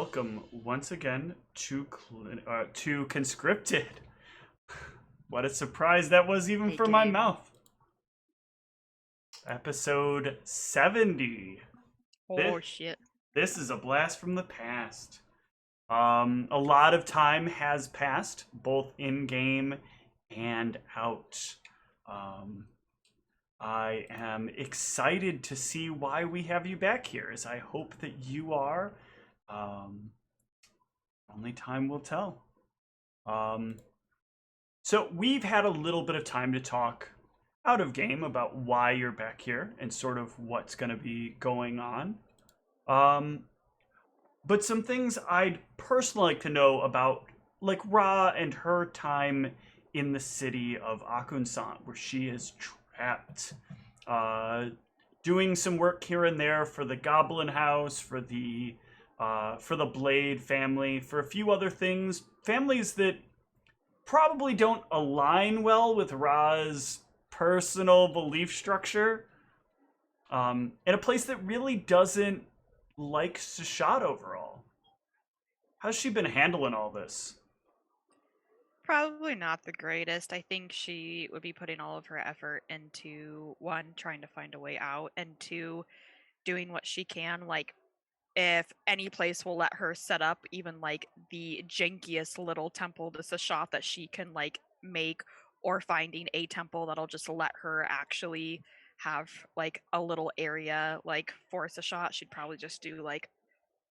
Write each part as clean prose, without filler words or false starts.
welcome once again to Conscripted. What a surprise that was even Hey, for my game. mouth. Episode 70. Oh, This, shit. this is a blast from the past. A lot of time has passed, both in-game and out. Um, I am excited to see why we have you back here, as I hope that you are. Um, Only time will tell. Um, so we've had a little bit of time to talk out of game about why you're back here and sort of what's going to be going on. Um, but some things I'd personally like to know about, like Ra and her time in the city of Akunsan, where she is trapped. Uh, Doing some work here and there for the Goblin House, for the Blade family, for a few other things, families that probably don't align well with Ra's personal belief structure, in a place that really doesn't like Sascha overall. How's she been handling all this? Probably not the greatest. I think she would be putting all of her effort into one, trying to find a way out, and two, doing what she can. Like, if any place will let her set up even like the jankiest little temple to Sasha that she can like make, or finding a temple that'll just let her actually have like a little area like for Sasha, she'd probably just do like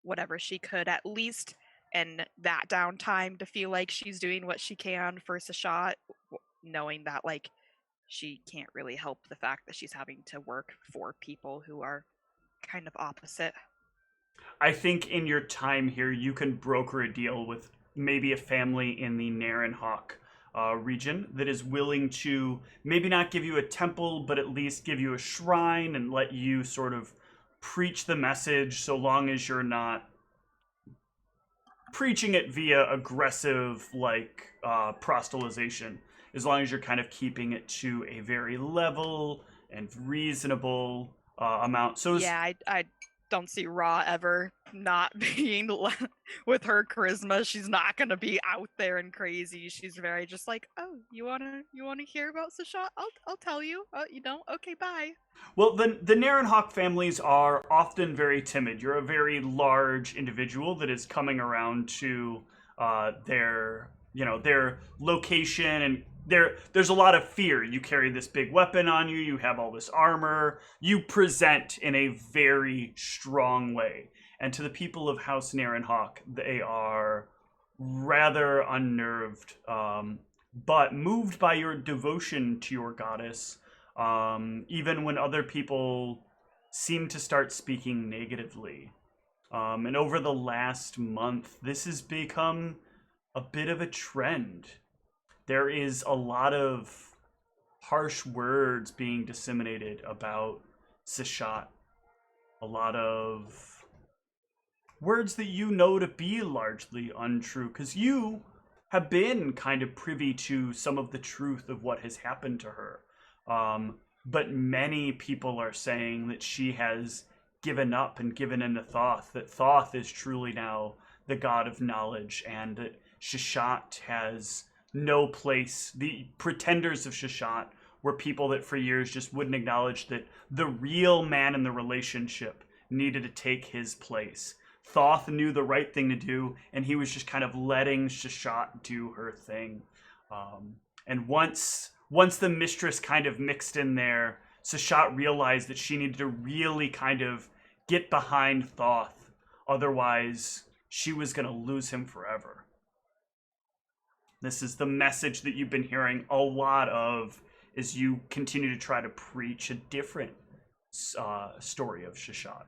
whatever she could at least in that downtime to feel like she's doing what she can for Sasha, knowing that like she can't really help the fact that she's having to work for people who are kind of opposite. I think in your time here, you can broker a deal with maybe a family in the Narenhawk region that is willing to maybe not give you a temple, but at least give you a shrine and let you sort of preach the message, so long as you're not preaching it via aggressive, like proselytization. As long as you're kind of keeping it to a very level and reasonable amount. So Yeah, I don't see Raw ever not being with her charisma. She's not gonna be out there and crazy. She's very just like, oh, you wanna hear about Sasha? I'll tell you. Oh, you don't? Okay, bye. well, the Narenhawk families are often very timid. You're a very large individual that is coming around to their location, and there's a lot of fear. You carry this big weapon on you. You have all this armor. You present in a very strong way, and to the people of House Narenhawk, they are rather unnerved, but moved by your devotion to your goddess, even when other people seem to start speaking negatively. And over the last month, this has become a bit of a trend. There is a lot of harsh words being disseminated about Sashat. A lot of words that you know to be largely untrue, because you have been kind of privy to some of the truth of what has happened to her. But many people are saying that she has given up and given into Thoth, that Thoth is truly now the god of knowledge, and that Sashat has no place. The pretenders of Sashat were people that for years just wouldn't acknowledge that the real man in the relationship needed to take his place. Thoth knew the right thing to do, and he was just kind of letting Sashat do her thing. And once the mistress kind of mixed in there, Sashat realized that she needed to really kind of get behind Thoth. Otherwise, she was going to lose him forever. This is the message that you've been hearing a lot of as you continue to try to preach a different story of Sashat.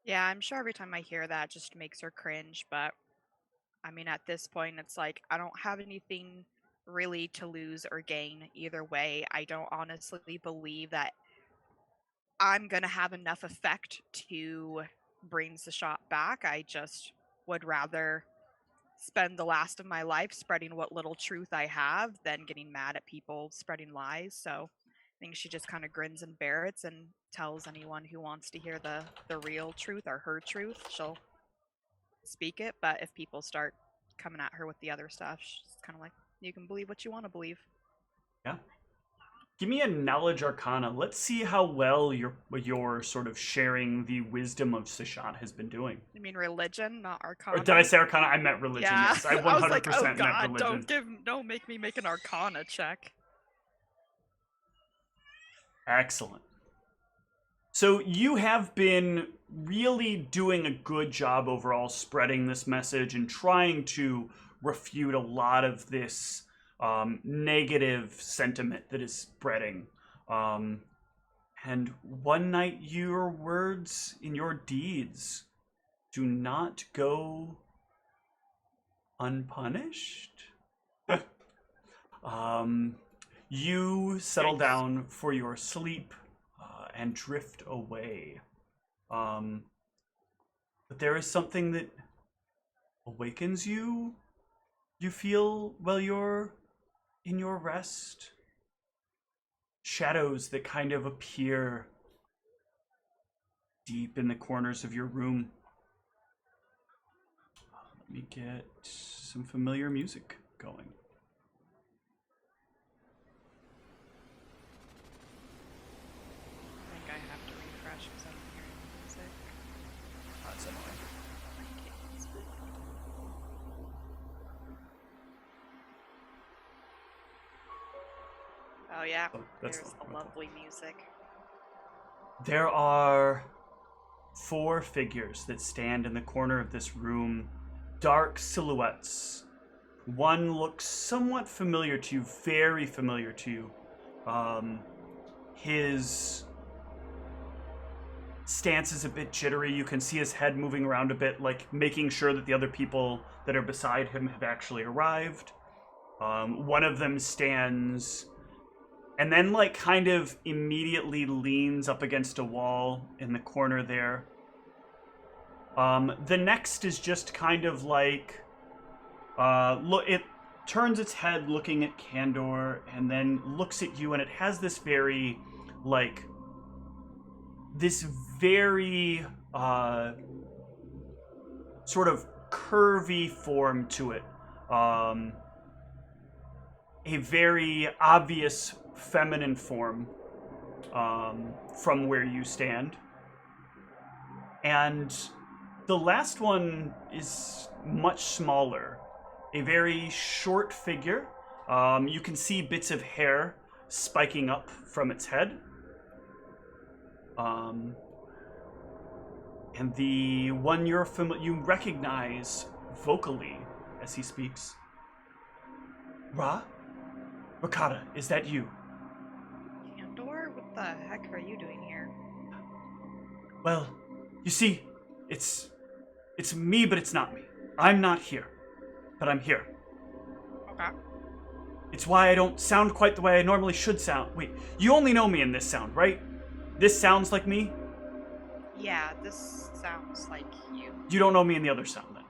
Yeah, I'm sure every time I hear that, it just makes her cringe. But I mean, at this point, it's like I don't have anything really to lose or gain either way. I don't honestly believe that I'm gonna have enough effect to bring the shot back. I just would rather spend the last of my life spreading what little truth I have than getting mad at people spreading lies. So I think she just kind of grins and bears and tells anyone who wants to hear the real truth or her truth. She'll speak it, but if people start coming at her with the other stuff, she's kind of like, you can believe what you want to believe. Yeah. Give me a knowledge arcana. Let's see how well your sort of sharing the wisdom of Sascha has been doing. You mean religion, not arcana? Or did I say arcana? I meant religion, Yeah. yes. I 100% I was like, oh meant god, religion. don't make me make an arcana check. Excellent. So you have been really doing a good job overall spreading this message and trying to refute a lot of this negative sentiment that is spreading. And one night your words and your deeds do not go unpunished. You settle down for your sleep and drift away. But there is something that awakens you. You feel while you're in your rest. Shadows that kind of appear deep in the corners of your room. Let me get some familiar music going. I think I have to refresh because I don't hear any music. That's annoying. Oh yeah, That's there's the lovely music. There are 4 figures that stand in the corner of this room, dark silhouettes. One looks somewhat familiar to you, very familiar to you. His stance is a bit jittery. You can see his head moving around a bit, like making sure that the other people that are beside him have actually arrived. One of them stands and then like kind of immediately leans up against a wall in the corner there. The next is just kind of like it turns its head looking at Candor and then looks at you, and it has this very sort of curvy form to it. A very obvious feminine form from where you stand. And the last one is much smaller. A very short figure. You can see bits of hair spiking up from its head. And the one you recognize vocally as he speaks. Rakata, is that you? Candor? What the heck are you doing here? Well, you see, it's me, but it's not me. I'm not here, but I'm here. Okay. It's why I don't sound quite the way I normally should sound. Wait, you only know me in this sound, right? This sounds like me? Yeah, this sounds like you. You don't know me in the other sound, then?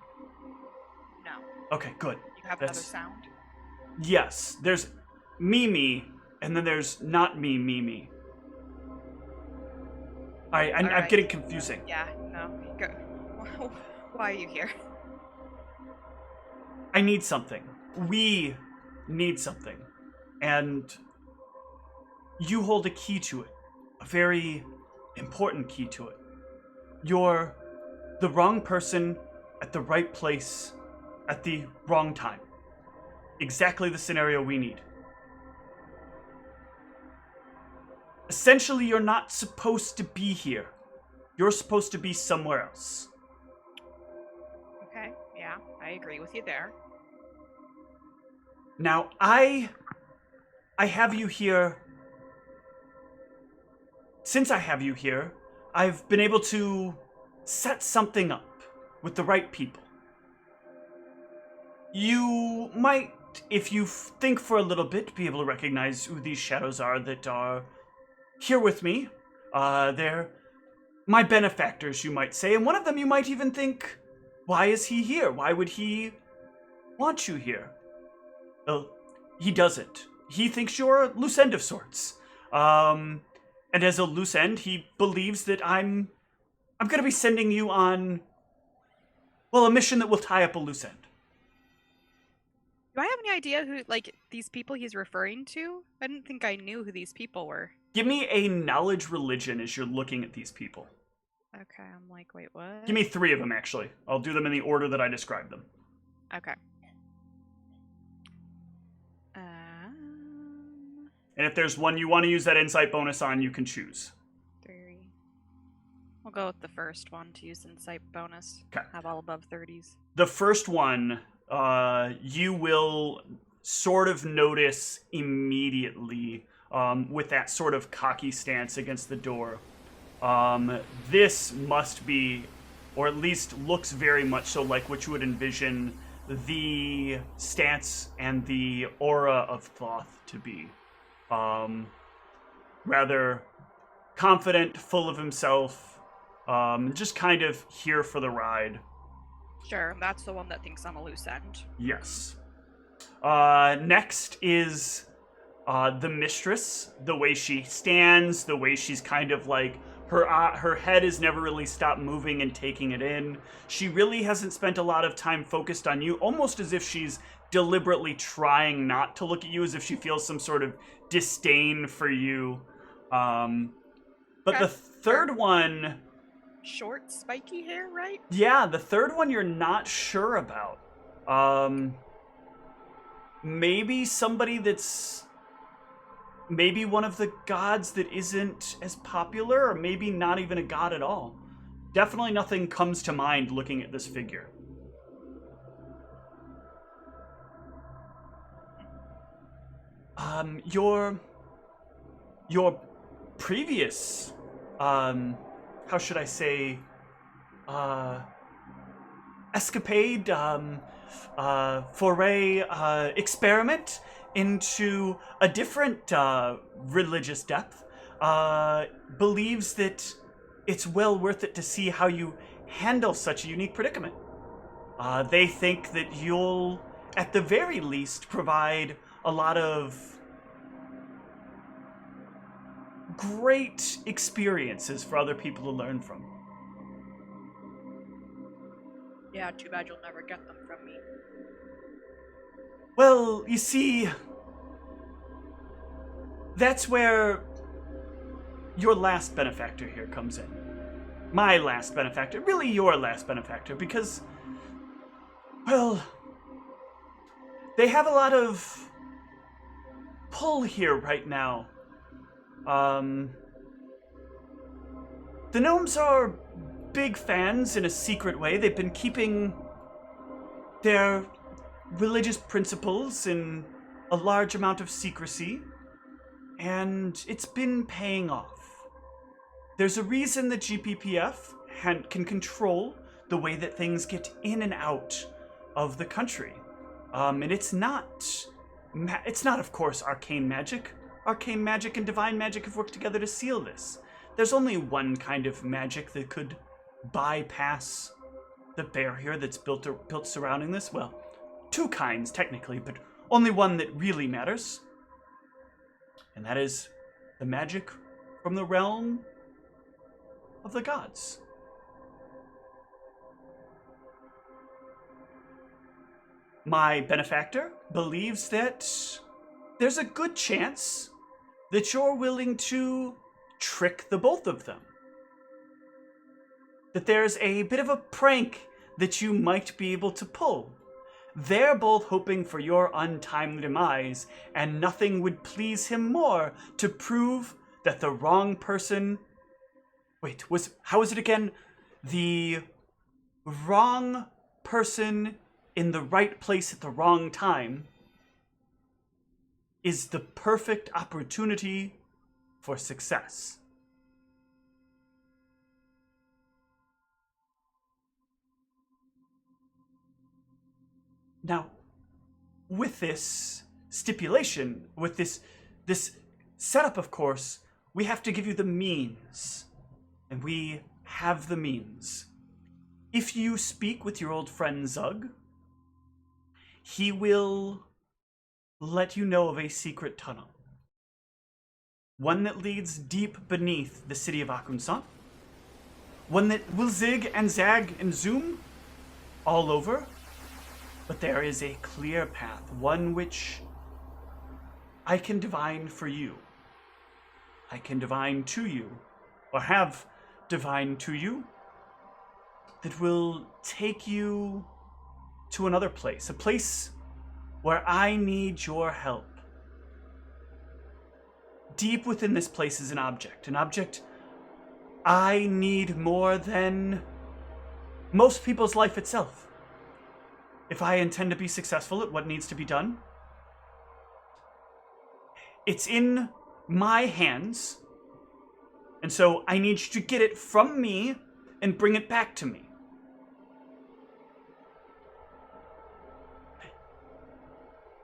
No. Okay, good. You have another sound? Yes, there's me, and then there's not me. I'm getting confusing. Yeah, no. Go. Why are you here? I need something. We need something. And you hold a key to it. A very important key to it. You're the wrong person at the right place at the wrong time. Exactly the scenario we need. Essentially, you're not supposed to be here. You're supposed to be somewhere else. Okay, yeah, I agree with you there. Now, I have you here. Since I have you here, I've been able to set something up with the right people. You might, if you think for a little bit, be able to recognize who these shadows are that are here with me. They're my benefactors, you might say, and one of them you might even think, why is he here? Why would he want you here? Well, he doesn't. He thinks you're a loose end of sorts. And as a loose end, he believes that I'm going to be sending you on, Well, a mission that will tie up a loose end. Do I have any idea who, like, these people he's referring to? I didn't think I knew who these people were. Give me a knowledge religion as you're looking at these people. Okay, I'm like, wait, what? Give me 3 of them, actually. I'll do them in the order that I described them. Okay. And if there's one you want to use that insight bonus on, you can choose. 3. We'll go with the first one to use insight bonus. Okay. Have all above 30s. The first one, you will sort of notice immediately with that sort of cocky stance against the door. This must be, or at least looks very much so like what you would envision the stance and the aura of Thoth to be. Rather confident, full of himself, just kind of here for the ride. Sure, that's the one that thinks I'm a loose end. Yes. Next is the mistress. The way she stands, the way she's kind of like, her head has never really stopped moving and taking it in. She really hasn't spent a lot of time focused on you, almost as if she's deliberately trying not to look at you, as if she feels some sort of disdain for you. But Okay. the third one... Short, spiky hair, right? Yeah, the third one you're not sure about. Maybe somebody that's... Maybe one of the gods that isn't as popular, or maybe not even a god at all. Definitely nothing comes to mind looking at this figure. Your previous, how should I say, escapade, foray, experiment into a different religious depth, believes that it's well worth it to see how you handle such a unique predicament. They think that you'll, at the very least, provide a lot of great experiences for other people to learn from. Yeah, too bad you'll never get them from me. Well, you see, that's where your last benefactor here comes in. My last benefactor, really your last benefactor, because, well, they have a lot of pull here right now. The gnomes are big fans in a secret way. They've been keeping their religious principles in a large amount of secrecy, and it's been paying off. There's a reason that GPPF can control the way that things get in and out of the country. And it's not, of course, arcane magic. Arcane magic and divine magic have worked together to seal this. There's only one kind of magic that could bypass the barrier that's built surrounding this. Well, 2 kinds, technically, but only one that really matters. And that is the magic from the realm of the gods. My benefactor believes that there's a good chance that you're willing to trick the both of them. That there's a bit of a prank that you might be able to pull. They're both hoping for your untimely demise, and nothing would please him more to prove that the wrong person... Wait, how was it again? The wrong person in the right place at the wrong time is the perfect opportunity for success. Now, with this stipulation, with this setup, of course, we have to give you the means. And we have the means. If you speak with your old friend Zug, he will let you know of a secret tunnel. One that leads deep beneath the city of Akunsan. One that will zig and zag and zoom all over, but there is a clear path, one which I can divine for you. I can divine to you, or have divined to you, that will take you to another place, a place where I need your help. Deep within this place is an object I need more than most people's life itself. If I intend to be successful at what needs to be done, it's in my hands, and so I need you to get it from me and bring it back to me.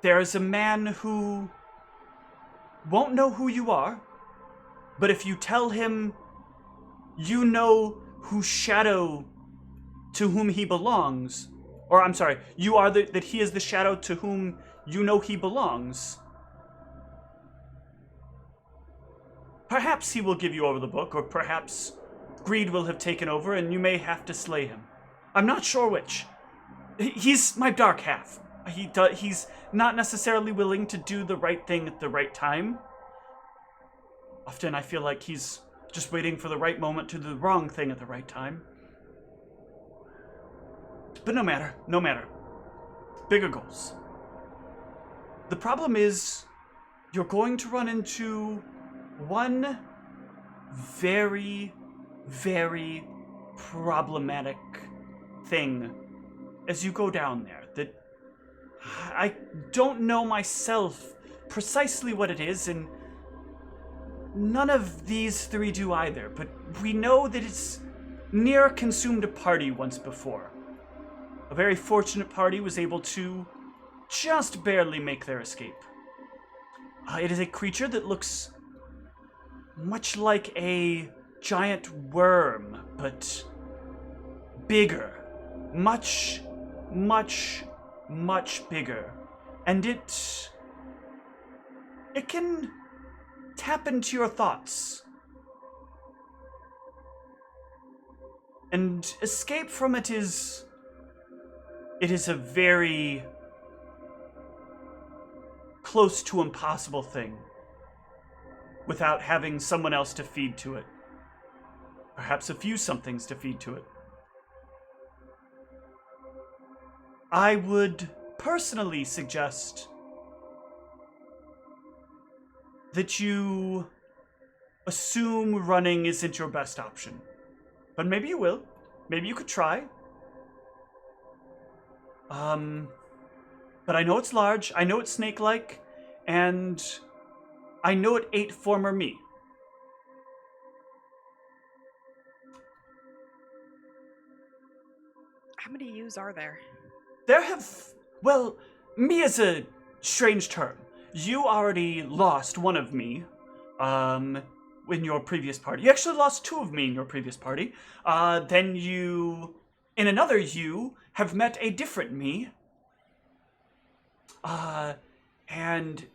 There is a man who won't know who you are, but if you tell him you know whose shadow to whom he belongs, or I'm sorry, you are that he is the shadow to whom you know he belongs, perhaps he will give you over the book, or perhaps greed will have taken over and you may have to slay him. I'm not sure which. He's my dark half. He's not necessarily willing to do the right thing at the right time. Often I feel like he's just waiting for the right moment to do the wrong thing at the right time. But no matter. Bigger goals. The problem is, you're going to run into one very, very problematic thing as you go down there that I don't know myself precisely what it is, and none of these three do either, but we know that it's near consumed a party once before. A very fortunate party was able to just barely make their escape. It is a creature that looks much like a giant worm, but bigger. Much, much, much bigger. And it can tap into your thoughts. And escape from it is a very close to impossible thing without having someone else to feed to it. Perhaps a few somethings to feed to it. I would personally suggest that you assume running isn't your best option. But maybe you will. Maybe you could try. But I know it's large, I know it's snake-like, and I know it ate former me. How many yous are there? Well, me is a strange term. You already lost one of me, in your previous party. You actually lost two of me in your previous party. Then you, in another you, have met a different me. And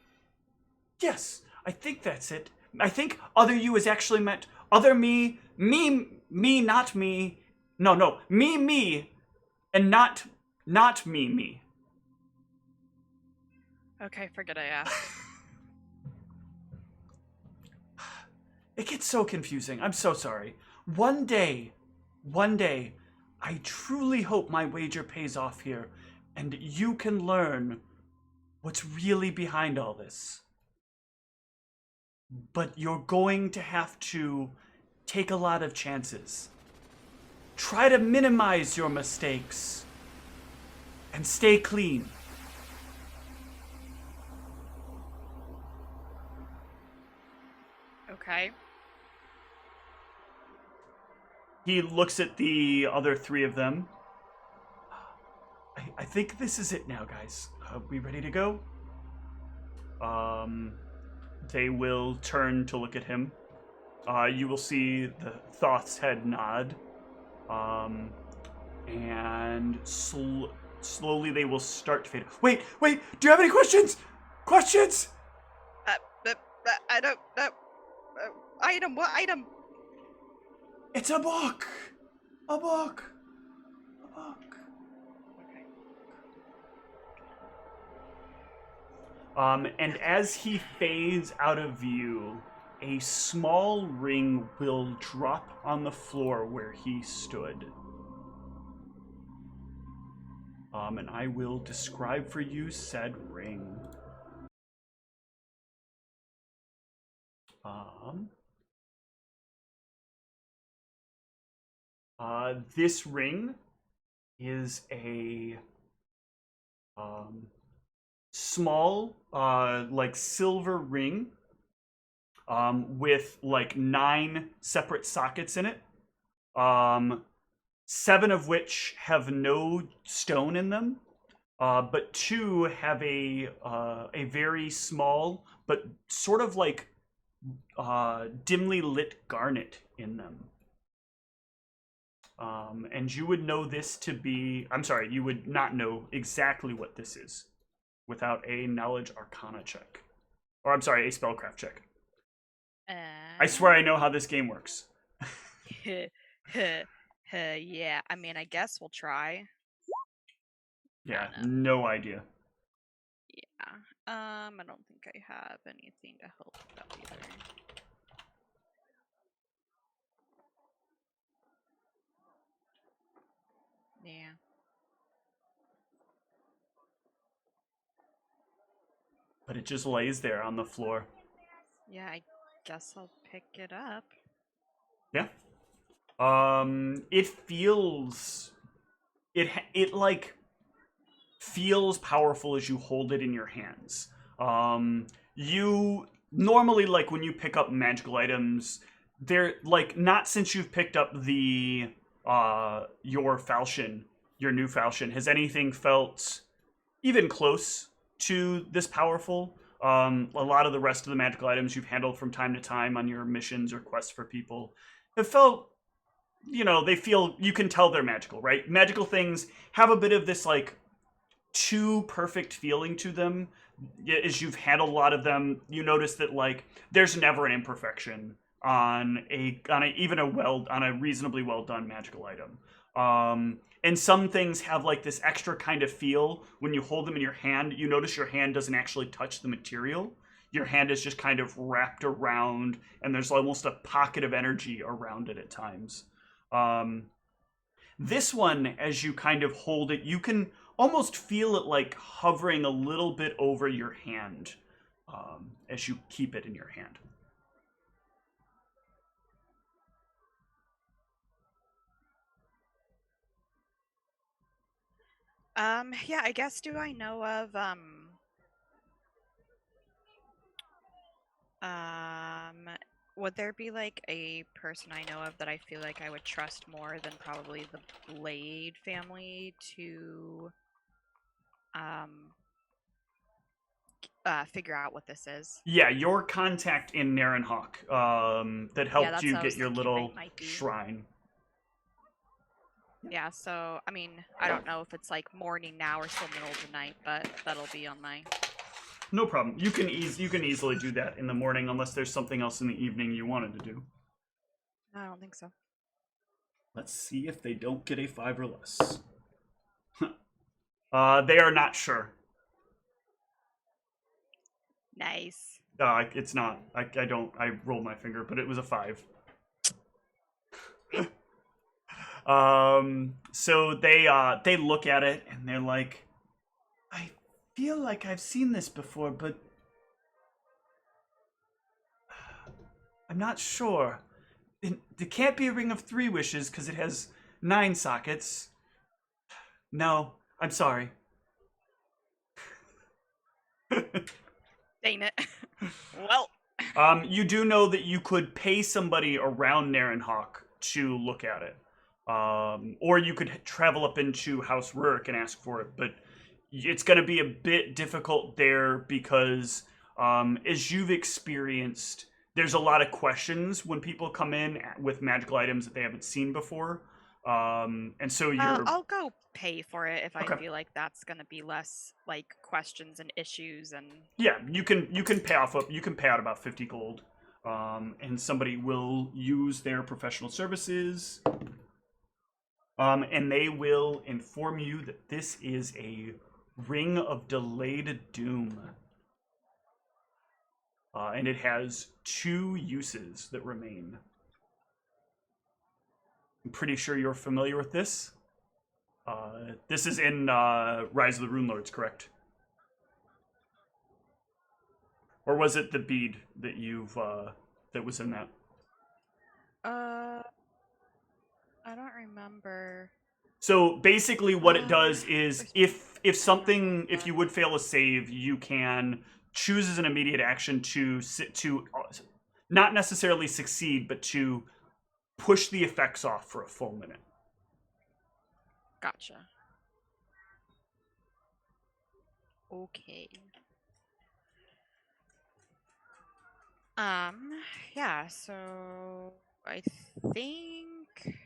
yes, I think that's it. I think other you is actually meant other me, not me. No, me, and not me. Okay, forget I asked. It gets so confusing. I'm so sorry. One day, I truly hope my wager pays off here, and you can learn what's really behind all this. But you're going to have to take a lot of chances. Try to minimize your mistakes and stay clean. Okay. He looks at the other three of them. I think this is it now, guys. We ready to go? They will turn to look at him. You will see the Thoth's head nod. And slowly they will start to fade. Wait! Do you have any questions? Questions? I don't know. Item, what item? It's a book. A book. And as he fades out of view, a small ring will drop on the floor where he stood. And I will describe for you said ring. This ring is a small, like silver ring with like 9 separate sockets in it. 7 of which have no stone in them, but 2 have a very small but sort of like dimly lit garnet in them. And you would know this to be... I'm sorry, you would not know exactly what this is without a Knowledge Arcana check. Or, I'm sorry, a Spellcraft check. I swear I know how this game works. Yeah, I mean, I guess we'll try. Yeah, no idea. Yeah. I don't think I have anything to help with that either. Yeah. But it just lays there on the floor. Yeah, I guess I'll pick it up. Yeah. It feels... It like feels powerful as you hold it in your hands. You normally, like when you pick up magical items, they're like, not since you've picked up the your falchion, your new falchion, has anything felt even close to this powerful. A lot of the rest of the magical items you've handled from time to time on your missions or quests for people have felt, they feel, you can tell they're magical, right? Magical things have a bit of this like too perfect feeling to them. As you've handled a lot of them, you notice that like there's never an imperfection on a reasonably well done magical item. And some things have like this extra kind of feel when you hold them in your hand. You notice your hand doesn't actually touch the material. Your hand is just kind of wrapped around, and there's almost a pocket of energy around it at times. This one, as you kind of hold it, you can almost feel it like hovering a little bit over your hand as you keep it in your hand. Yeah, I guess, do I know of, would there be like a person I know of that I feel like I would trust more than probably the Blade family to, figure out what this is? Yeah, your contact in Narenhawk that helped that's you what I was get your thinking little they might be. shrine. Yeah, so, I mean, I don't know if it's like morning now or still middle of the night, but that'll be on my... No problem. You can easily do that in the morning unless there's something else in the evening you wanted to do. I don't think so. Let's see if they don't get a 5 or less. They are not sure. Nice. It's not. I rolled my finger, but it was a 5. So they look at it and they're like, I feel like I've seen this before, but I'm not sure. It can't be a ring of 3 wishes because it has 9 sockets. No, I'm sorry. Dang it. Well. You do know that you could pay somebody around Narenhawk to look at it. Or you could travel up into House Rurik and ask for it, but it's going to be a bit difficult there because, as you've experienced, there's a lot of questions when people come in with magical items that they haven't seen before. And so I'll go pay for it if Okay. I feel like that's going to be less like questions and issues and... Yeah, you can pay out about 50 gold. And somebody will use their professional services. And they will inform you that this is a Ring of Delayed Doom. and it has 2 uses that remain. I'm pretty sure you're familiar with this. This is in Rise of the Runelords, correct? Or was it the bead that you've that was in that? I don't remember. So basically, what it does is, if Remember. you would fail a save, you can choose as an immediate action to not necessarily succeed, but to push the effects off for a full minute. Gotcha. Okay. Yeah, so I think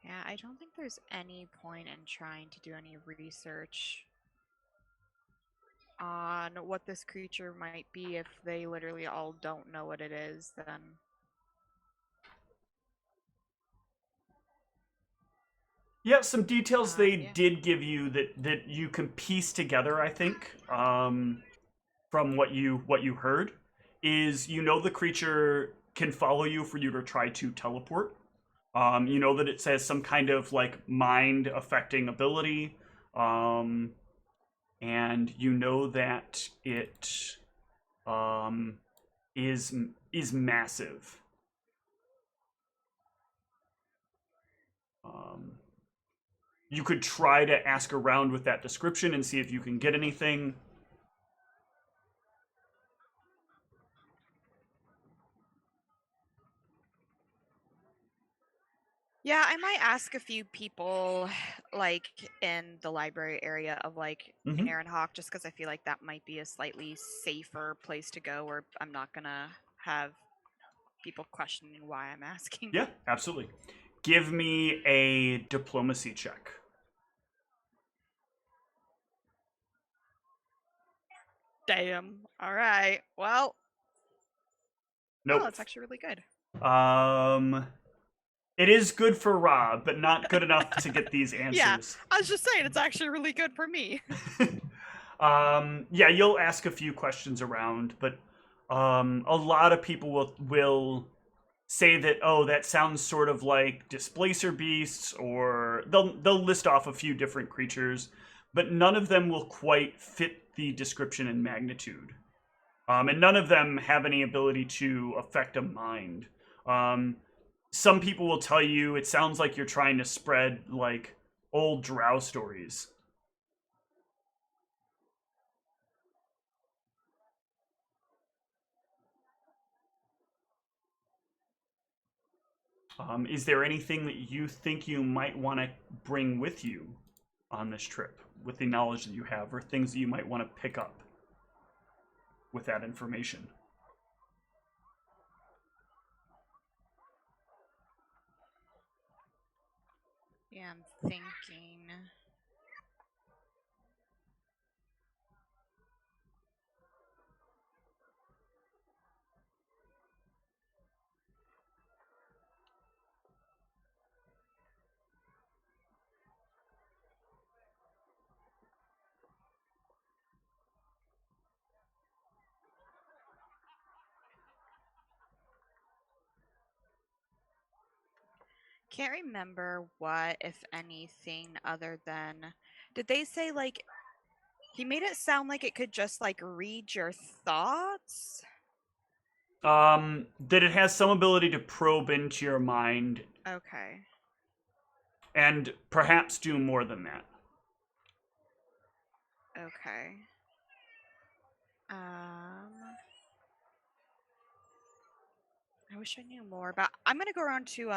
yeah, I don't think there's any point in trying to do any research on what this creature might be if they literally all don't know what it is, then Yeah, some details they yeah. did give you that you can piece together. I think from what you heard is, the creature can follow you for you to try to teleport. You know that it says some kind of like mind affecting ability, um, and you know that it um, is massive. Um, you could try to ask around with that description and see if you can get anything. Yeah, I might ask a few people, like in the library area of like in Mm-hmm. Hawk, just because I feel like that might be a slightly safer place to go, where I'm not gonna have people questioning why I'm asking. Yeah, absolutely. Give me a diplomacy check. Damn. All right. Well, oh, Nope. it's actually really good. Um, it is good for Rob, but not good enough to get these Yeah, answers. I was just saying it's actually really good for me. Yeah, you'll ask a few questions around, but a lot of people will say that, oh, that sounds sort of like displacer beasts, or they'll list off a few different creatures, but none of them will quite fit the description and magnitude. And none of them have any ability to affect a mind. Um, some people will tell you it sounds like you're trying to spread like old drow stories. Is there anything that you think you might want to bring with you on this trip with the knowledge that you have, or things that you might want to pick up with that information? Yeah, I'm thinking. Can't remember what, if anything, other than. Did they say, like, he made it sound like it could just, like, read your thoughts? That it has some ability to probe into your mind Okay. and perhaps do more than that. Okay. I wish I knew more about. I'm gonna go around to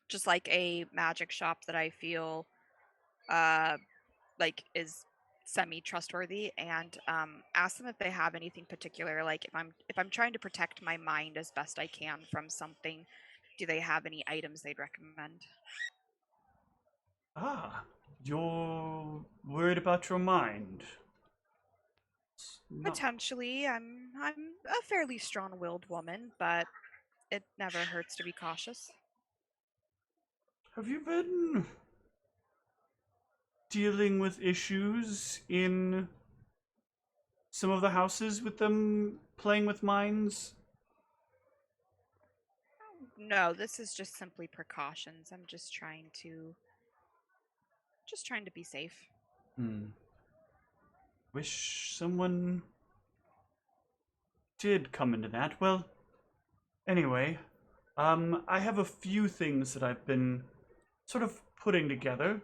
just like a magic shop that I feel uh like is semi trustworthy, and ask them if they have anything particular, like if I'm trying to protect my mind as best I can from something, do they have any items they'd recommend? Ah, you're worried about your mind. Not. Potentially. I'm a fairly strong-willed woman, but it never hurts to be cautious. Have you been dealing with issues in some of the houses with them playing with mines? No, this is just simply precautions. I'm just trying to be safe. Wish someone did come into that. Well, anyway, I have a few things that I've been sort of putting together.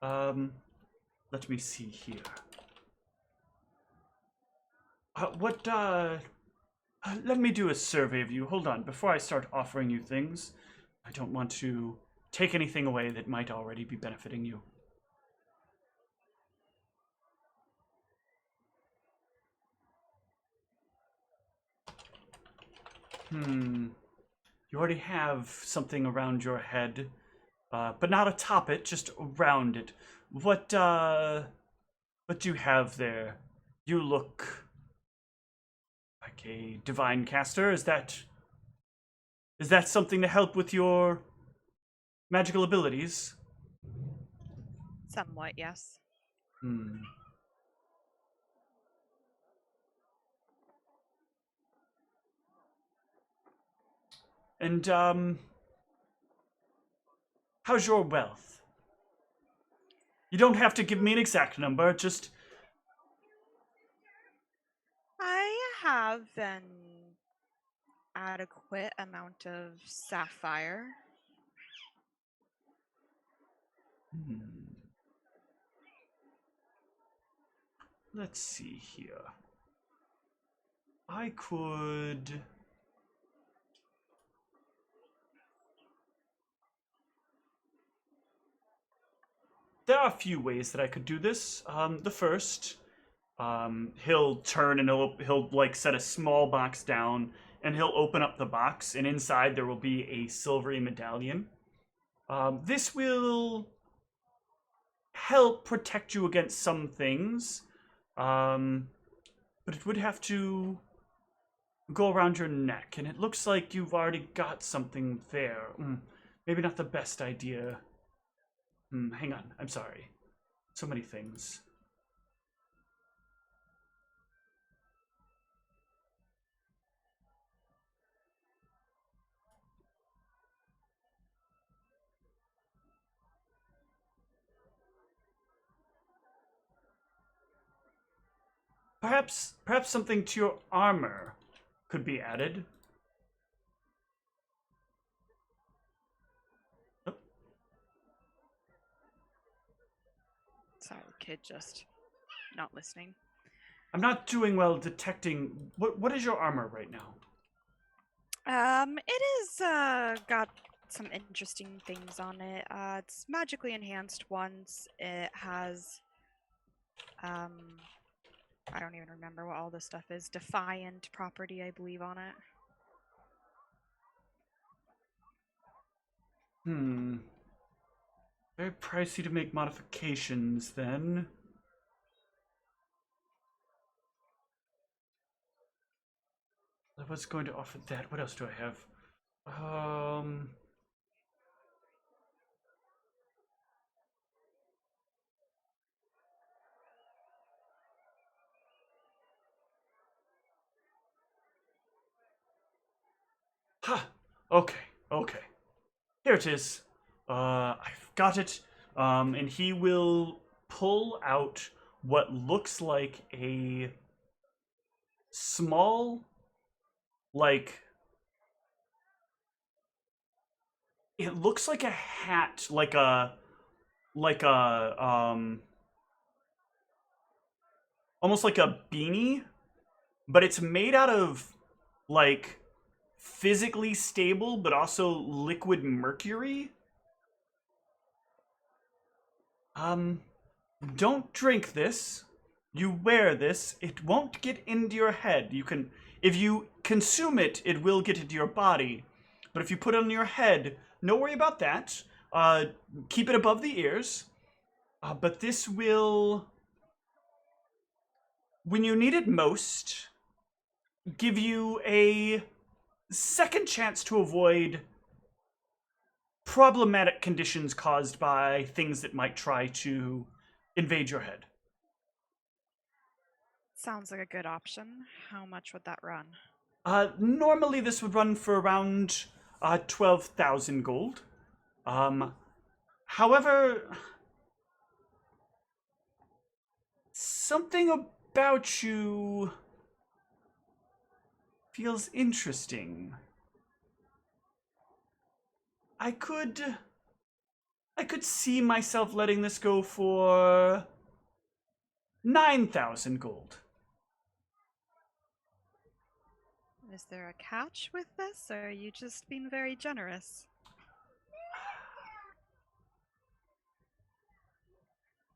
Let me see here. Let me do a survey of you. Hold on, before I start offering you things, I don't want to take anything away that might already be benefiting you. You already have something around your head, but not atop it, just around it. What do you have there? You look like a divine caster. Is that something to help with your magical abilities? Somewhat, yes. And how's your wealth? You don't have to give me an exact number, just I have an adequate amount of sapphire. Let's see here. I could... There are a few ways that I could do this. The first, he'll turn and he'll like set a small box down, and he'll open up the box, and inside there will be a silvery medallion. This will help protect you against some things, but it would have to go around your neck, and it looks like you've already got something there. Maybe not the best idea. Hang on, I'm sorry. So many things. Perhaps something to your armor could be added. Oh. Sorry, kid just not listening. I'm not doing well detecting... What is your armor right now? It is got some interesting things on it. It's magically enhanced once. It has I don't even remember what all this stuff is. Defiant property, I believe, on it. Very pricey to make modifications, then. I was going to offer that. What else do I have? Ha! Okay. Here it is. I've got it. And he will pull out what looks like a small, like... It looks like a hat, like a almost like a beanie, but it's made out of like physically stable but also liquid mercury. Don't drink this. You wear this, it won't get into your head. You can, if you consume it, it will get into your body. But if you put it on your head, no worry about that. Keep it above the ears. But this will, when you need it most, give you a second chance to avoid problematic conditions caused by things that might try to invade your head. Sounds like a good option. How much would that run? Normally this would run for around 12,000 gold. However, something about you feels interesting. I could see myself letting this go for 9,000 gold. Is there a catch with this, or are you just being very generous?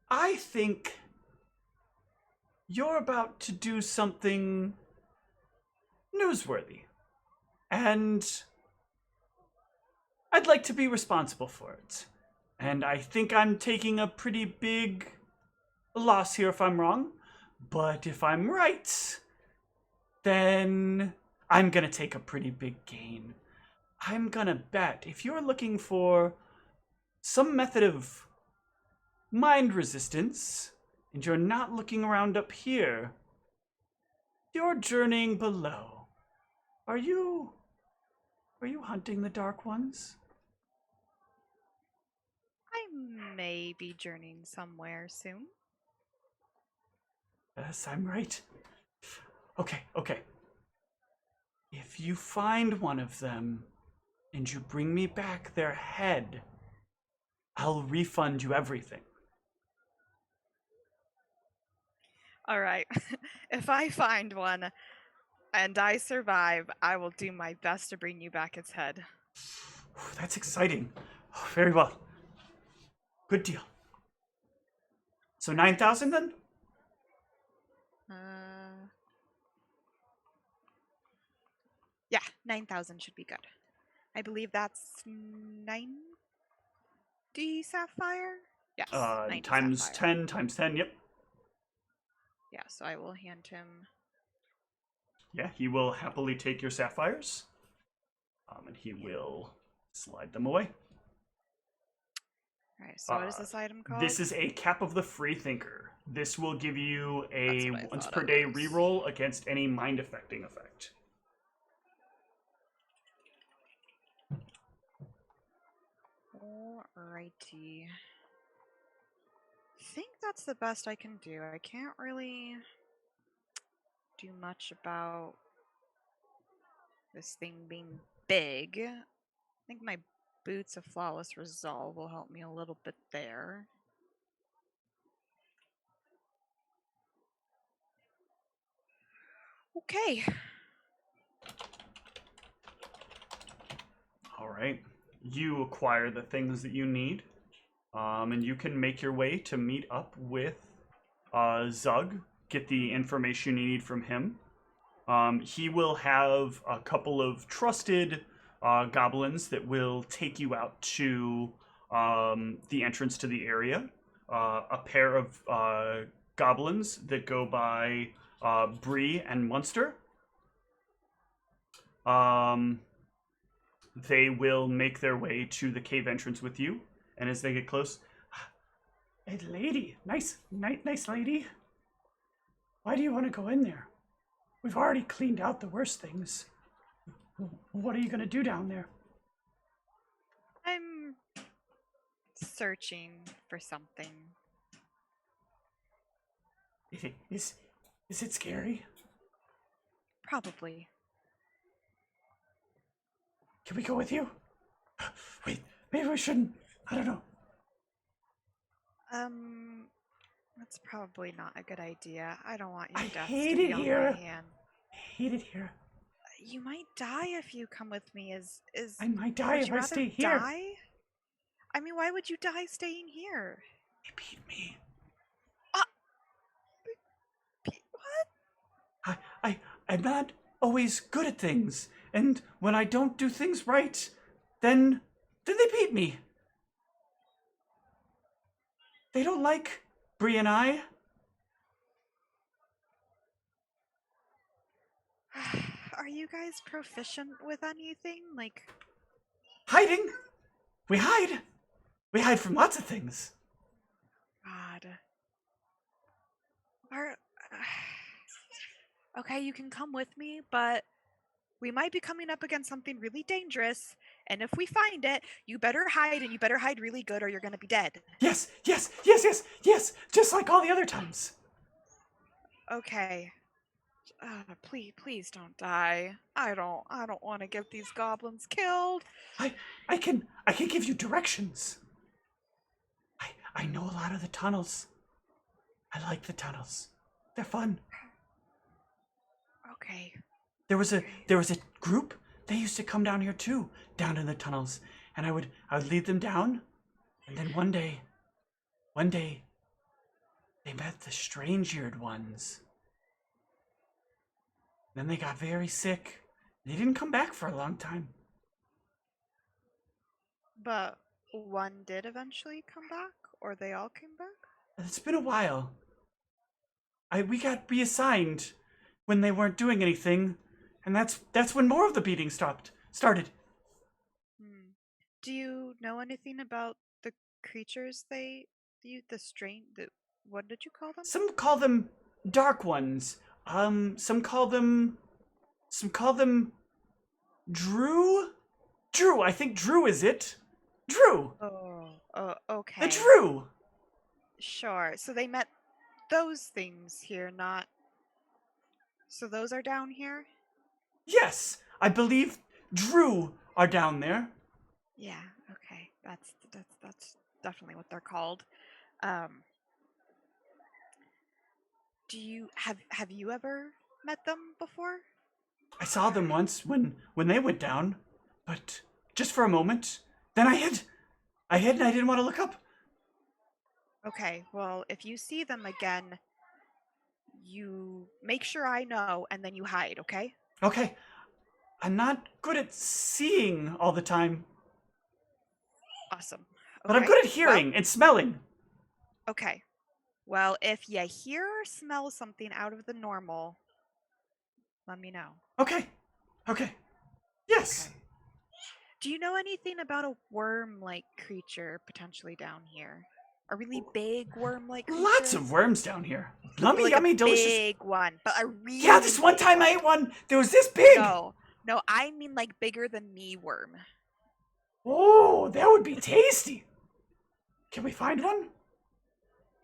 I think you're about to do something newsworthy, and I'd like to be responsible for it. And I think I'm taking a pretty big loss here if I'm wrong, but if I'm right, then I'm gonna take a pretty big gain. I'm gonna bet if you're looking for some method of mind resistance, and you're not looking around up here, you're journeying below. Are you hunting the Dark Ones? I may be journeying somewhere soon. Yes, I'm right. Okay. If you find one of them, and you bring me back their head, I'll refund you everything. All right. If I find one and I survive, I will do my best to bring you back its head. That's exciting. Very well. Good deal. So 9,000 then? Yeah, 9,000 should be good. I believe that's 90 sapphire? Yes, 90 Times sapphire. 10, times 10, yep. Yeah, so I will hand him... Yeah, he will happily take your sapphires. And he will slide them away. Alright, so what is this item called? This is a Cap of the Freethinker. This will give you a once per it day was. reroll against any mind affecting effect. Alrighty. I think that's the best I can do. I can't really do much about this thing being big. I think my Boots of Flawless Resolve will help me a little bit there. Okay. All right. You acquire the things that you need, and you can make your way to meet up with Zug, get the information you need from him. He will have a couple of trusted goblins that will take you out to the entrance to the area. A pair of goblins that go by Bree and Munster. They will make their way to the cave entrance with you, and as they get close, hey, lady, nice lady. Why do you want to go in there? We've already cleaned out the worst things. What are you going to do down there? I'm searching for something. Is it scary? Probably. Can we go with you? Wait, maybe we shouldn't. I don't know. That's probably not a good idea. I don't want your deaths hate to be it on here. my hand. I hate it here. You might die if you come with me. I might die if I stay here. Die? I mean, why would you die staying here? They beat me. What? I'm not always good at things, and when I don't do things right, then they beat me. They don't like Bree and I. Are you guys proficient with anything? Like... Hiding? We hide. We hide from lots of things. God. Okay, you can come with me, but we might be coming up against something really dangerous. And if we find it, you better hide, and you better hide really good, or you're gonna be dead. Yes. Just like all the other times. Okay. Please don't die. I don't want to get these goblins killed. I can give you directions. I know a lot of the tunnels. I like the tunnels. They're fun. Okay. There was a group. They used to come down here too, down in the tunnels, and I would lead them down, and then one day, they met the strange-eared ones. Then they got very sick. They didn't come back for a long time. But one did eventually come back, or they all came back? It's been a while. We got reassigned when they weren't doing anything, and that's when more of the beating started. Do you know anything about the creatures what did you call them? Some call them dark ones. Some call them Drew. Drew, I think Drew is it. Drew. Oh, okay. The Drew. Sure. So they met those things here, not. So those are down here? Yes, I believe Drew are down there. Yeah, okay. That's definitely what they're called. Do you have you ever met them before? I saw them once when they went down, but just for a moment. Then I hid and I didn't want to look up. Okay, well, if you see them again, you make sure I know and then you hide, okay? Okay. I'm not good at seeing all the time. Awesome. Okay. But I'm good at hearing and smelling. Okay. Well, if you hear or smell something out of the normal, let me know. Okay. Yes. Okay. Do you know anything about a worm-like creature potentially down here? A really big worm-like creature? Lots of worms down here. Yummy, like yummy, a delicious. Big one, but a really Yeah, this one time I ate one. There was this big. No, I mean like bigger than me worm. Oh, that would be tasty. Can we find one?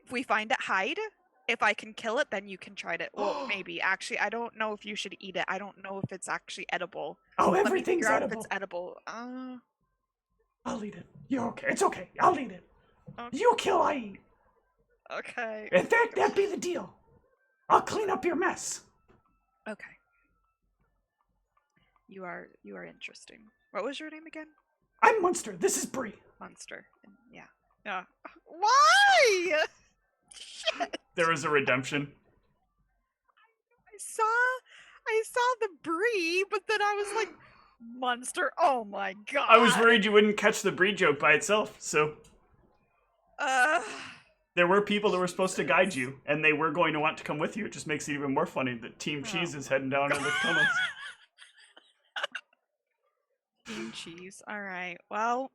If we find it, hide. If I can kill it, then you can try it. Well, maybe. Actually, I don't know if you should eat it. I don't know if it's actually edible. Oh, Let me everything's figure out edible. if it's edible. I'll eat it. You're okay. It's okay. I'll eat it. Okay. You kill, I eat. Okay. In fact, that'd be the deal. I'll clean up your mess. Okay. You are interesting. What was your name again? I'm Munster. This is Bree. Munster. Yeah. Why? Shit. There was a redemption. I saw the Bree, but then I was like, Munster. Oh my god. I was worried you wouldn't catch the Bree joke by itself, so. There were people that were supposed to guide you, and they were going to want to come with you. It just makes it even more funny that Team Cheese is heading down in the tunnels. Team Cheese. All right. Well.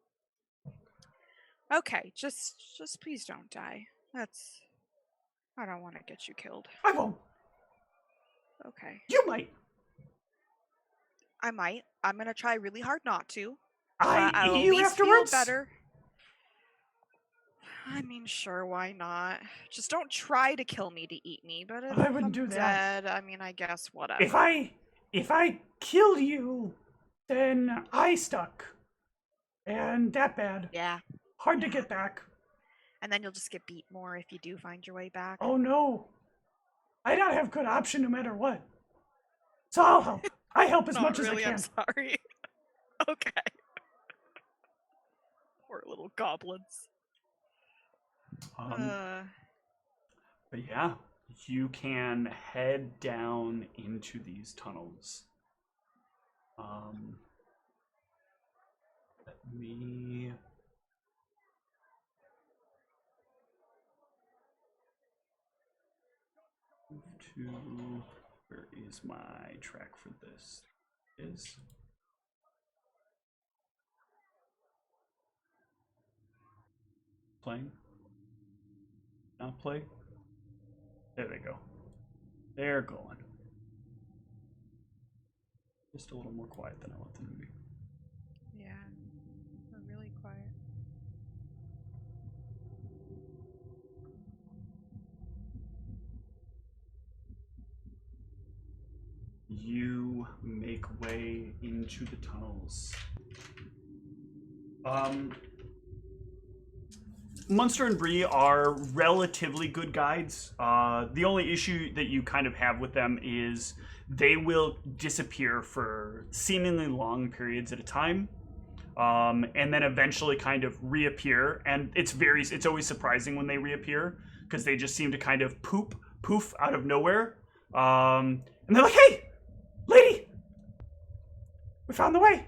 Okay. Just please don't die. I don't want to get you killed. I won't. Okay. You might. I might. I'm gonna try really hard not to. I'll eat you afterwards. Feel better. I mean, sure, why not? Just don't try to kill me to eat me. But if I wouldn't I'm do that. dead, I mean, I guess whatever. If I kill you, then I stuck, and that bad. Yeah. Hard to get back. And then you'll just get beat more if you do find your way back. Oh no. I don't have good option no matter what. So I'll help. I help as much as I can. I'm sorry. Okay. Poor little goblins. But yeah, you can head down into these tunnels. Let me move to, where is my track for this? Playing? Not play? There they go. They're going. Just a little more quiet than I want them to be. Yeah, we're really quiet. You make way into the tunnels. Munster and Bree are relatively good guides. The only issue that you kind of have with them is they will disappear for seemingly long periods at a time, and then eventually kind of reappear. And it's always surprising when they reappear because they just seem to kind of poof out of nowhere. And they're like, "Hey, lady, we found the way."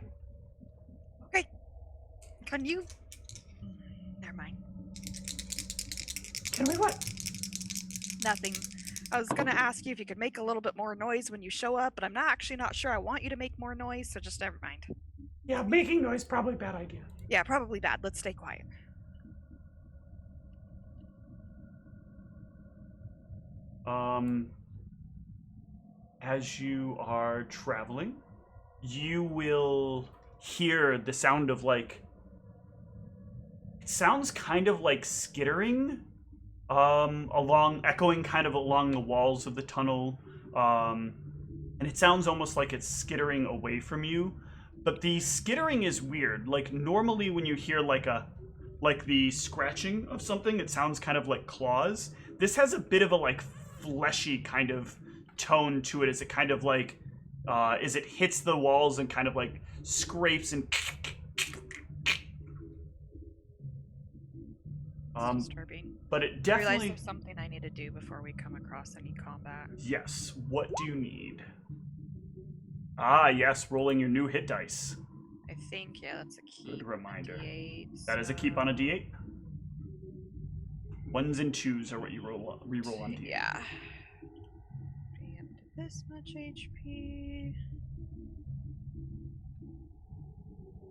Okay, can you? Never mind. Can we what? Nothing. I was gonna ask you if you could make a little bit more noise when you show up, but I'm actually not sure I want you to make more noise, so just never mind. Yeah, making noise probably a bad idea. Yeah, probably bad. Let's stay quiet. As you are traveling, you will hear the sound of it sounds kind of like skittering, echoing kind of along the walls of the tunnel, and it sounds almost like it's skittering away from you. But the skittering is weird. Like normally when you hear like the scratching of something, it sounds kind of like claws. This has a bit of a like fleshy kind of tone to it as it kind of like as it hits the walls and kind of like scrapes and Disturbing. but it I definitely realize there's something I need to do before we come across any combat. Yes, what do you need? Ah, yes, rolling your new hit dice. I think, yeah, that's a keep. Good reminder. D8, That is a keep on a D8. Ones and twos are what you re-roll on D8. Yeah. Be up to this much HP.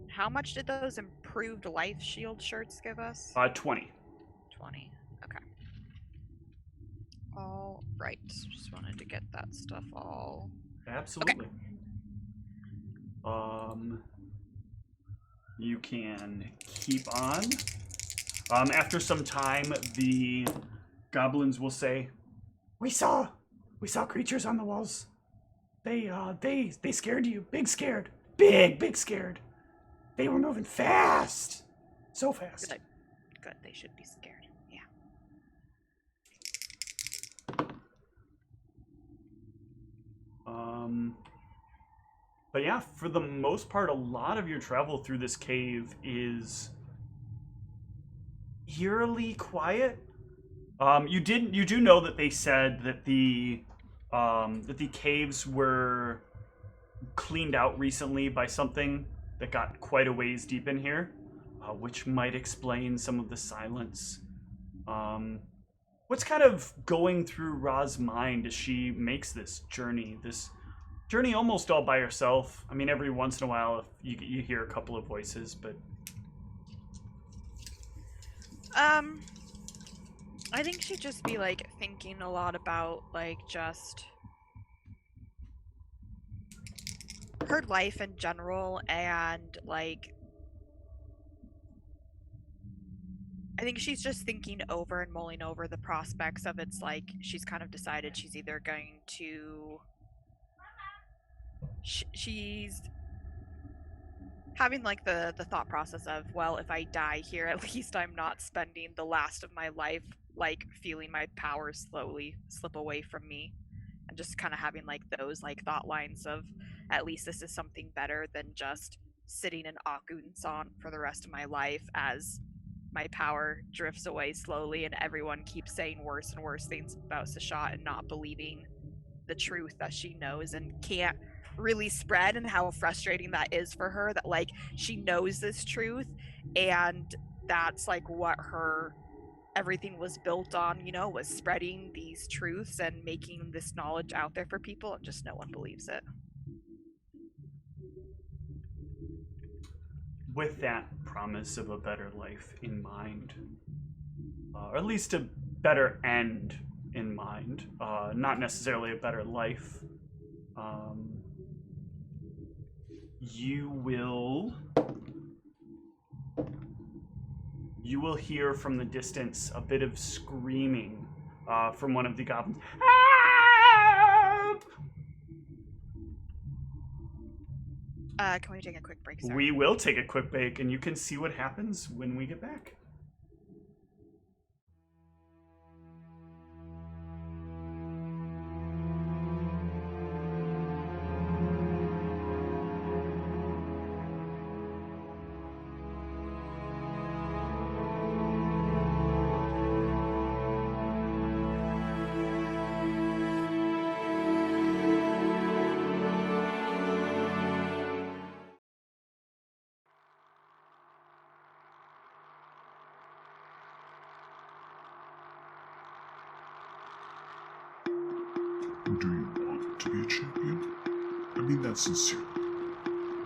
How much did those improved life shield shirts give us? 20. 20. Okay. All right. Just wanted to get that stuff all. Absolutely. You can keep on. After some time, the goblins will say, We saw creatures on the walls. They scared you. Big scared. Big scared. They were moving fast. So fast. Good. They should be scared. Yeah. But yeah, for the most part, a lot of your travel through this cave is eerily quiet. You do know that they said that the caves were cleaned out recently by something that got quite a ways deep in here, which might explain some of the silence. What's kind of going through Ra's mind as she makes this journey almost all by herself? I mean, every once in a while you hear a couple of voices, but I think she'd just be like thinking a lot about like just her life in general, and like I think she's just thinking over and mulling over the prospects of it's like she's kind of decided she's either going to she's having like the thought process of, well, if I die here, at least I'm not spending the last of my life like feeling my powers slowly slip away from me, and just kind of having like those like thought lines of, at least this is something better than just sitting in Akunsan for the rest of my life as my power drifts away slowly and everyone keeps saying worse and worse things about Sascha and not believing the truth that she knows and can't really spread, and how frustrating that is for her, that like she knows this truth and that's like what her everything was built on, you know, was spreading these truths and making this knowledge out there for people, and just no one believes it. with that promise of a better life in mind, or at least a better end in mind, not necessarily a better life. You will hear from the distance a bit of screaming from one of the goblins. Help! Can we take a quick break, sir? We will take a quick break, and you can see what happens when we get back. Do you want to be a champion? I mean that sincerely.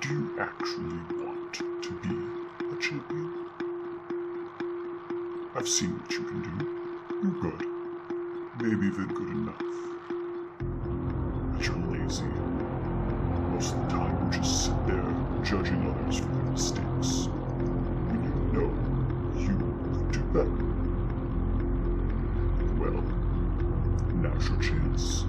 Do you actually want to be a champion? I've seen what you can do. You're good. Maybe even good enough. But you're lazy. Most of the time you just sit there judging others for their mistakes. When you know you could do better. Well, now's your chance.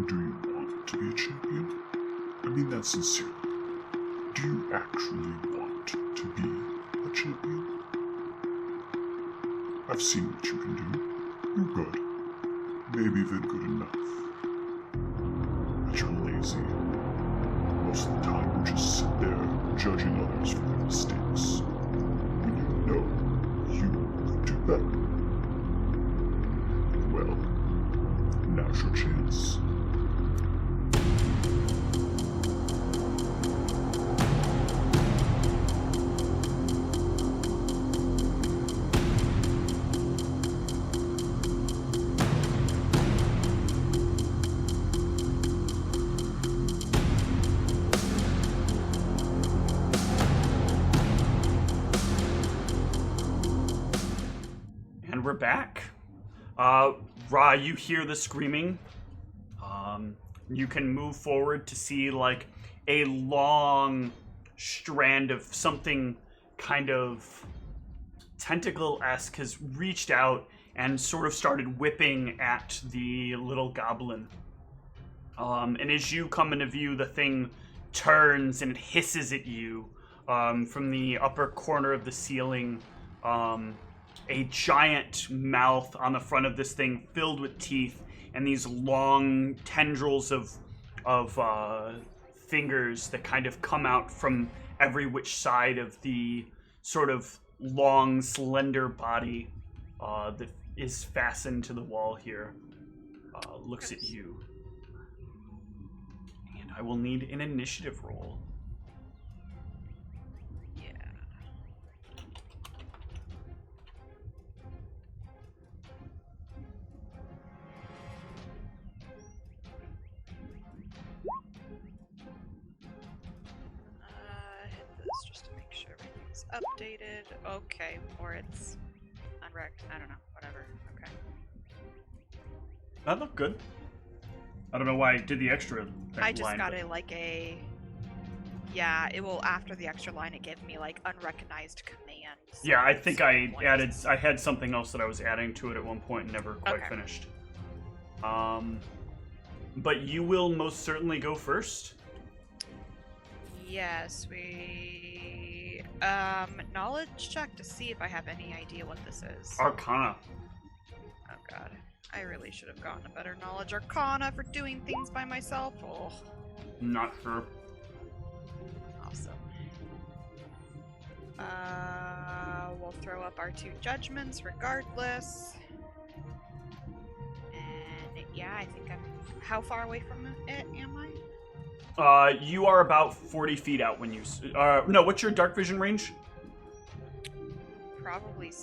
Do you want to be a champion? I mean that sincerely. Do you actually want to be a champion? I've seen what you can do. You're good. Maybe even good enough. But you're lazy. Most of the time you just sit there judging others for their mistakes. When you know you could do better. Well, now's your chance. We're back. Ra, you hear the screaming. You can move forward to see like a long strand of something kind of tentacle-esque has reached out and sort of started whipping at the little goblin. And as you come into view, the thing turns and it hisses at you from the upper corner of the ceiling. A giant mouth on the front of this thing filled with teeth and these long tendrils of fingers that kind of come out from every which side of the sort of long, slender body that is fastened to the wall here. Looks at you. And I will need an initiative roll. Updated. Okay, or it's unwrecked. I don't know. Whatever. Okay. That looked good. I don't know why I did the extra I just line, got but- it like a... Yeah, it will, after the extra line, it gave me, like, unrecognized commands. Yeah, I think I points. I had something else that I was adding to it at one point and never quite Okay. finished. But you will most certainly go first. Yes, we... knowledge check to see if I have any idea what this is. Arcana. Oh god. I really should have gotten a better knowledge arcana for doing things by myself. Oh, Not sure. awesome. We'll throw up our 2 judgments regardless. And yeah, I think I'm... How far away from it am I? You are about 40 feet out when you... no, what's your dark vision range? Probably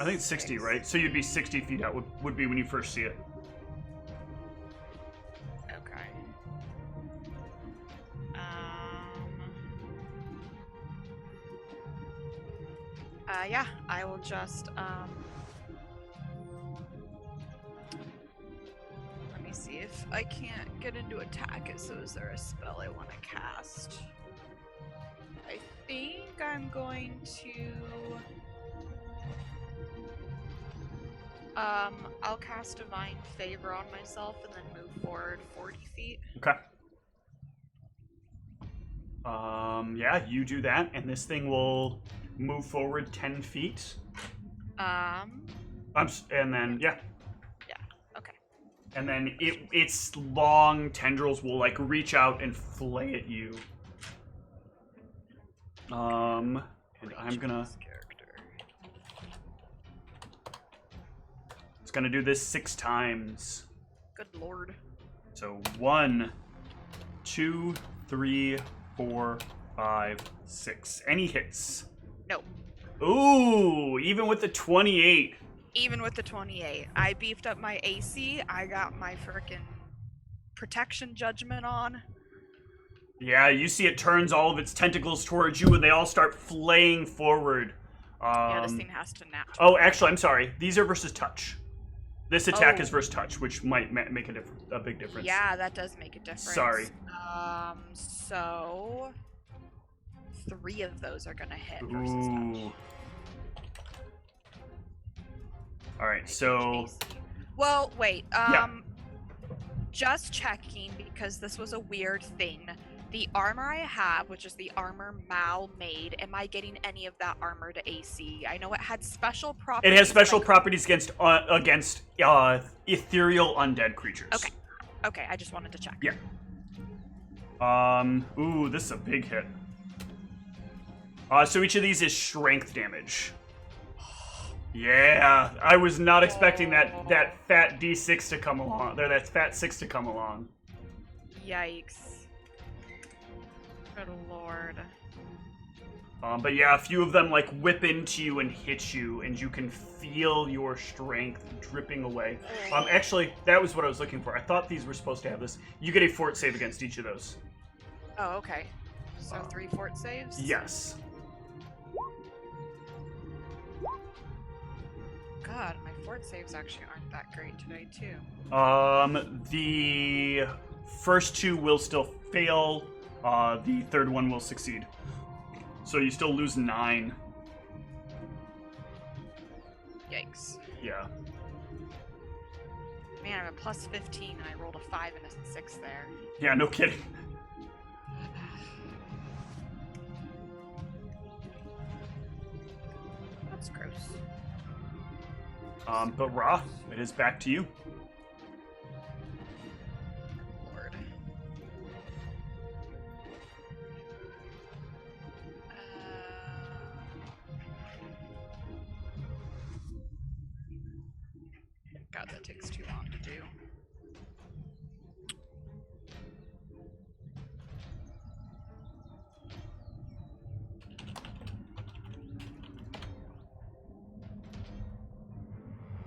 I think it's 60, right? So you'd be 60 feet out would be when you first see it. Okay. Yeah, I will just, let me see if I can't get into attack it, so is there a spell I want to cast? I think I'm going to... I'll cast Divine Favor on myself and then move forward 40 feet. Okay. Yeah, you do that, and this thing will move forward 10 feet. And then, yeah. Yeah, okay. And then its long tendrils will, like, reach out and flay at you. And I'm gonna... It's gonna do this 6 times. Good lord. So 1, 2, 3, 4, 5, 6. Any hits? Nope. Ooh, even with the 28. Even with the 28. I beefed up my AC. I got my frickin' protection judgment on. Yeah, you see it turns all of its tentacles towards you and they all start flaying forward. Yeah, this thing has to nap. Oh, actually, I'm sorry. These are versus touch. This attack Oh. is versus touch, which might make a big difference. Yeah, that does make a difference. Sorry. So 3 of those are gonna hit versus touch. Ooh. All right, so Well, wait. Yeah. Just checking because this was a weird thing. The armor I have, which is the armor Mal made, am I getting any of that armor to AC? I know it had special properties. it has special but I properties against ethereal undead creatures. Okay. Okay, I just wanted to check. Yeah. Ooh, this is a big hit. So each of these is strength damage. Yeah, I was not expecting that fat D6 to come along. There, that fat 6 to come along. Yikes. Good lord. But yeah, a few of them like whip into you and hit you, and you can feel your strength dripping away. Actually, that was what I was looking for. I thought these were supposed to have this. You get a fort save against each of those. Oh, okay. So 3 fort saves? Yes. God, my fort saves actually aren't that great today, too. The first 2 will still fail. The third one will succeed. So you still lose 9. Yikes. Yeah. Man, I'm a plus 15 and I rolled a 5 and a 6 there. Yeah, no kidding. That's gross. But Ra, it is back to you. Lord. God, that takes too long to do.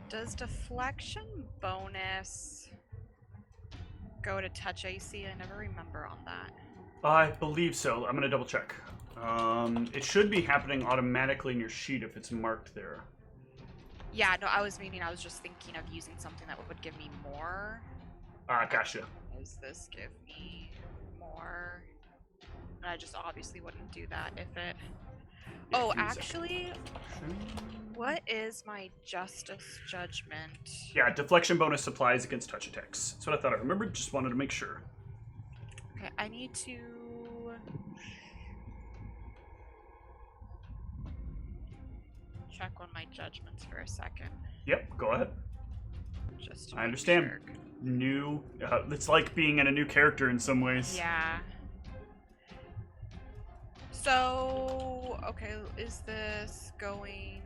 Does deflection bonus go to touch AC? I never remember on that. I believe so. I'm gonna double check. It should be happening automatically in your sheet if it's marked there. Yeah, no, I was just thinking of using something that would give me more. Gotcha. Does this give me more? And I just obviously wouldn't do that if it... Yeah, Oh, give me a second. actually, what is my Justice Judgment? Yeah, deflection bonus applies against touch attacks. That's what I thought I remembered. Just wanted to make sure. Okay, I need to... check on my judgments for a second. Yep, go ahead. Just to I make understand. sure. New. It's like being in a new character in some ways. Yeah. So, okay, is this going...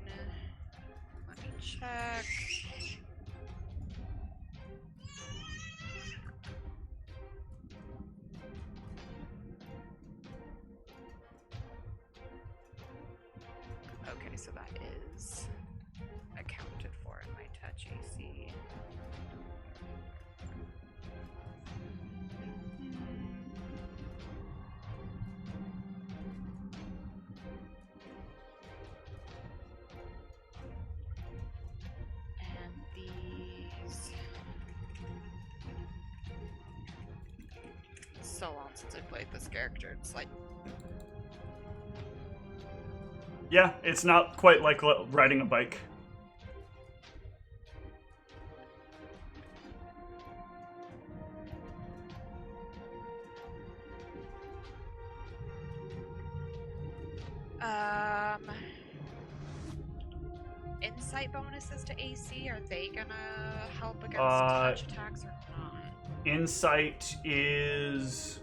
Let me check. Okay, so that is accounted for in my touch AC. And these... It's so long since I played this character, it's like... Yeah, it's not quite like riding a bike. Insight bonuses to AC, are they gonna help against touch attacks or not? Insight is...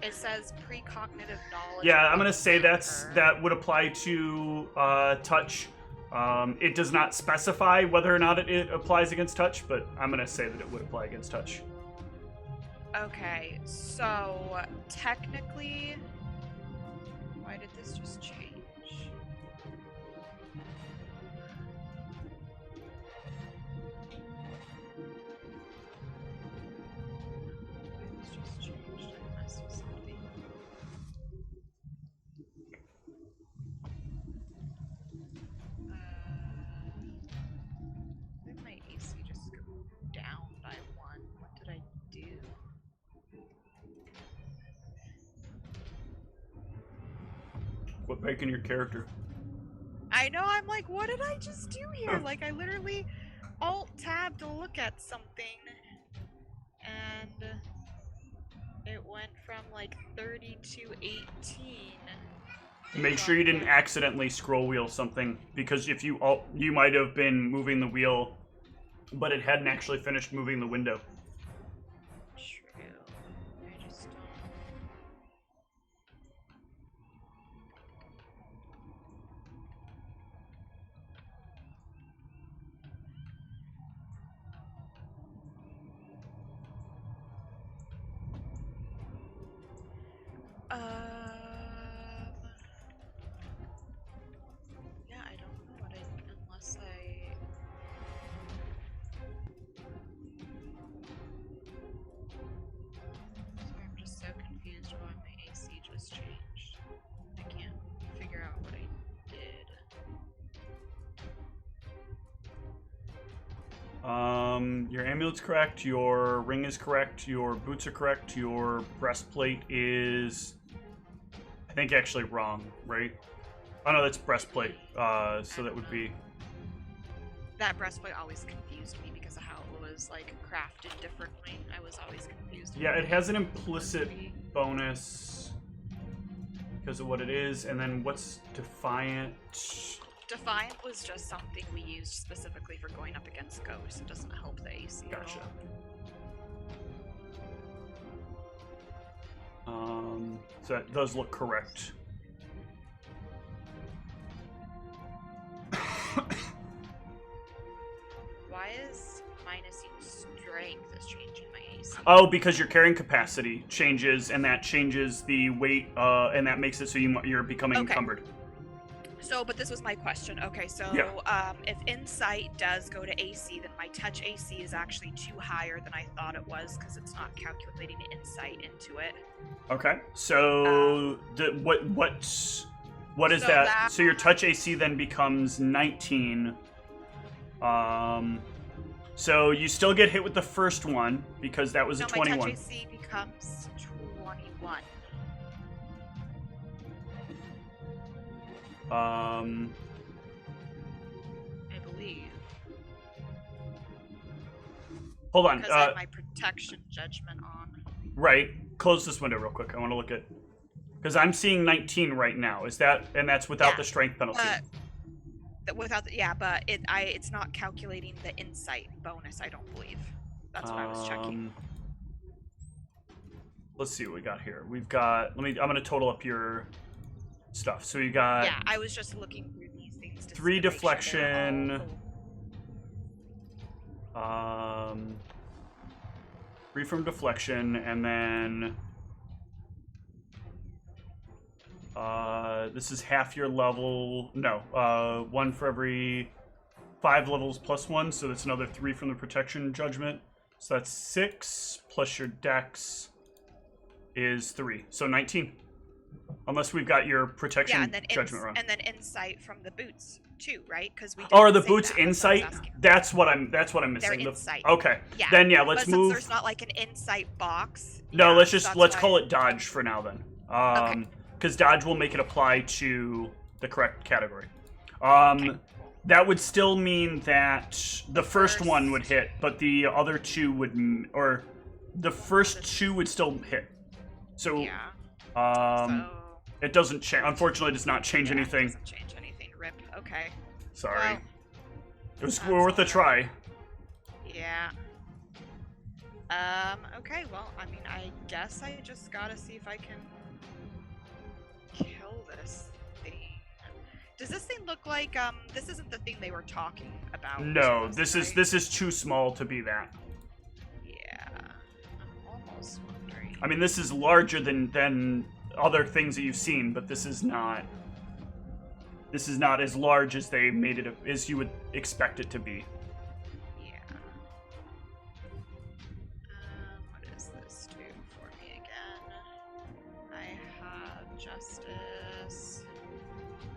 It says precognitive knowledge. Yeah, I'm gonna say that would apply to touch. It does not specify whether or not it applies against touch, but I'm gonna say that it would apply against touch. Okay, so technically, why did this just change? Did my AC just go down by 1? What did I do? Quit breaking your character. I know, I'm like, what did I just do here? Like, I literally Alt-Tab to look at something, and it went from, like, 30 to 18. Make sure you didn't accidentally scroll wheel something, because if you might have been moving the wheel, but it hadn't actually finished moving the window. True. I just don't... Yeah, I don't know what unless I... Sorry, I'm just so confused why my AC just changed. I can't figure out what I did. Your amulet's correct, your ring is correct, your boots are correct, your breastplate is, I think, actually wrong, right? Oh no, that's breastplate, so that would be... That breastplate always confused me because of how it was, like, crafted differently. I was always confused. Yeah, it has an implicit bonus because of what it is, and then what's Defiant? Defiant was just something we used specifically for going up against ghosts. It doesn't help the AC at Gotcha. all. So that does look correct. Why is minusing strength is changing my AC? Oh, because your carrying capacity changes, and that changes the weight, and that makes it so you're becoming encumbered. So, but this was my question. Okay, so if Insight does go to AC, then my touch AC is actually too higher than I thought it was because it's not calculating Insight into it. Okay, so what is that? So your touch AC then becomes 19. So you still get hit with the first one because that was a 21. My touch AC becomes 21. I believe. Hold on. Because I have my protection judgment on. Right. Close this window real quick. I want to look at... Because I'm seeing 19 right now. Is that... And that's without the strength penalty. But it's not calculating the insight bonus, I don't believe. That's what I was checking. Let's see what we got here. We've got... I'm going to total up your stuff. So you got... Yeah, I was just looking through these things to 3 see deflection... all... 3 from deflection, and then... this is half your level. No, 1 for every 5 levels plus 1, so that's another 3 from the protection judgment. So that's 6 plus your dex is 3, so 19. Unless we've got your protection judgment wrong. And then insight from the boots too, right? Because we. Oh, are the boots insight? That's what I'm missing. They're insight. Okay. Yeah. Then let's but move. Since there's not like an insight box. No, let's call it dodge for now then. Okay. Because dodge will make it apply to the correct category. That would still mean that the first one would hit, but the other 2 would, or the first 2 would still hit. So, it doesn't change. Unfortunately, it does not change anything. It doesn't change anything. Rip. Okay. Sorry. Well, it was worth a try. Yeah. Okay. Well, I mean, I guess I just gotta see if I can kill this thing. Does this thing look like this isn't the thing they were talking about? No, this is too small to be that. Yeah. I'm almost wondering. I mean, this is larger than other things that you've seen, but this is not as large as they made it as you would expect it to be. Yeah. What does this do for me again? I have justice.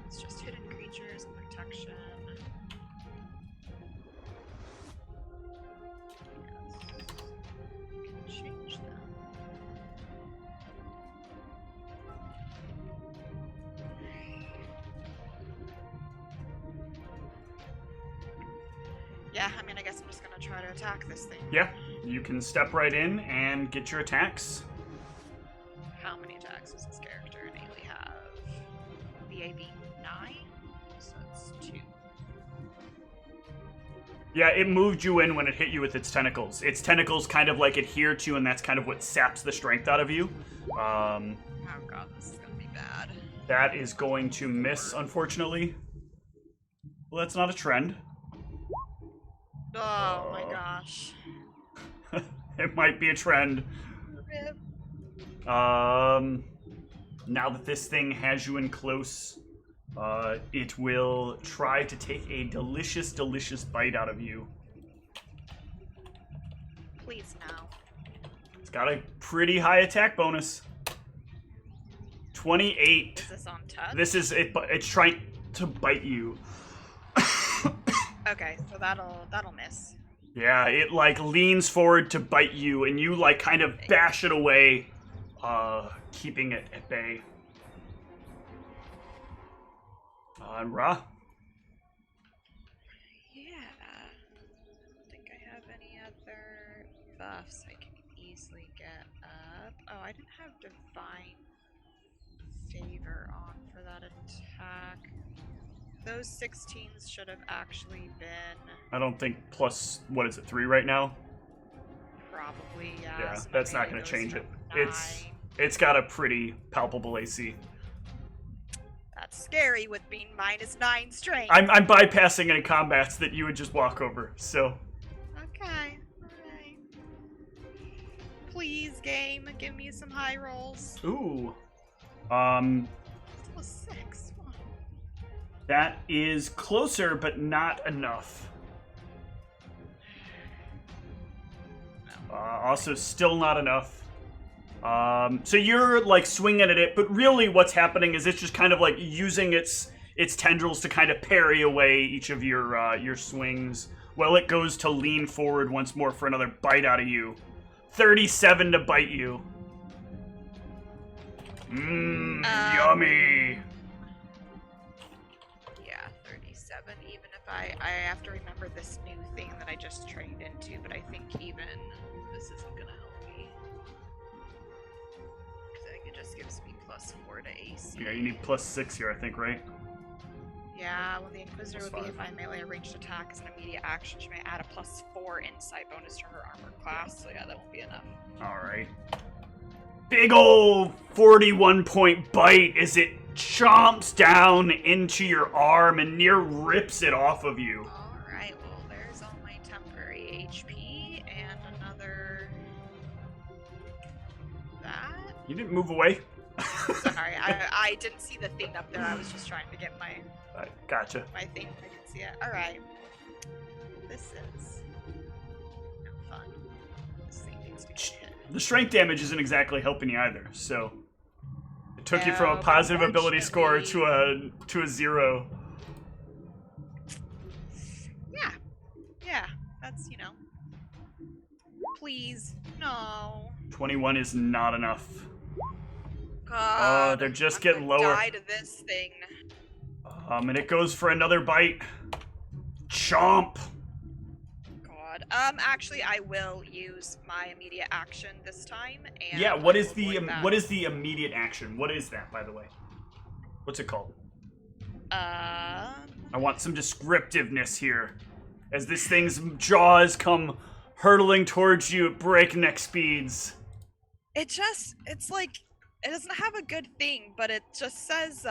It's just hidden creatures and protection. Yes. Can change them. Yeah, I mean, I guess I'm just gonna try to attack this thing. Yeah, you can step right in and get your attacks. How many attacks does this character innately have? VAB 9? So it's 2. Yeah, it moved you in when it hit you with its tentacles. Its tentacles kind of like adhere to you, and that's kind of what saps the strength out of you. Oh god, this is gonna be bad. That is going to miss, unfortunately. Well, that's not a trend. Oh my gosh. It might be a trend. Rip. Now that this thing has you in close, it will try to take a delicious, delicious bite out of you. Please no. It's got a pretty high attack bonus. 28. Is this on touch? This is it. It's trying to bite you. Okay, so that'll miss. Yeah, it like leans forward to bite you, and you like kind of bash it away, keeping it at bay. Ra? Yeah. I don't think I have any other buffs I can easily get up. Oh, I didn't have Divine Favor on for that attack. Those 16s should have actually been... I don't think plus, what is it, 3 right now? Probably, yeah. Yeah, so that's not maybe going to goes change to it. 9. It's got a pretty palpable AC. That's scary with being -9 strength. I'm bypassing any combats that you would just walk over, so... Okay, alright. Please, game, give me some high rolls. Ooh. Still a 6. That is closer, but not enough. Also, still not enough. So you're like swinging at it, but really what's happening is it's just kind of like using its its tendrils to kind of parry away each of your swings. Well, it goes to lean forward once more for another bite out of you. 37 to bite you. Yummy. Yeah, 37. Even if I have to remember this new thing that I just trained into, but I think even this isn't gonna help me. Because I think it just gives me +4 to AC. Yeah, you need +6 here, I think, right? Yeah, well, the Inquisitor Plus would be 5. if I melee a ranged attack as an immediate action. She may add a +4 insight bonus to her armor class, so yeah, that won't be enough. Alright. Big ol' 41-point bite as it chomps down into your arm and near rips it off of you. Alright, well, there's all my temporary HP and another. That? You didn't move away? Sorry, I didn't see the thing up there. I was just trying to get my Gotcha. my thing. I can see it. Alright. This is no fun. This thing needs to get hit. The strength damage isn't exactly helping you either, so it took you from a No, positive ability score unfortunately- to a 0. Yeah, that's, please, no. 21 is not enough. God, they're just I'm getting gonna lower. Die to this thing. And it goes for another bite. Chomp. God. Actually, I will use my immediate action this time. And Yeah, I what is will the avoid that. what is the immediate action? What is that, by the way? What's it called? I want some descriptiveness here. As this thing's jaws come hurtling towards you at breakneck speeds. It's like, it doesn't have a good thing, but it just says,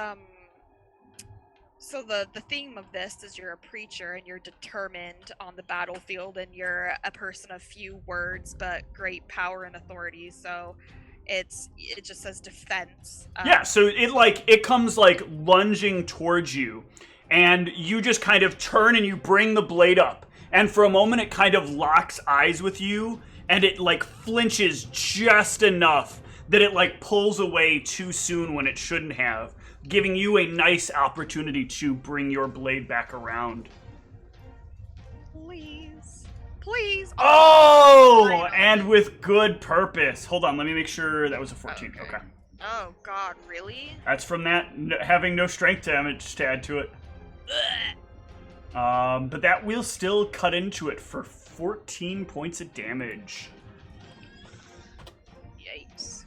so the theme of this is you're a preacher and you're determined on the battlefield and you're a person of few words but great power and authority, so it just says defense. Yeah, so it comes like lunging towards you, and you just kind of turn and you bring the blade up, and for a moment it kind of locks eyes with you, and it like flinches just enough that it like pulls away too soon when it shouldn't have, giving you a nice opportunity to bring your blade back around. Please. Oh, and with good purpose. Hold on, let me make sure that was a 14. Okay. Oh God, really? That's from that having no strength damage to add to it. But that will still cut into it for 14 points of damage. Yikes.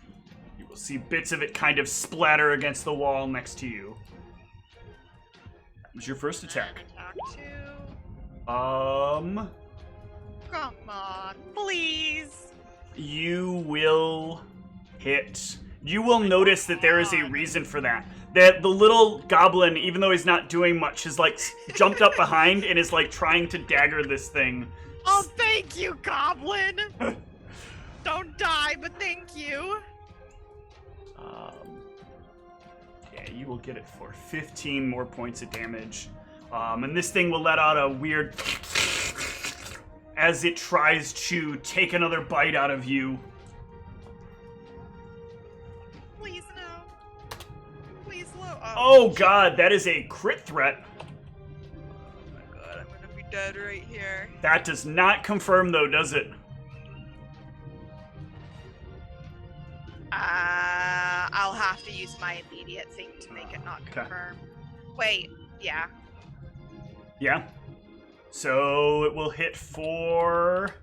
You will see bits of it kind of splatter against the wall next to you. That was your first attack. Attack 2. Come on, please. You will hit. You will notice that there is a reason for that. That the little goblin, even though he's not doing much, has like jumped up behind and is like trying to dagger this thing. Oh, thank you, goblin. Don't die, but thank you. Yeah, you will get it for 15 more points of damage. And this thing will let out a weird as it tries to take another bite out of you. Please, no. Please, low. Oh god, that is a crit threat. Oh my god, I'm gonna be dead right here. That does not confirm though, does it? I'll have to use my immediate thing to make it not confirm. Wait, yeah. Yeah. So it will hit for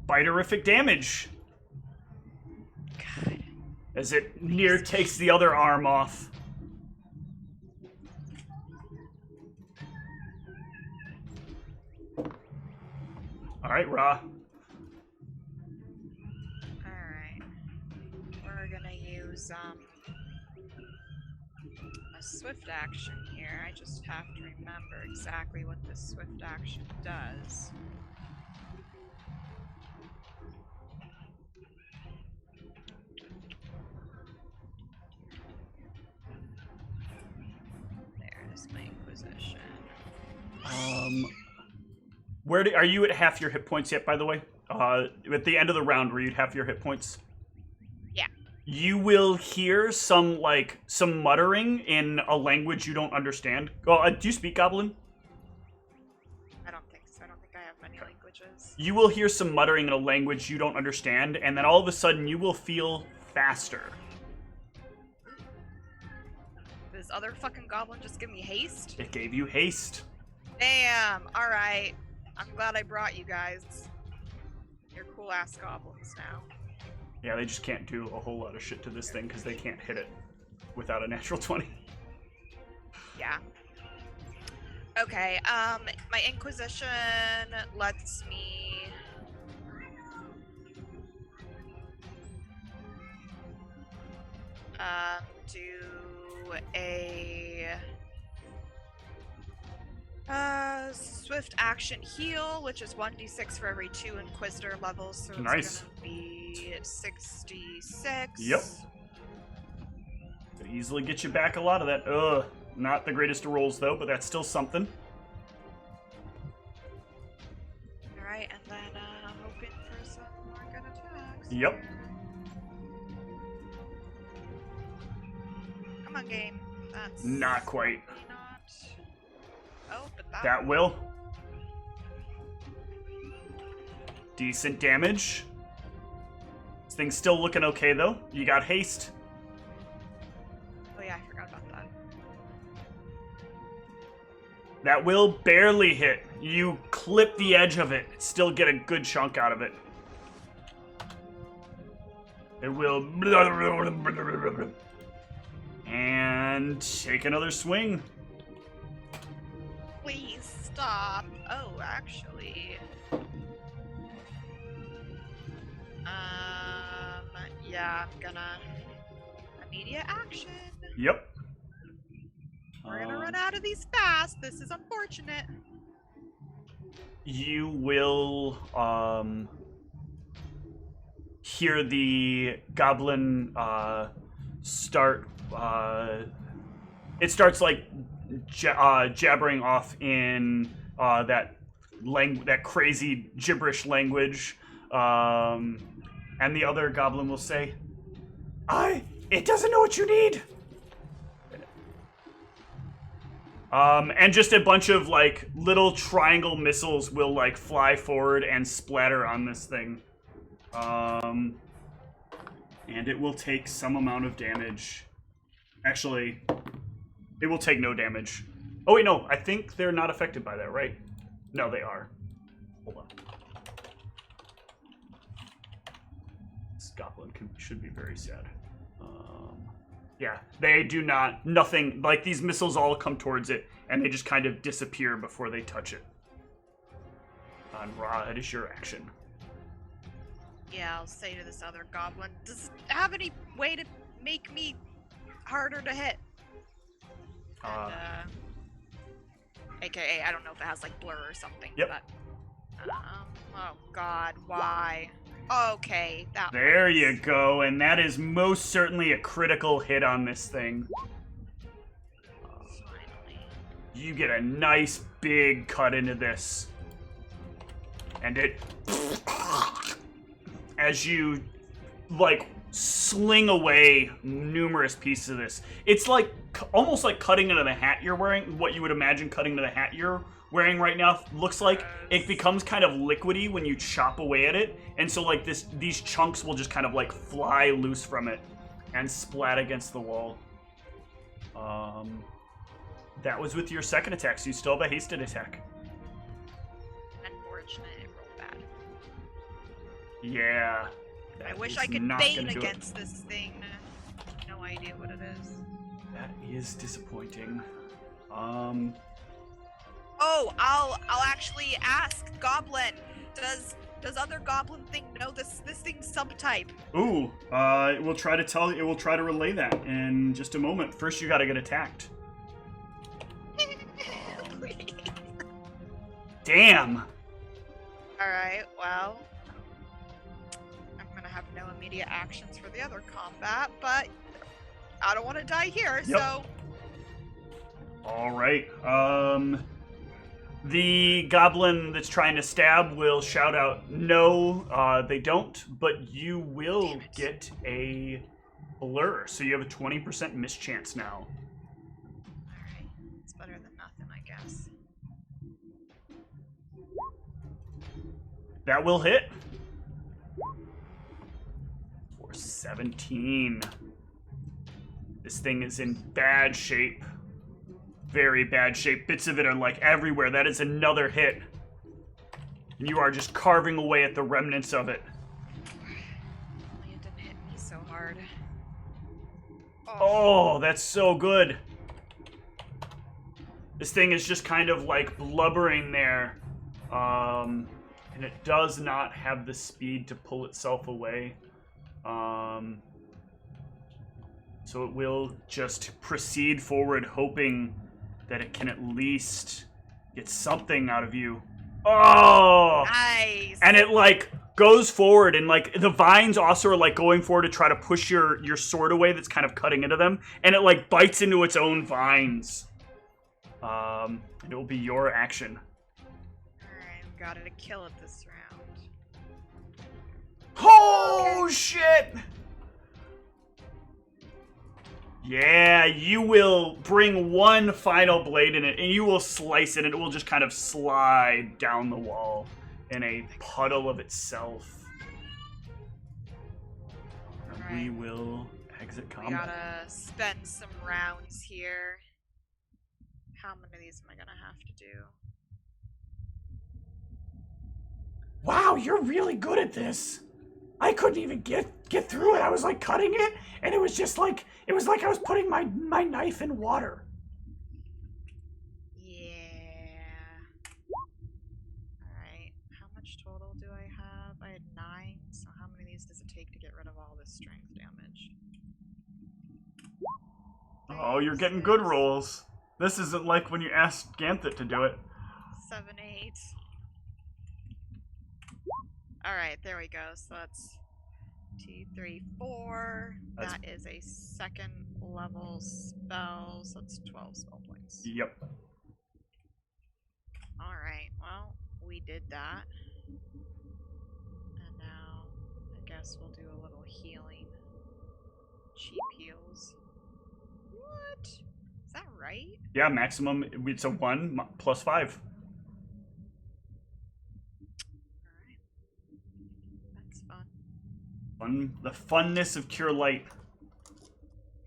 biterific damage. God. As it near takes the other arm off. Alright, Ra. Alright. We're gonna use a swift action here. I just have to remember exactly what this swift action does. There's my Inquisition. Are you at half your hit points yet, by the way? At the end of the round, were you at half your hit points? Yeah. You will hear some muttering in a language you don't understand. Oh, do you speak Goblin? I don't think so. I don't think I have many languages. You will hear some muttering in a language you don't understand, and then all of a sudden you will feel faster. This other fucking goblin just give me haste? It gave you haste. Damn! Alright. I'm glad I brought you guys. You're cool-ass goblins now. Yeah, they just can't do a whole lot of shit to this thing because they can't hit it without a natural 20. Yeah. Okay, my Inquisition lets me... do a... swift action heal, which is 1d6 for every 2 Inquisitor levels, so Nice. it's gonna be 66. Yep. Could easily get you back a lot of that. Ugh. Not the greatest of rolls, though, but that's still something. Alright, and then hoping for some more good attacks. Yep. Come on, game. That's Not quite. not. Oh, but That will. Decent damage. This thing's still looking okay, though. You got haste. Oh yeah, I forgot about that. That will barely hit. You clip the edge of it. Still get a good chunk out of it. It will... And take another swing. Please stop. Oh, actually. Yeah, I'm gonna immediate action. Yep. We're gonna run out of these fast. This is unfortunate. You will hear the goblin start. It starts like jabbering off in that crazy gibberish language, and the other goblin will say, "It doesn't know what you need." And just a bunch of like little triangle missiles will like fly forward and splatter on this thing. And it will take some amount of damage. Actually, it will take no damage. Oh wait, no, I think they're not affected by that, right? No, they are. Hold on. This goblin should be very sad. Yeah, they do not, nothing, like these missiles all come towards it, and they just kind of disappear before they touch it. And Ra, it is your action. Yeah, I'll say to this other goblin, does it have any way to make me harder to hit? And, AKA, I don't know if it has like blur or something. Yep. But, oh god, why? Okay, that There works. you go, and that is most certainly a critical hit on this thing. Finally. You get a nice big cut into this. And it... As you, like, sling away numerous pieces of this. It's like, almost like cutting into the hat you're wearing, what you would imagine cutting into the hat you're wearing right now looks like. It becomes kind of liquidy when you chop away at it, and so like these chunks will just kind of like fly loose from it and splat against the wall. That was with your second attack, so you still have a hasted attack. Unfortunate, it rolled bad. Yeah. I wish is I could not bane gonna do it. against this thing. No idea what it is. That is disappointing. Oh, I'll actually ask Goblin. Does other Goblin thing know this thing's subtype? Ooh, it will try to relay that in just a moment. First, you gotta get attacked. Damn! Alright, well, I'm gonna have no immediate actions for the other combat, but I don't want to die here, Yep. so... Alright, the goblin that's trying to stab will shout out, no, they don't, but you will get a Blur. So you have a 20% mischance now. Alright. It's better than nothing, I guess. That will hit. For 17. This thing is in bad shape. Very bad shape. Bits of it are like everywhere. That is another hit. And you are just carving away at the remnants of it. Only it didn't hit me so hard. Oh, that's so good. This thing is just kind of like blubbering there. And it does not have the speed to pull itself away. So it will just proceed forward, hoping that it can at least get something out of you. Oh! Nice! And it, like, goes forward, and, like, the vines also are, like, going forward to try to push your sword away that's kind of cutting into them. And it, like, bites into its own vines. It will be your action. Alright, we got it a kill it this round. Oh, shit! Yeah, you will bring one final blade in it, and you will slice it, and it will just kind of slide down the wall in a puddle of itself. And we will exit We combat. gotta spend some rounds here. How many of these am I gonna have to do? Wow, you're really good at this. I couldn't even get through it. I was like cutting it, and it was just like I was putting my knife in water. Yeah. Alright, how much total do I have? I had 9, so how many of these does it take to get rid of all this strength damage? Oh, you're getting good rolls. This isn't like when you asked Ganthet to do it. 7, 8. Alright, there we go. So that's 2, 3, 4. That's- That is a second level spell, so that's 12 spell points. Yep. Alright, well, we did that. And now, I guess we'll do a little healing. Cheap heals. What? Is that right? Yeah, maximum, it's a 1 plus 5. Alright. That's fun. The funness of Cure Light.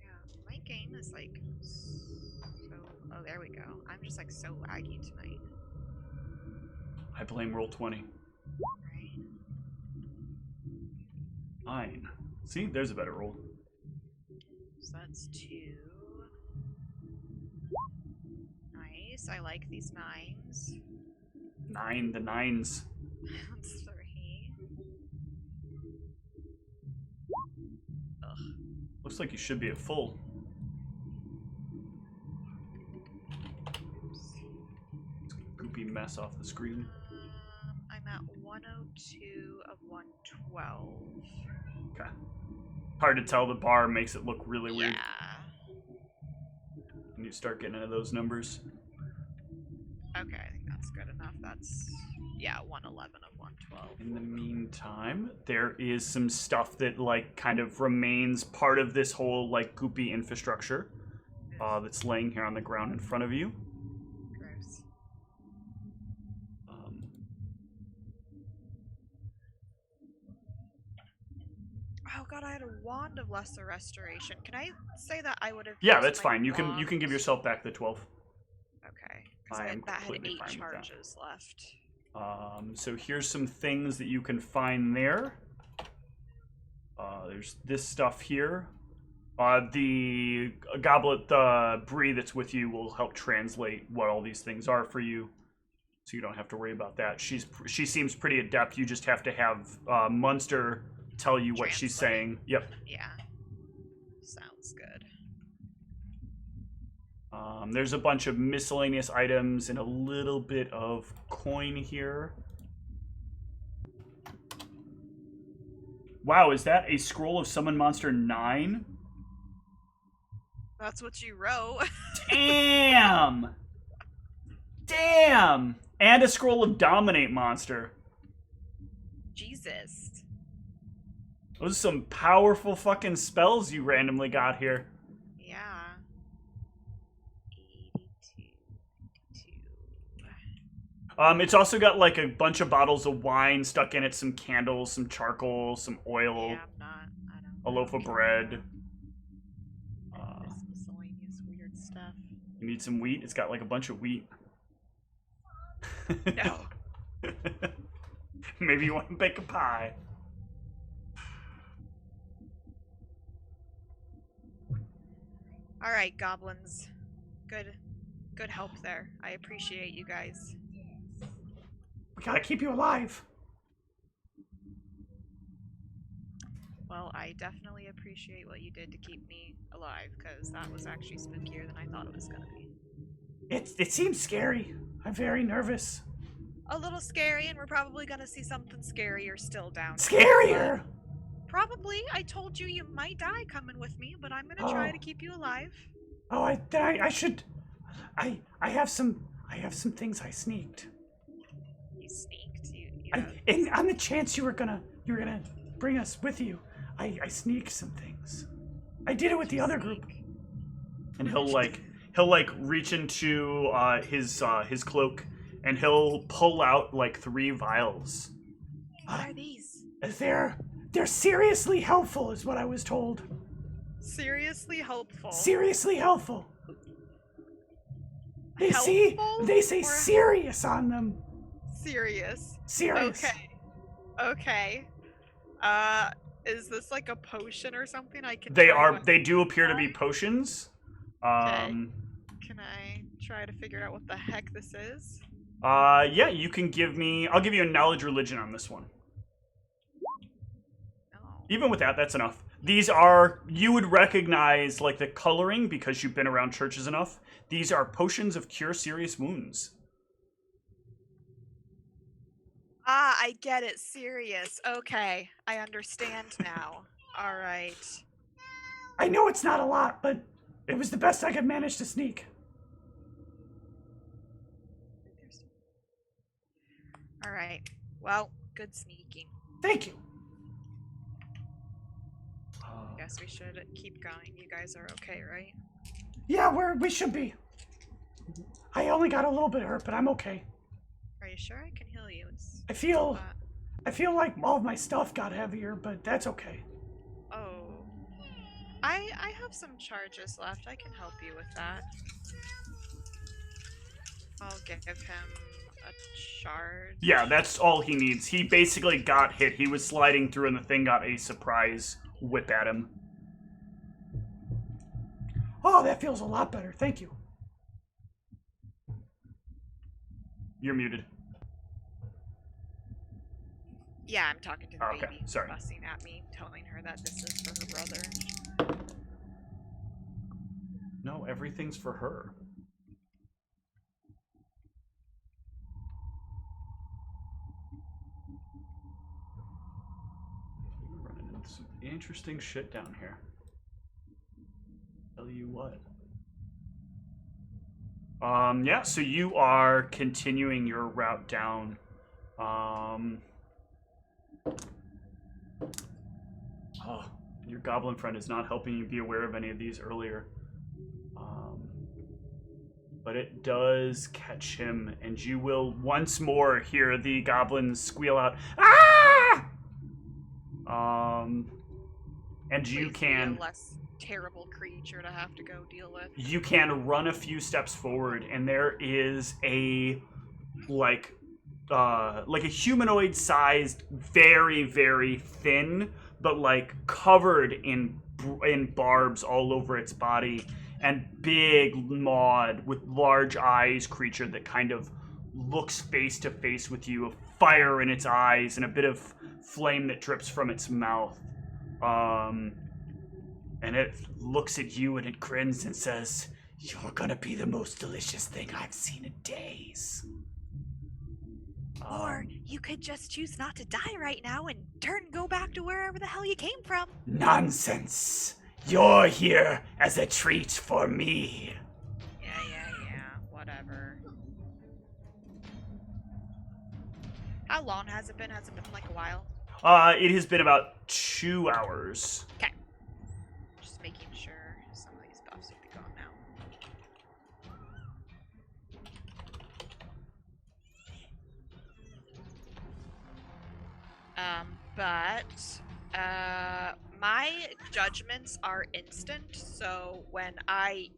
Yeah, my game is like so. Oh, there we go. I'm just like so laggy tonight. I blame Roll20. Right. 9. See, there's a better roll. So that's 2. Nice. I like these 9s. 9, the 9s. That's 3. Ugh. Looks like you should be at full. Goopy mess off the screen. I'm at 102 of 112. Okay. Hard to tell, the bar makes it look really weird. Yeah. When you start getting into those numbers. Okay, I think that's good enough. That's, yeah, 111 of 112. In the meantime, there is some stuff that, like, kind of remains part of this whole, like, goopy infrastructure that's laying here on the ground in front of you. Gross. Oh god, I had a wand of lesser restoration. Can I say that I would have? Yeah, used that's my fine. You can wand? give yourself back the 12. Okay, because I am that had completely 8 fine with that. charges left. So here's some things that you can find there. There's this stuff here. The goblet brie that's with you will help translate what all these things are for you, so you don't have to worry about that. She seems pretty adept. You just have to have Munster tell you what she's Translate. saying. Yep. Yeah, sounds good. There's a bunch of miscellaneous items and a little bit of coin here. Wow, is that a scroll of Summon Monster 9? That's what you wrote. Damn! Damn! And a scroll of Dominate Monster. Jesus. Those are some powerful fucking spells you randomly got here. Yeah. 82. It's also got like a bunch of bottles of wine stuck in it, some candles, some charcoal, some oil, Yeah, I don't a loaf of care bread. about this miscellaneous weird stuff. You need some wheat? It's got like a bunch of wheat. No. Maybe you want to bake a pie. All right, goblins. Good help there. I appreciate you guys. We gotta keep you alive. Well, I definitely appreciate what you did to keep me alive, because that was actually spookier than I thought it was gonna be. It seems scary. I'm very nervous. A little scary, and we're probably gonna see something scarier still down. Scarier? Probably. I told you you might die coming with me, but I'm gonna try to keep you alive. Oh, I should. I have some things I sneaked. You sneaked. And on the chance you were gonna bring us with you, I sneaked some things. I did it with the other group. And he'll reach into his cloak, and he'll pull out like 3 vials. What are these? They're seriously helpful, is what I was told. Seriously helpful. Seriously helpful. They Helpful say or- serious on them. Serious. Serious. Okay. Is this like a potion or something I can They do appear to be potions. Can I try to figure out what the heck this is? Yeah, you can I'll give you a knowledge religion on this one. No. Even with that, that's enough. You would recognize like the coloring because you've been around churches enough. These are potions of cure serious wounds. Ah, I get it. Serious. Okay. I understand now. All right. I know it's not a lot, but it was the best I could manage to sneak. All right. Well, good sneaking. Thank you. I guess we should keep going. You guys are okay, right? Yeah, we should be. I only got a little bit hurt, but I'm okay. Are you sure I can heal you? I feel like all of my stuff got heavier, but that's okay. Oh. I have some charges left. I can help you with that. I'll give him a charge. Yeah, that's all he needs. He basically got hit. He was sliding through and the thing got a surprise whip at him. Oh, that feels a lot better. Thank you. You're muted. Yeah, I'm talking to the Okay, baby, sorry. fussing at me, telling her that this is for her brother. No, everything's for her. We're running into some interesting shit down here. Tell you what. Yeah, so you are continuing your route down. Your goblin friend is not helping you be aware of any of these earlier. But it does catch him, and you will once more hear the goblins squeal out, "Ah!" And you Please can... be a less terrible creature to have to go deal with. You can run a few steps forward, and there is a like a humanoid-sized, very, very thin, but like covered in barbs all over its body, and big mawed with large eyes creature that kind of looks face to face with you, a fire in its eyes and a bit of flame that drips from its mouth. And it looks at you and it grins and says, "You're gonna be the most delicious thing I've seen in days." Or you could just choose not to die right now and go back to wherever the hell you came from. Nonsense! You're here as a treat for me. Yeah, whatever. How long has it been? Has it been like a while? It has been about 2 hours. Okay. Just making sure some of these buffs would be gone now. My judgments are instant, so when I...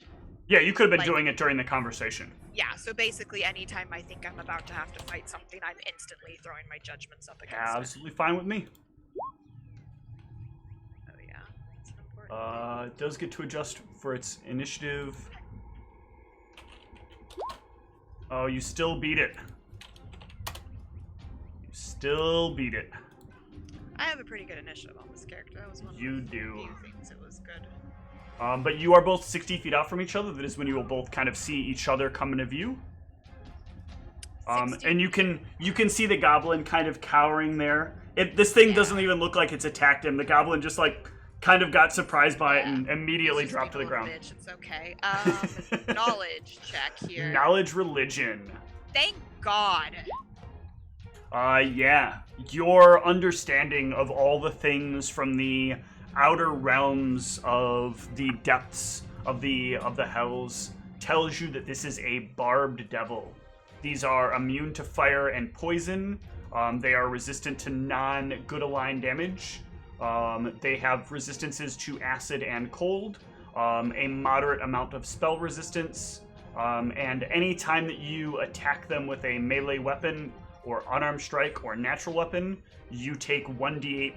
Yeah, you could have been doing it during the conversation. Yeah, so basically anytime I think I'm about to have to fight something, I'm instantly throwing my judgments up against Absolutely fine with me. Oh yeah, it's an important It does get to adjust for its initiative. Oh, you still beat it. You still beat it. I have a pretty good initiative on this character. That was one of You the do. few things that was good. But you are both 60 feet out from each other. That is when you will both kind of see each other come into view. And you can see the goblin kind of cowering there. This thing doesn't even look like it's attacked him. The goblin just like kind of got surprised by it and immediately dropped to the ground. Bitch, it's okay. Knowledge check here. Knowledge religion. Thank God. Yeah. Your understanding of all the things from the outer realms of the depths of the hells tells you that this is a barbed devil. These are immune to fire and poison. They are resistant to non-good aligned damage. They have resistances to acid and cold, a moderate amount of spell resistance, and any time that you attack them with a melee weapon or unarmed strike or natural weapon, you take 1d8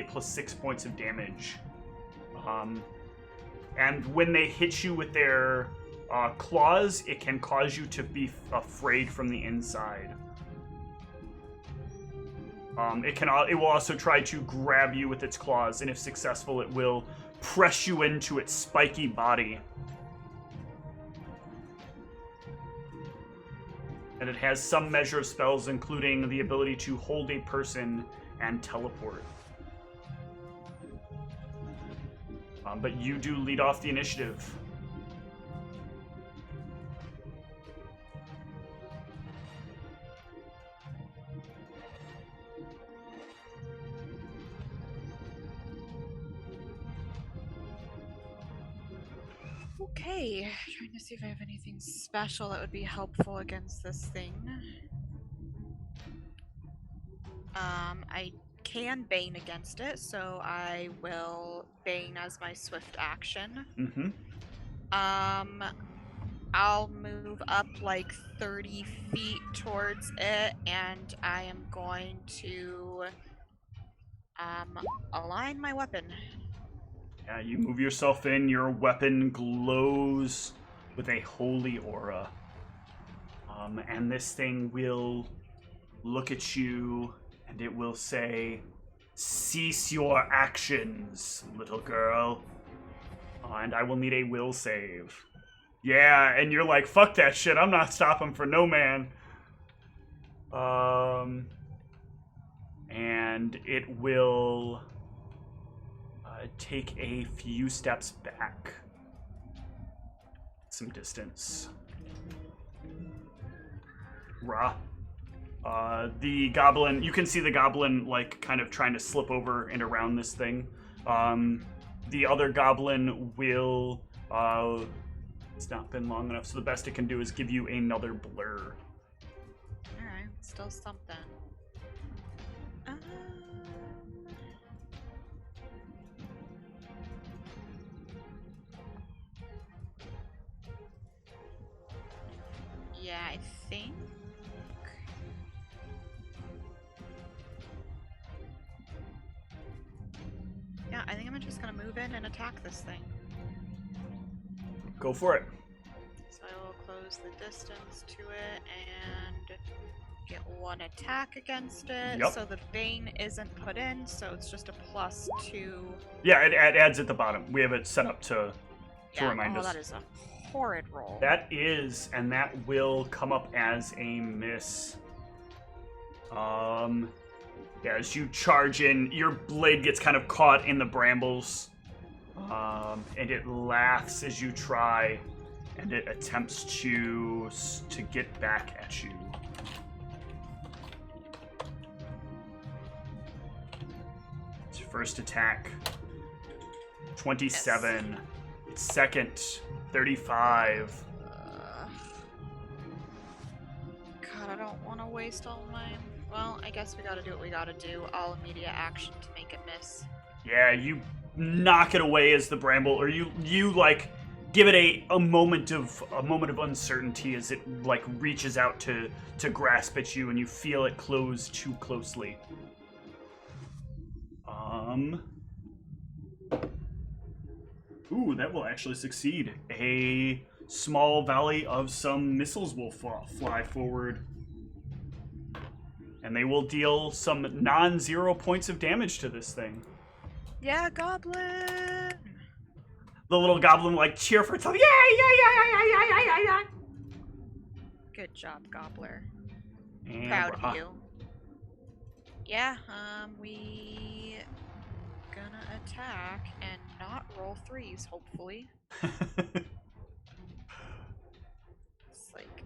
plus 6 points of damage. And when they hit you with their claws, it can cause you to be afraid from the inside. It will also try to grab you with its claws, and if successful, it will press you into its spiky body. And it has some measure of spells, including the ability to hold a person and teleport. But you do lead off the initiative. Okay, trying to see if I have anything special that would be helpful against this thing. I can Bane against it, so I will Bane as my swift action. Mm-hmm. I'll move up like 30 feet towards it, and I am going to align my weapon. Yeah, you move yourself in, your weapon glows with a holy aura. And this thing will look at you, and it will say, "Cease your actions, little girl." And I will need a will save. Yeah, and you're like, fuck that shit, I'm not stopping for no man. And it will take a few steps back. Some distance. Ra. The goblin, you can see the goblin like kind of trying to slip over and around this thing. The other goblin will, it's not been long enough, so the best it can do is give you another blur. Alright, still something. Yeah, I think... Yeah, I think I'm just gonna move in and attack this thing. Go for it. So I will close the distance to it and get one attack against it. Yep. So the Bane isn't put in, so it's just a +2. Yeah, it adds at the bottom. We have it set up to remind us. That is a horrid roll. That is, and that will come up as a miss. Yeah, as you charge in, your blade gets kind of caught in the brambles. And it laughs as you try, and it attempts to get back at you. First attack, 27. Yes. Second, 35. God, I don't want to waste all mine. Well, I guess we gotta do what we gotta do. All immediate action to make it miss. Yeah, you knock it away as the bramble, or you like give it a moment of uncertainty as it like reaches out to grasp at you, and you feel it close too closely. Ooh, that will actually succeed. A small volley of some missiles will fly forward. And they will deal some non-zero points of damage to this thing. Yeah, goblin! The little goblin like cheer for itself. Yeah. Good job, gobbler. And Proud of you. Yeah, we gonna attack and not roll 3s, hopefully. It's like...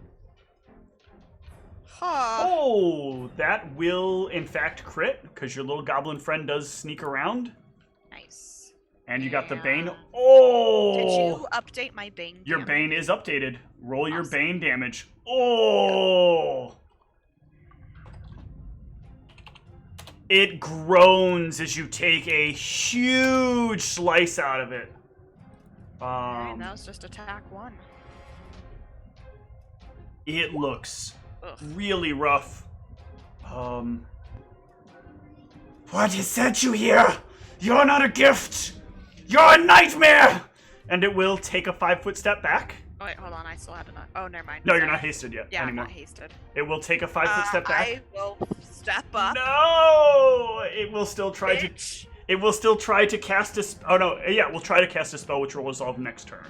Huh. Oh, that will in fact crit, because your little goblin friend does sneak around. Nice. And you got the Bane. Did Oh! you update my Bane Your damage? Bane is updated. Roll your Awesome. Bane damage. Oh! It groans as you take a huge slice out of it. Alright, that was just attack 1. It looks Ugh. really rough. What has sent you here? You're not a gift. You're a nightmare. And it will take a 5-foot step back. Oh, wait, hold on. I still had enough. Oh, never mind. No, you're Sorry. not hasted yet Yeah, anymore. I'm not hasted. It will take a 5-foot step back. I will step up. No! It will still try Bitch. to. It will still try to cast a. Oh no! Yeah, we'll try to cast a spell, which will resolve next turn.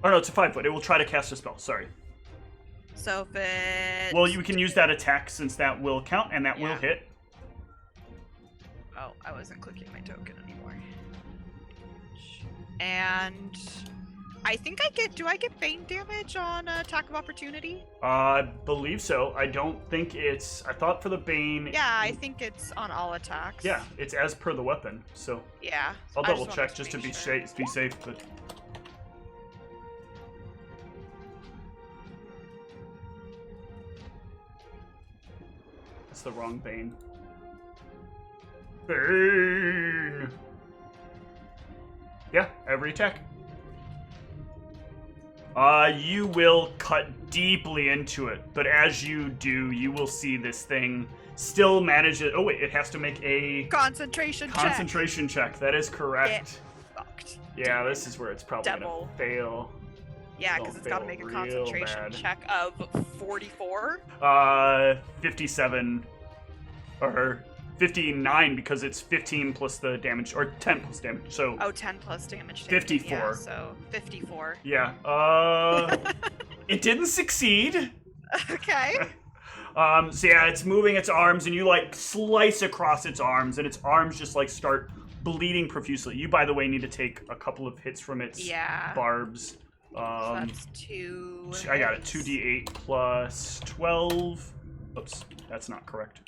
Oh no, it's a 5-foot. It will try to cast a spell. Sorry. So if it... Well, you can use that attack since that will count, and that will Yeah. hit. Oh, I wasn't clicking my token anymore. And I think I get... Do I get Bane damage on attack of opportunity? I believe so. I don't think it's. I thought for the Bane. Yeah, I think it's on all attacks. Yeah, it's as per the weapon. So Yeah. I'll I double wanted check just to make be sure. safe. Be safe, but. That's the wrong Bane. Bane! Yeah, every attack. You will cut deeply into it, but as you do, you will see this thing still manage it. Oh wait, it has to make a Concentration check. concentration check. That is correct. Fucked. Yeah, this is where it's probably Devil. gonna fail. Yeah, Don't because it's got to fail make a real concentration bad. check of 44. 57 or 59 because it's 15 plus the damage, or 10 plus damage. So Oh, 10 plus damage. 54. Yeah, so 54. yeah, it didn't succeed. Okay. So yeah, it's moving its arms, and you like slice across its arms, and its arms just like start bleeding profusely. You, by the way, need to take a couple of hits from its Yeah. barbs. So that's 2. I got it. 2d8 plus 12. Oops, that's not correct.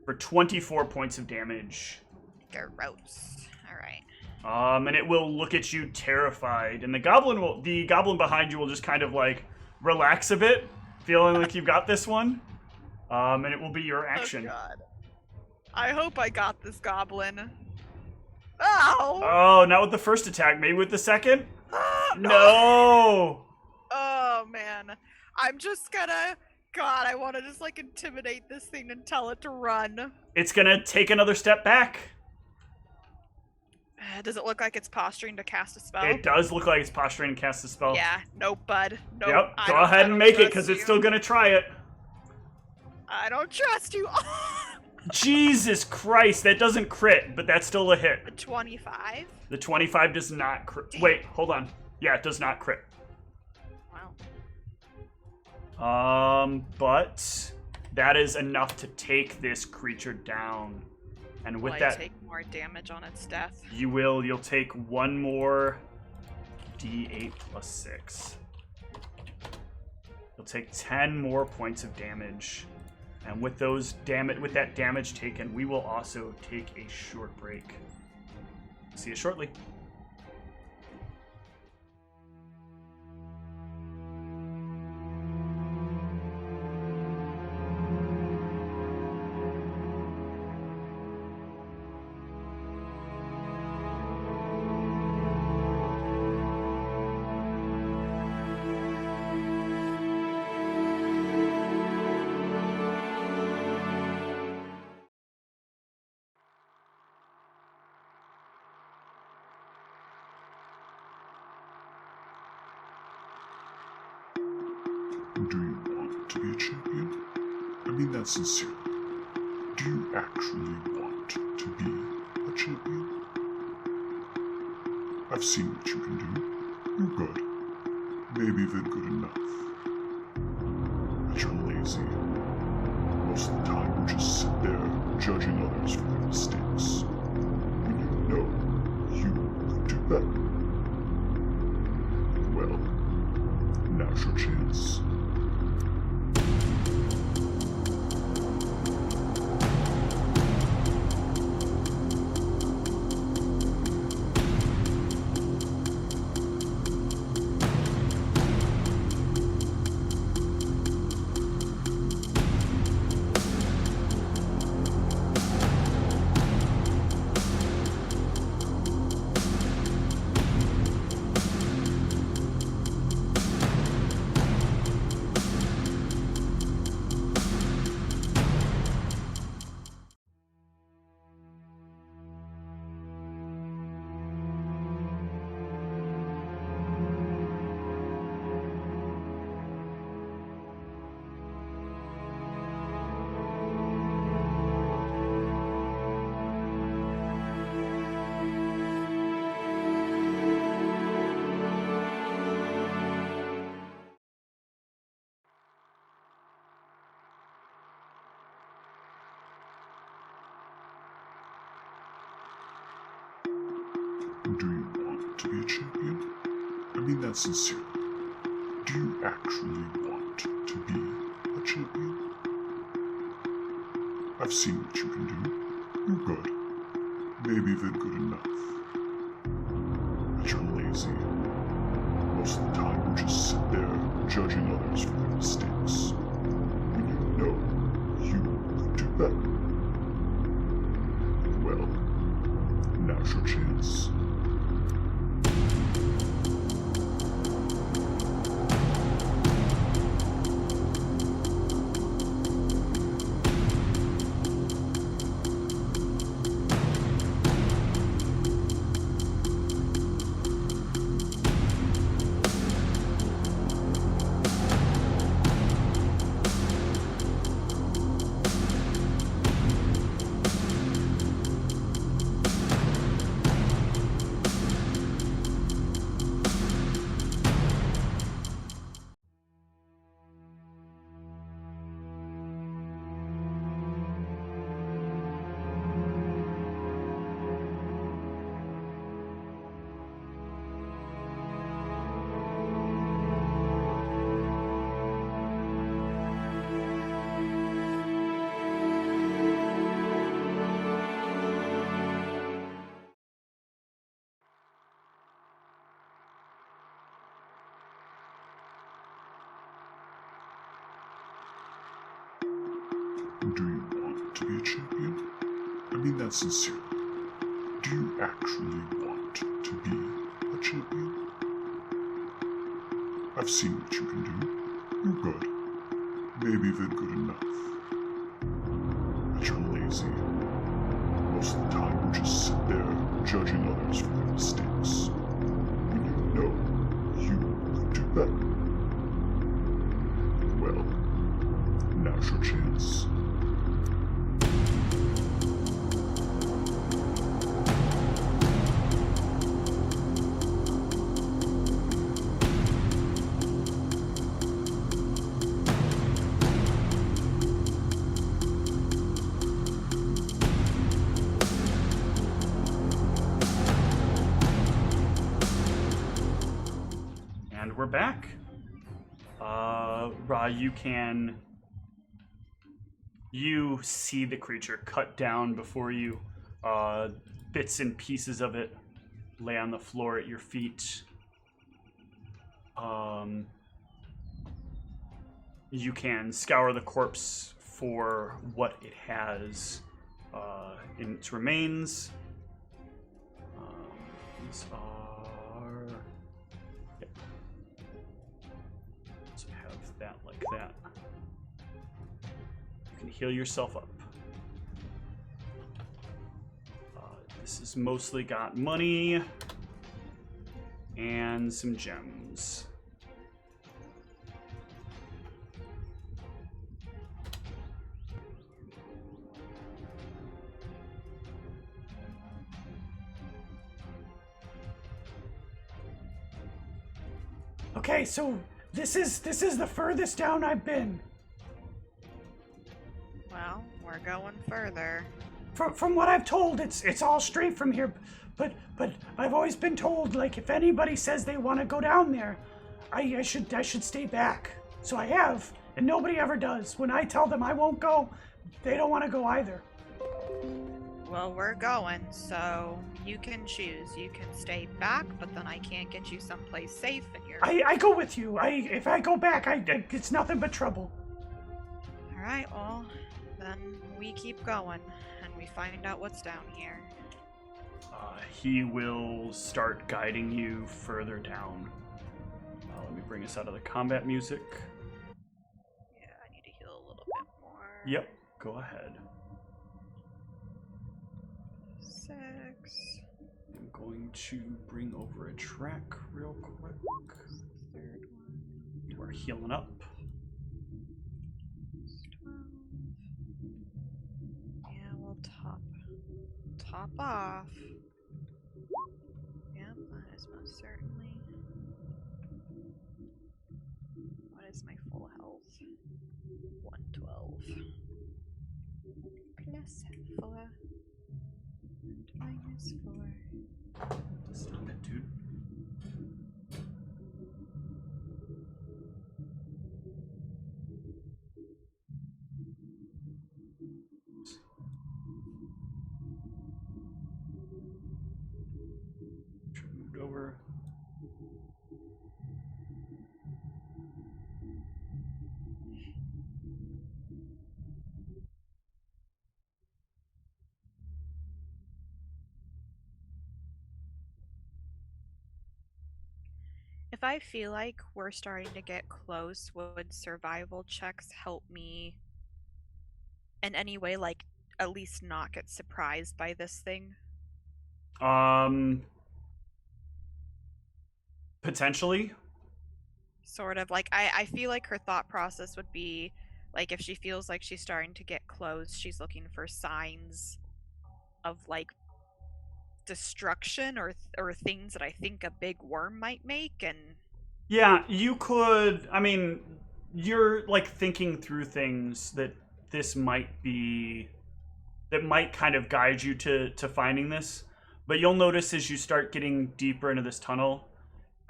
For 24 points of damage. Gross. All right. And it will look at you terrified, and the goblin behind you will just kind of like relax a bit, feeling like you've got this one. And it will be your action. Oh god. I hope I got this goblin. Ow! Oh, not with the first attack. Maybe with the second? No! No! Oh man. I'm just gonna... God, I want to just like intimidate this thing and tell it to run. It's gonna take another step back. Does it look like it's posturing to cast a spell? It does look like it's posturing to cast a spell. Yeah, nope, bud. Nope. Yep, I go don't- ahead I and don't make it, trust because it's you. still gonna try it. I don't trust you. Jesus Christ, that doesn't crit, but that's still a hit. 25? The 25 does not crit. Damn. Wait, hold on. Yeah, it does not crit. Wow. But that is enough to take this creature down. And with Will I that, take more damage on its death? you'll take one more d8 plus 6. You'll take 10 more points of damage. And with that damage taken, we will also take a short break. See you shortly. Do you want to be a champion? I mean that sincerely. Do you actually want to be a champion? I've seen what you can do. You're good. Maybe even good enough. But you're lazy. Most of the time you just sit there judging others for their mistakes. When you know you could do better. Well, now's your chance. Do you want to be a champion? I mean that sincerely. Do you actually want to be a champion? I've seen what you can do. You're good. Maybe even good enough. But you're lazy. Most of the time you just sit there judging others for their mistakes. When you know you could do better. Well, now's your chance. Do you want to be a champion? I mean that sincerely. Do you actually want to be a champion? I've seen what you can do. You're good. Maybe even good enough. But you're lazy. Most of the time you just sit there judging others for their mistakes. When you know you could do better. Well, now's your chance. We're back. Ra, you can You see the creature cut down before you. Bits and pieces of it lay on the floor at your feet. You can scour the corpse for what it has in its remains. These are... Yep. So have that like that. You can heal yourself up. This has mostly got money and some gems. Okay, so this is the furthest down I've been. Well, we're going further. From what I've told, it's all straight from here. But I've always been told, like, if anybody says they want to go down there, I should stay back. So I have, and nobody ever does. When I tell them I won't go, they don't want to go either. Well, we're going, so you can choose. You can stay back, but then I can't get you someplace safe, and you're... I go with you. If I go back, it's nothing but trouble. All right, well, then we keep going, and we find out what's down here. He will start guiding you further down. Let me bring us out of the combat music. Yeah, I need to heal a little bit more. Yep, go ahead. 6. I'm going to bring over a track real quick. Third one. You are healing up. 12. Yeah, we'll top off. Yep, that is most certainly. What is my full health? 112. Plus 4. And minus 4. Stop it, dude. Moved over. If I feel like we're starting to get close, would survival checks help me in any way, like at least not get surprised by this thing? Potentially. Sort of like I feel like her thought process would be like if she feels like she's starting to get close, she's looking for signs of like destruction or things that I think a big worm might make. And Yeah, you could. I mean, you're like thinking through things that this might be, that might kind of guide you to finding this. But you'll notice as you start getting deeper into this tunnel,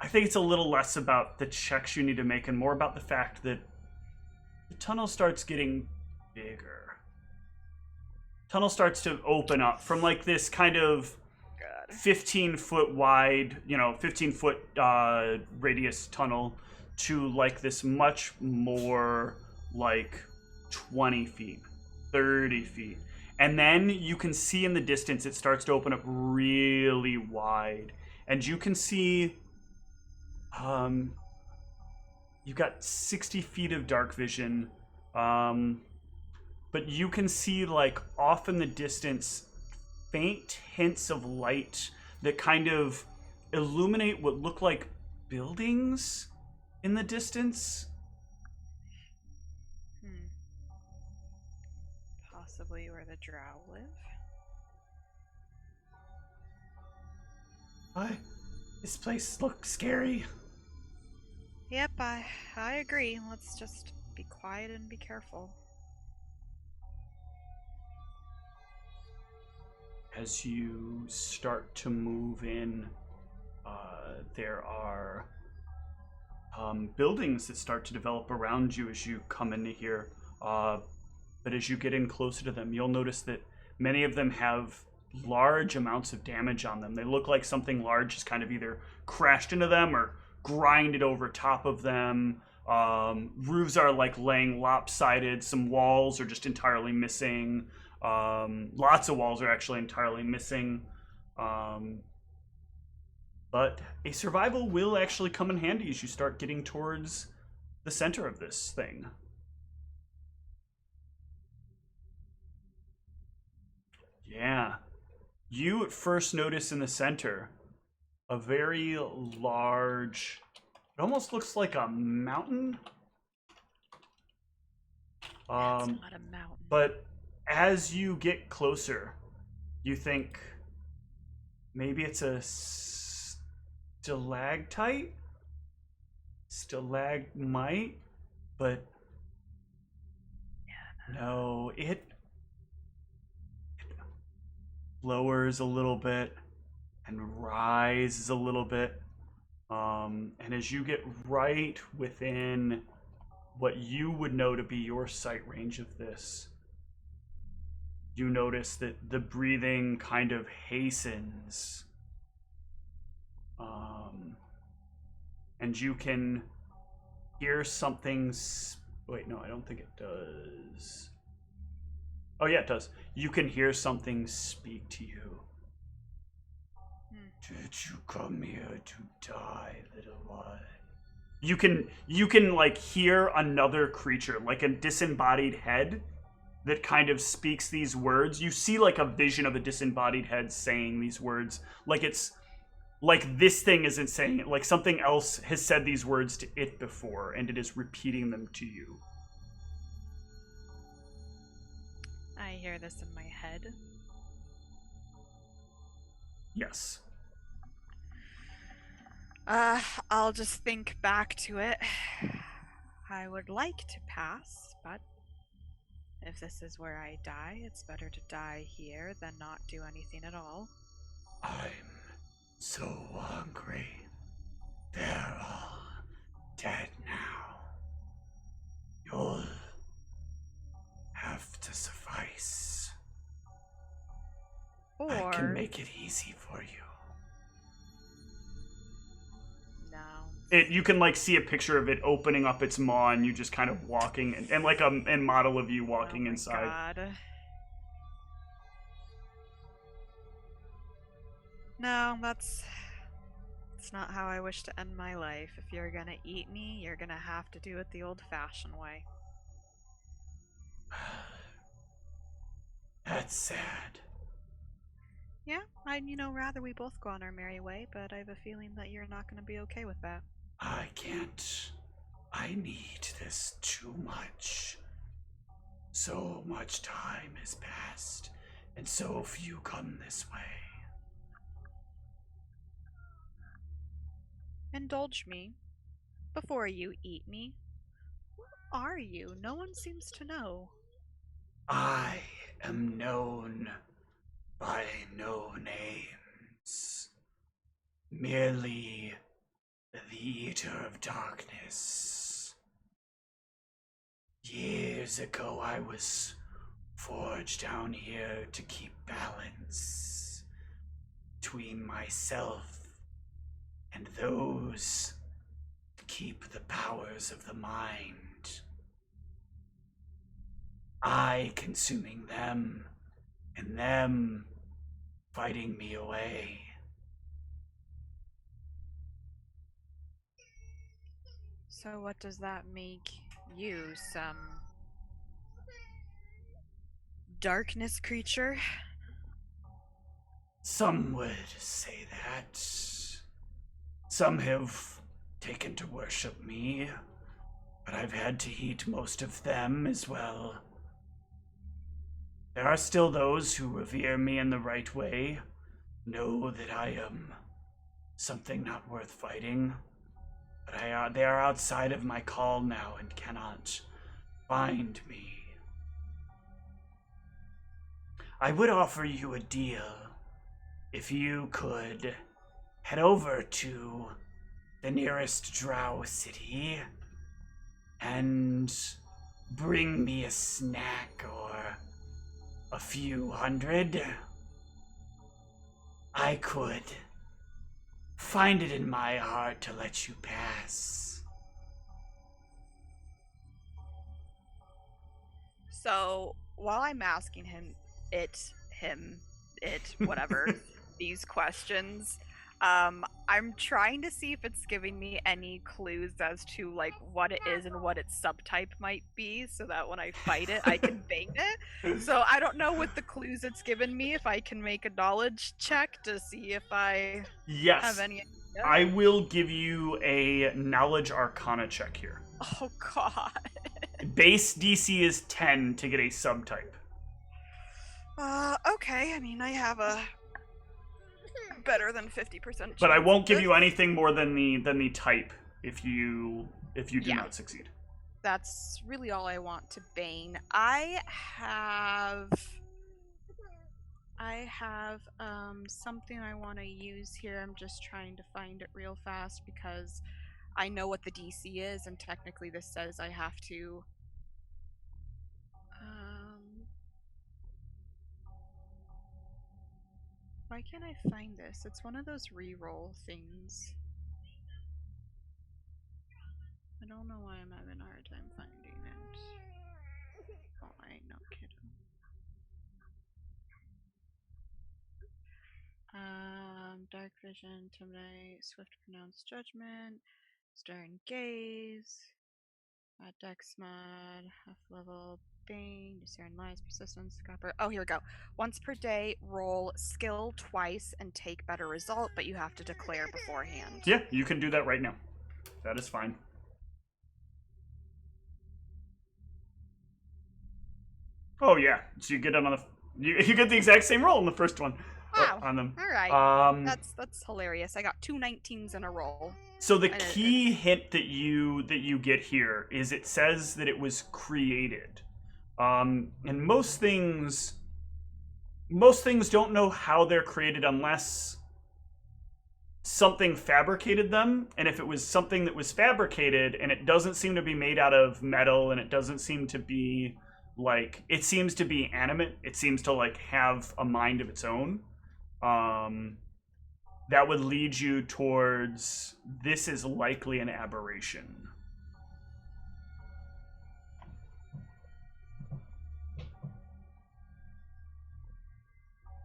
I think it's a little less about the checks you need to make and more about the fact that the tunnel starts getting bigger. Tunnel starts to open up from like this kind of 15-foot wide, 15-foot radius tunnel to like this much more like 20 feet, 30 feet. And then you can see in the distance, it starts to open up really wide. And you can see, you've got 60 feet of dark vision. But you can see like off in the distance, faint hints of light that kind of illuminate what look like buildings in the distance. Possibly where the drow live. This place looks scary. Yep, I agree. Let's just be quiet and be careful. As you start to move in, there are buildings that start to develop around you as you come into here. But but as you get in closer to them, you'll notice that many of them have large amounts of damage on them. They look like something large has kind of either crashed into them or grinded over top of them. Roofs are like laying lopsided. Some walls are just entirely missing. Lots of walls are actually entirely missing. But a survival will actually come in handy as you start getting towards the center of this thing. Yeah. You at first notice in the center a very large, it almost looks like a mountain. That's not a mountain. But as you get closer, you think maybe it's a stalactite? Stalagmite? But no, it lowers a little bit and rises a little bit. And as you get right within what you would know to be your sight range of this, you notice that the breathing kind of hastens. And you can hear something. Wait, no, I don't think it does. Oh, yeah, it does. You can hear something speak to you. Did you come here to die, little one? You can like hear another creature, like a disembodied head that kind of speaks these words. You see like a vision of a disembodied head saying these words, like it's like this thing isn't saying it, like something else has said these words to it before and it is repeating them to you. I hear this in my head. Yes. I'll just think back to it. I would like to pass, but if this is where I die, it's better to die here than not do anything at all. I'm so hungry. They're all dead now. You'll have to suffice. Or I can make it easy for you. no. You can like see a picture of it opening up its maw and you just kind of walking and like a model of you walking inside. God. No, that's not how I wish to end my life. If you're gonna eat me, you're gonna have to do it the old-fashioned way. That's sad. Yeah, I'd, rather we both go on our merry way, but I have a feeling that you're not gonna be okay with that. I can't. I need this too much. So much time has passed, and so few come this way. Indulge me. Before you eat me. Who are you? No one seems to know. I am known by no names. Merely the Eater of Darkness. Years ago I was forged down here to keep balance between myself and those that keep the powers of the mind. I consuming them, and them fighting me away. So what does that make you, some darkness creature? Some would say that. Some have taken to worship me, but I've had to eat most of them as well. There are still those who revere me in the right way, know that I am something not worth fighting, but they are outside of my call now and cannot find me. I would offer you a deal if you could head over to the nearest drow city and bring me a snack or a few hundred, I could find it in my heart to let you pass. So while I'm asking him, whatever, these questions, I'm trying to see if it's giving me any clues as to like what it is and what its subtype might be, so that when I fight it, I can bait it. So I don't know with the clues it's given me if I can make a knowledge check to see if I Yes. have any idea. I will give you a knowledge arcana check here. Oh god. Base DC is 10 to get a subtype. Okay. I mean, I have a better than 50% chance. But I won't of give this. you anything more than the type if you do Yeah. not succeed. That's really all I want to bane. I have something I want to use here. I'm just trying to find it real fast because I know what the DC is, and technically this says I have to why can't I find this? It's one of those reroll things. I don't know why I'm having a hard time finding it. Oh, I ain't no kidding. Dark vision, intimidate, swift pronounced judgment, stern gaze, dex mod, half level bane, discern lies, persistence, copper. Oh, here we go. Once per day, roll skill twice and take better result, but you have to declare beforehand. Yeah, you can do that right now. That is fine. Oh yeah, so you get it on the you get the exact same roll in the first one. Wow. On them. All right. That's hilarious. I got 2 19s in a row. So the key hint that you get here is it says that it was created. And most things don't know how they're created unless something fabricated them. And if it was something that was fabricated and it doesn't seem to be made out of metal and it doesn't seem to be like, it seems to be animate, it seems to like have a mind of its own, that would lead you towards this is likely an aberration.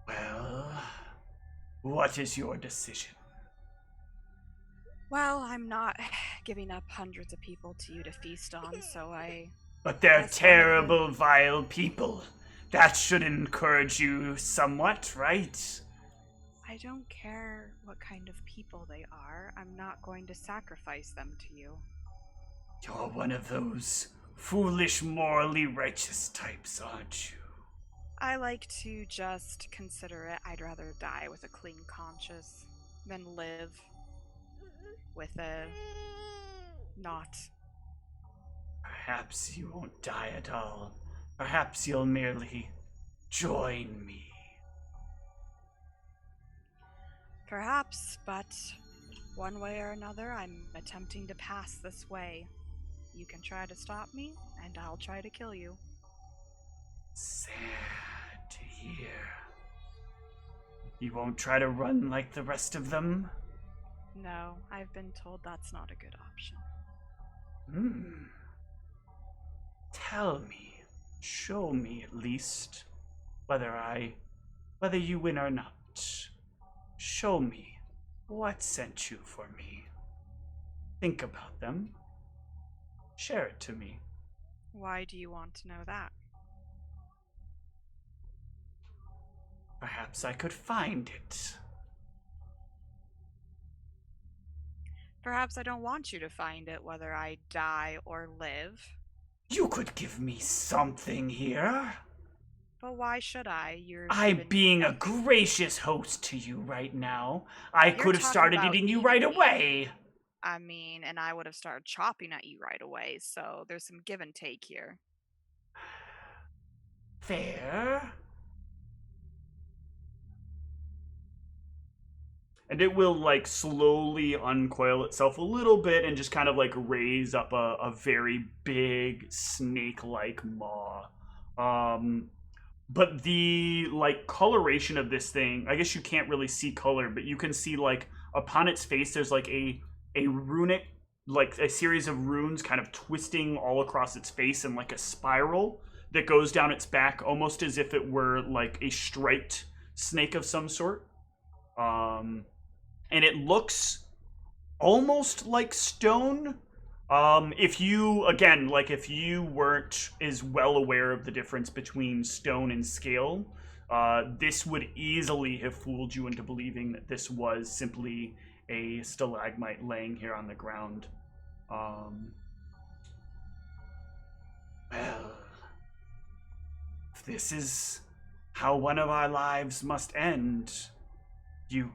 Well, what is your decision? Well, I'm not giving up hundreds of people to you to feast on, so I... But they're That's terrible, vile people. That should encourage you somewhat, right? I don't care what kind of people they are. I'm not going to sacrifice them to you. You're one of those foolish, morally righteous types, aren't you? I like to just consider it. I'd rather die with a clean conscience than live with a not. Perhaps you won't die at all. Perhaps you'll merely join me. Perhaps, but one way or another, I'm attempting to pass this way. You can try to stop me, and I'll try to kill you. Sad to hear. You won't try to run like the rest of them? No, I've been told that's not a good option. Tell me, show me at least, whether you win or not. Show me what sent you for me. Think about them. Share it to me. Why do you want to know that? Perhaps I could find it. Perhaps I don't want you to find it, whether I die or live. You could give me something here. But why should I? I'm being a gracious host to you right now. I could have talking started about eating you right eating me. away. I mean, and I would have started chopping at you right away, so there's some give and take here. Fair. and it will like slowly uncoil itself a little bit and just kind of like raise up a very big snake-like maw. But the like coloration of this thing, I guess you can't really see color, but you can see like upon its face there's like a runic, like a series of runes kind of twisting all across its face in like a spiral that goes down its back, almost as if it were like a striped snake of some sort. And it looks almost like stone. If you, again, like if you weren't as well aware of the difference between stone and scale, this would easily have fooled you into believing that this was simply a stalagmite laying here on the ground. Well, if this is how one of our lives must end, you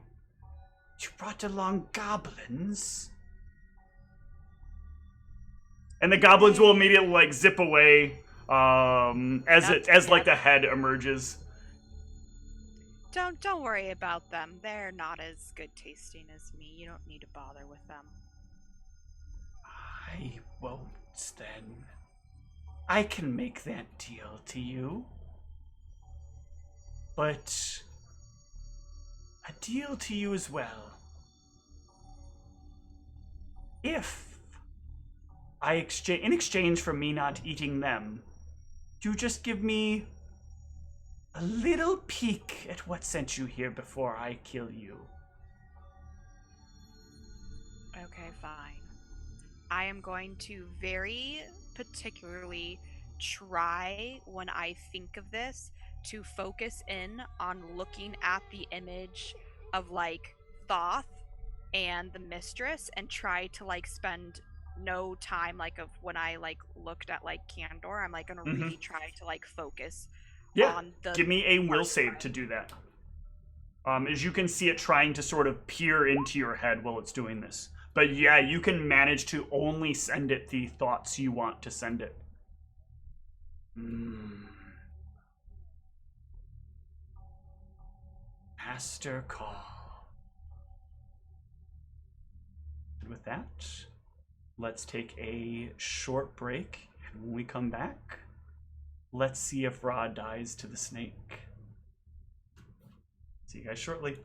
brought along goblins? And the goblins will immediately like zip away as like the head emerges. Don't worry about them. They're not as good tasting as me. You don't need to bother with them. I won't then. I can make that deal to you. But a deal to you as well. If in exchange for me not eating them, you just give me a little peek at what sent you here before I kill you. Okay, fine. I am going to very particularly try, when I think of this, to focus in on looking at the image of like Thoth and the mistress and try to like spend no time like of when I like looked at like Candor. I'm like gonna really try to like focus on the give me a will save to do that. As you can see it trying to sort of peer into your head while it's doing this. But yeah, you can manage to only send it the thoughts you want to send it. Master call. And with that, let's take a short break, and when we come back, let's see if Ra dies to the snake. See you guys shortly.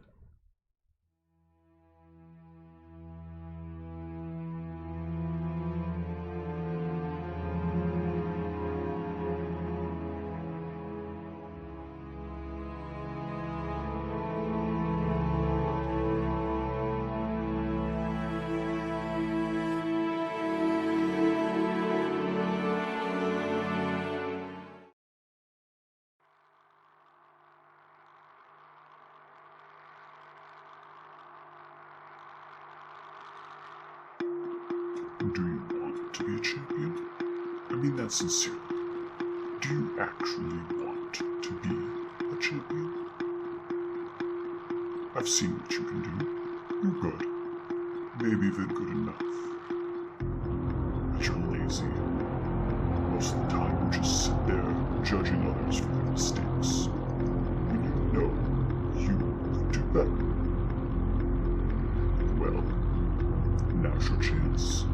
Do you want to be a champion? I mean that sincerely. Do you actually want to be a champion? I've seen what you can do. You're good. Maybe even good enough. But you're lazy. Most of the time you just sit there judging others for their mistakes. When you know you could do better. Well, now's your chance.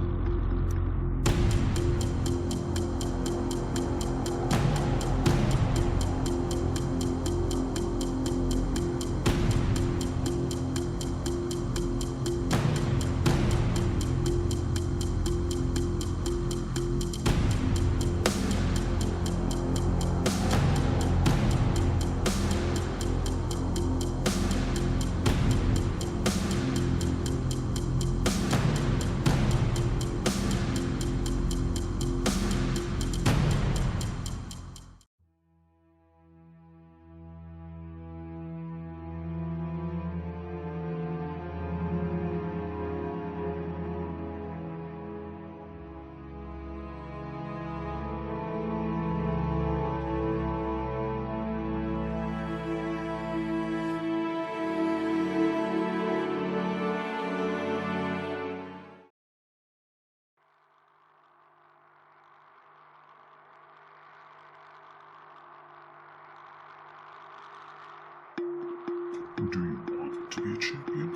Do you want to be a champion?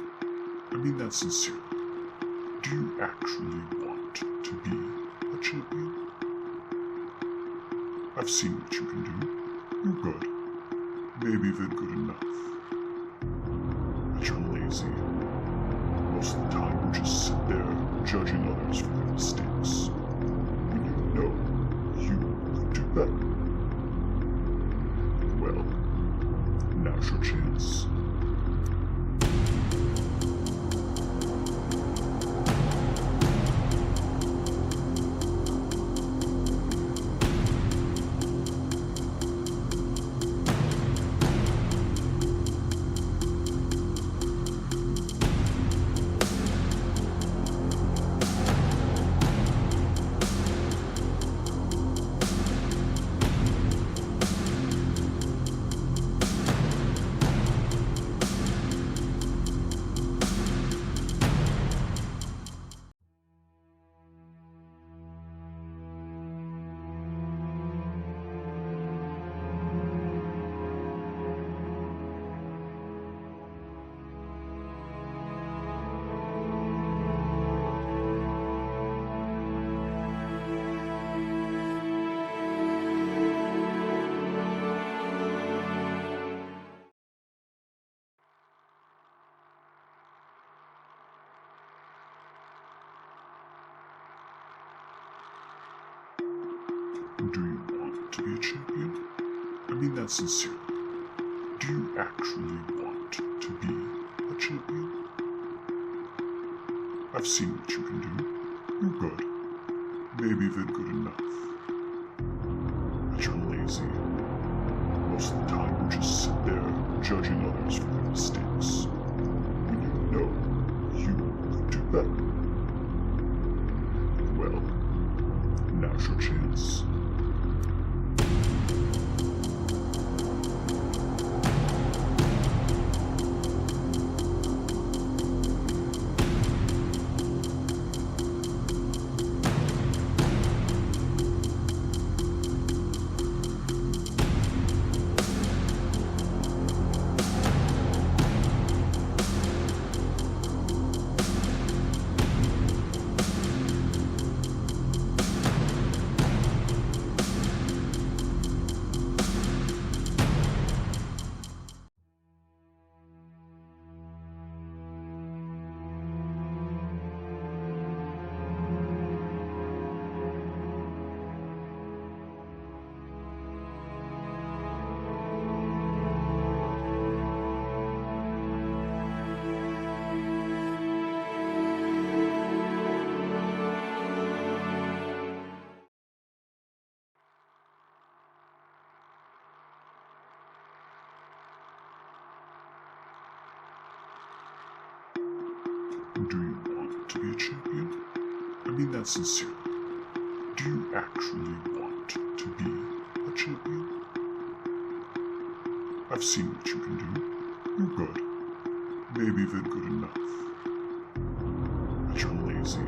I mean that sincerely. Do you actually want to be a champion? I've seen what you can do. You're good. Maybe even good enough. But you're lazy. Most of the time you just sit there judging others for their mistakes. When you know you could do better. Well, now's your chance. Do you want to be a champion? I mean that sincerely. Do you actually want to be a champion? I've seen what you can do. You're good. Maybe even good enough. But you're lazy. Most of the time you just sit there judging others for their mistakes. When you know you could do better. Well, now's your chance. Do you want to be a champion? I mean that sincerely. Do you actually want to be a champion? I've seen what you can do. You're good. Maybe even good enough. But you're lazy.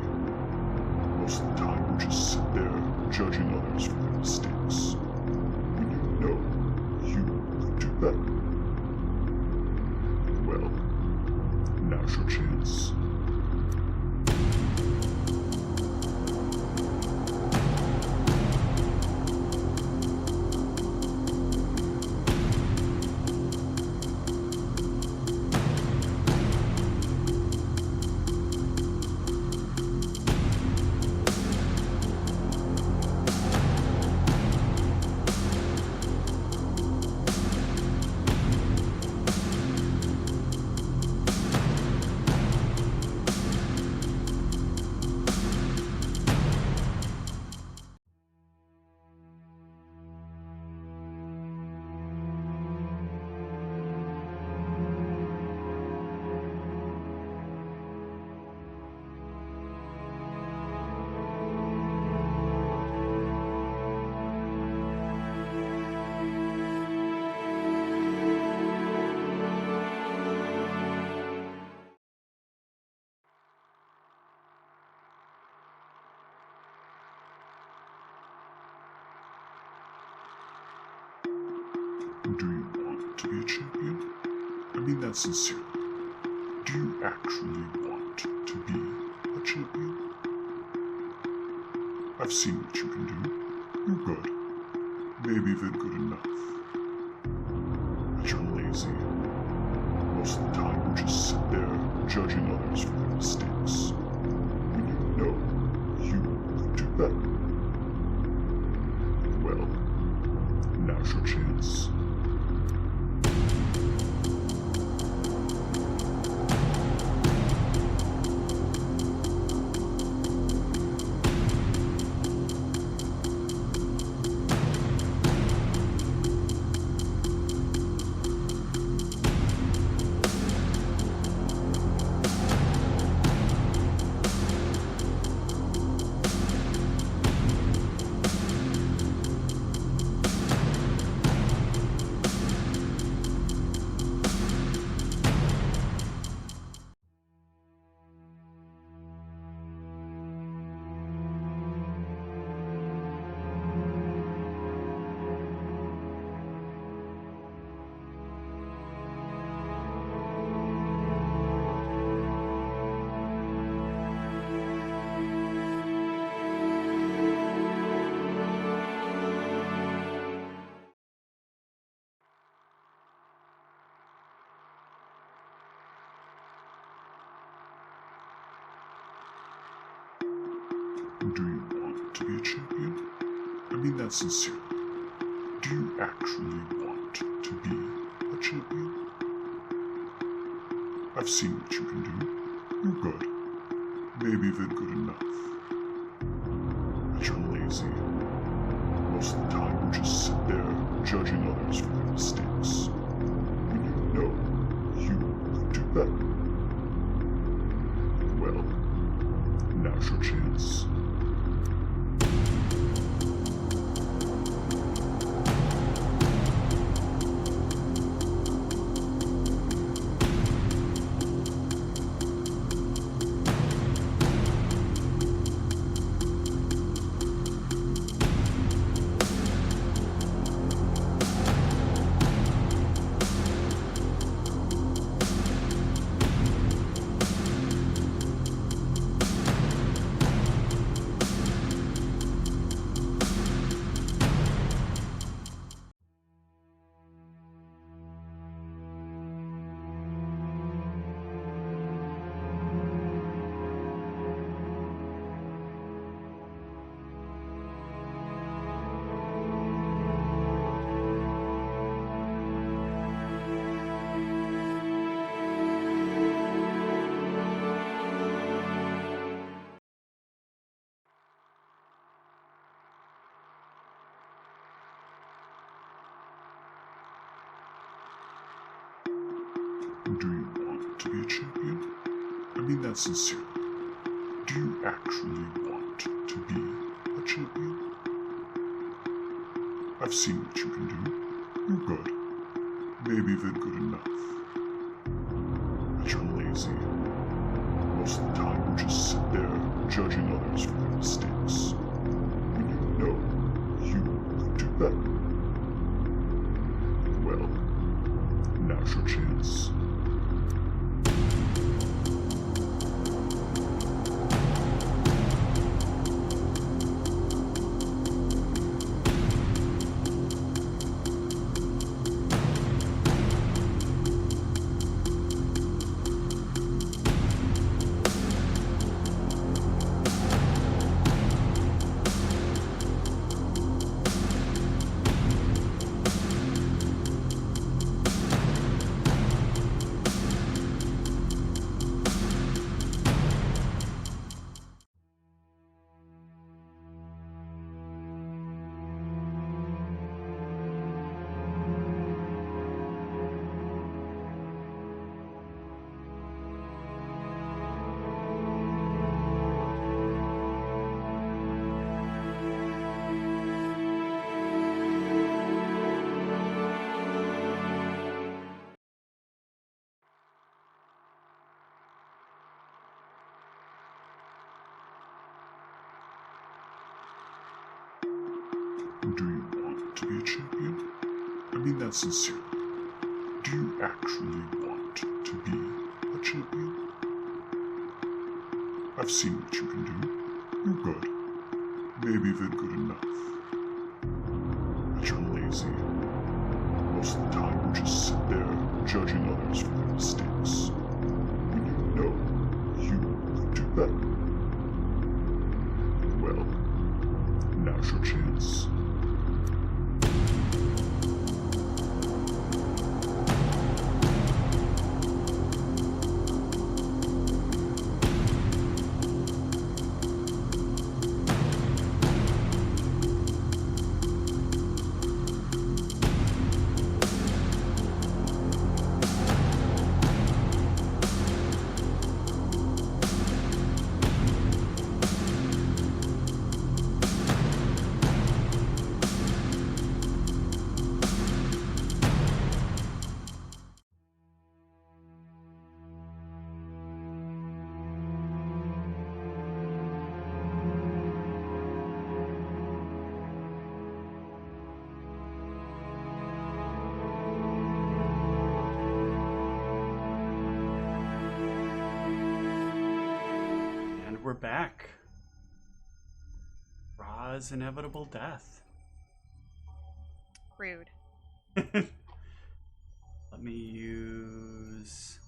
Most of the time you just sit there judging others for their mistakes. When you know you could do better. Well, now's your chance. Do you want to be a champion? I mean that sincerely. Do you actually want to be a champion? I've seen what you can do. You're good. Maybe even good enough. But you're lazy. Most of the time you just sit there judging others for their mistakes. When you know you could do better. Well, now's your chance. Do you want to be a champion? I mean that sincerely. Do you actually want to be a champion? I've seen what you can do. You're good. Maybe even good enough. But you're lazy. Most of the time you just sit there judging others for their mistakes. When you know you could do better. Well, now's your chance. Do you want to be a champion? I mean that sincerely. Do you actually want to be a champion? I've seen what you can do. You're good. Maybe even good enough. But you're lazy. Most of the time you just sit there judging others for their mistakes. When you know you could do better. Well, now's your chance. Do you want to be a champion? I mean that sincerely. Do you actually want to be a champion? I've seen what you can do. You're good. Maybe even good enough. But you're lazy. Most of the time you just sit there judging others for their mistakes. When you know you could do better. Well, now's your chance. We're back. Ra's inevitable death. Rude. Let me use...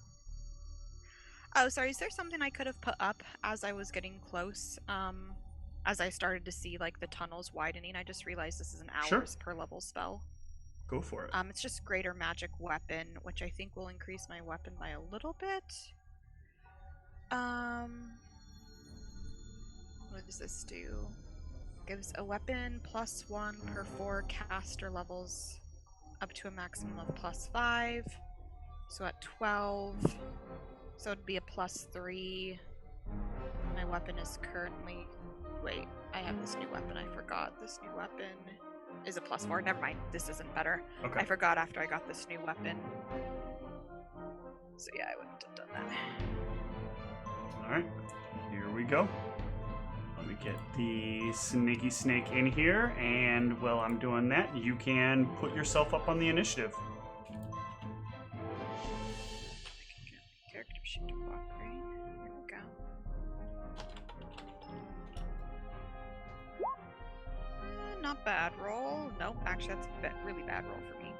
Oh, sorry. Is there something I could have put up as I was getting close? As I started to see like the tunnels widening, I just realized this is an hours per level spell. Go for it. It's just greater magic weapon, which I think will increase my weapon by a little bit. What does this do? Gives a weapon +1 per 4 caster levels up to a maximum of +5. So at 12. So it'd be a +3. My weapon is currently... Wait, I have this new weapon. I forgot. This new weapon is a +4. Never mind. This isn't better. Okay. I forgot after I got this new weapon. So yeah, I wouldn't have done that. Alright. Here we go. Let me get the sneaky snake in here, and while I'm doing that, you can put yourself up on the initiative. I can get my character sheet to walk, right? Here we go. Not bad roll. Nope, actually that's a really bad roll for me.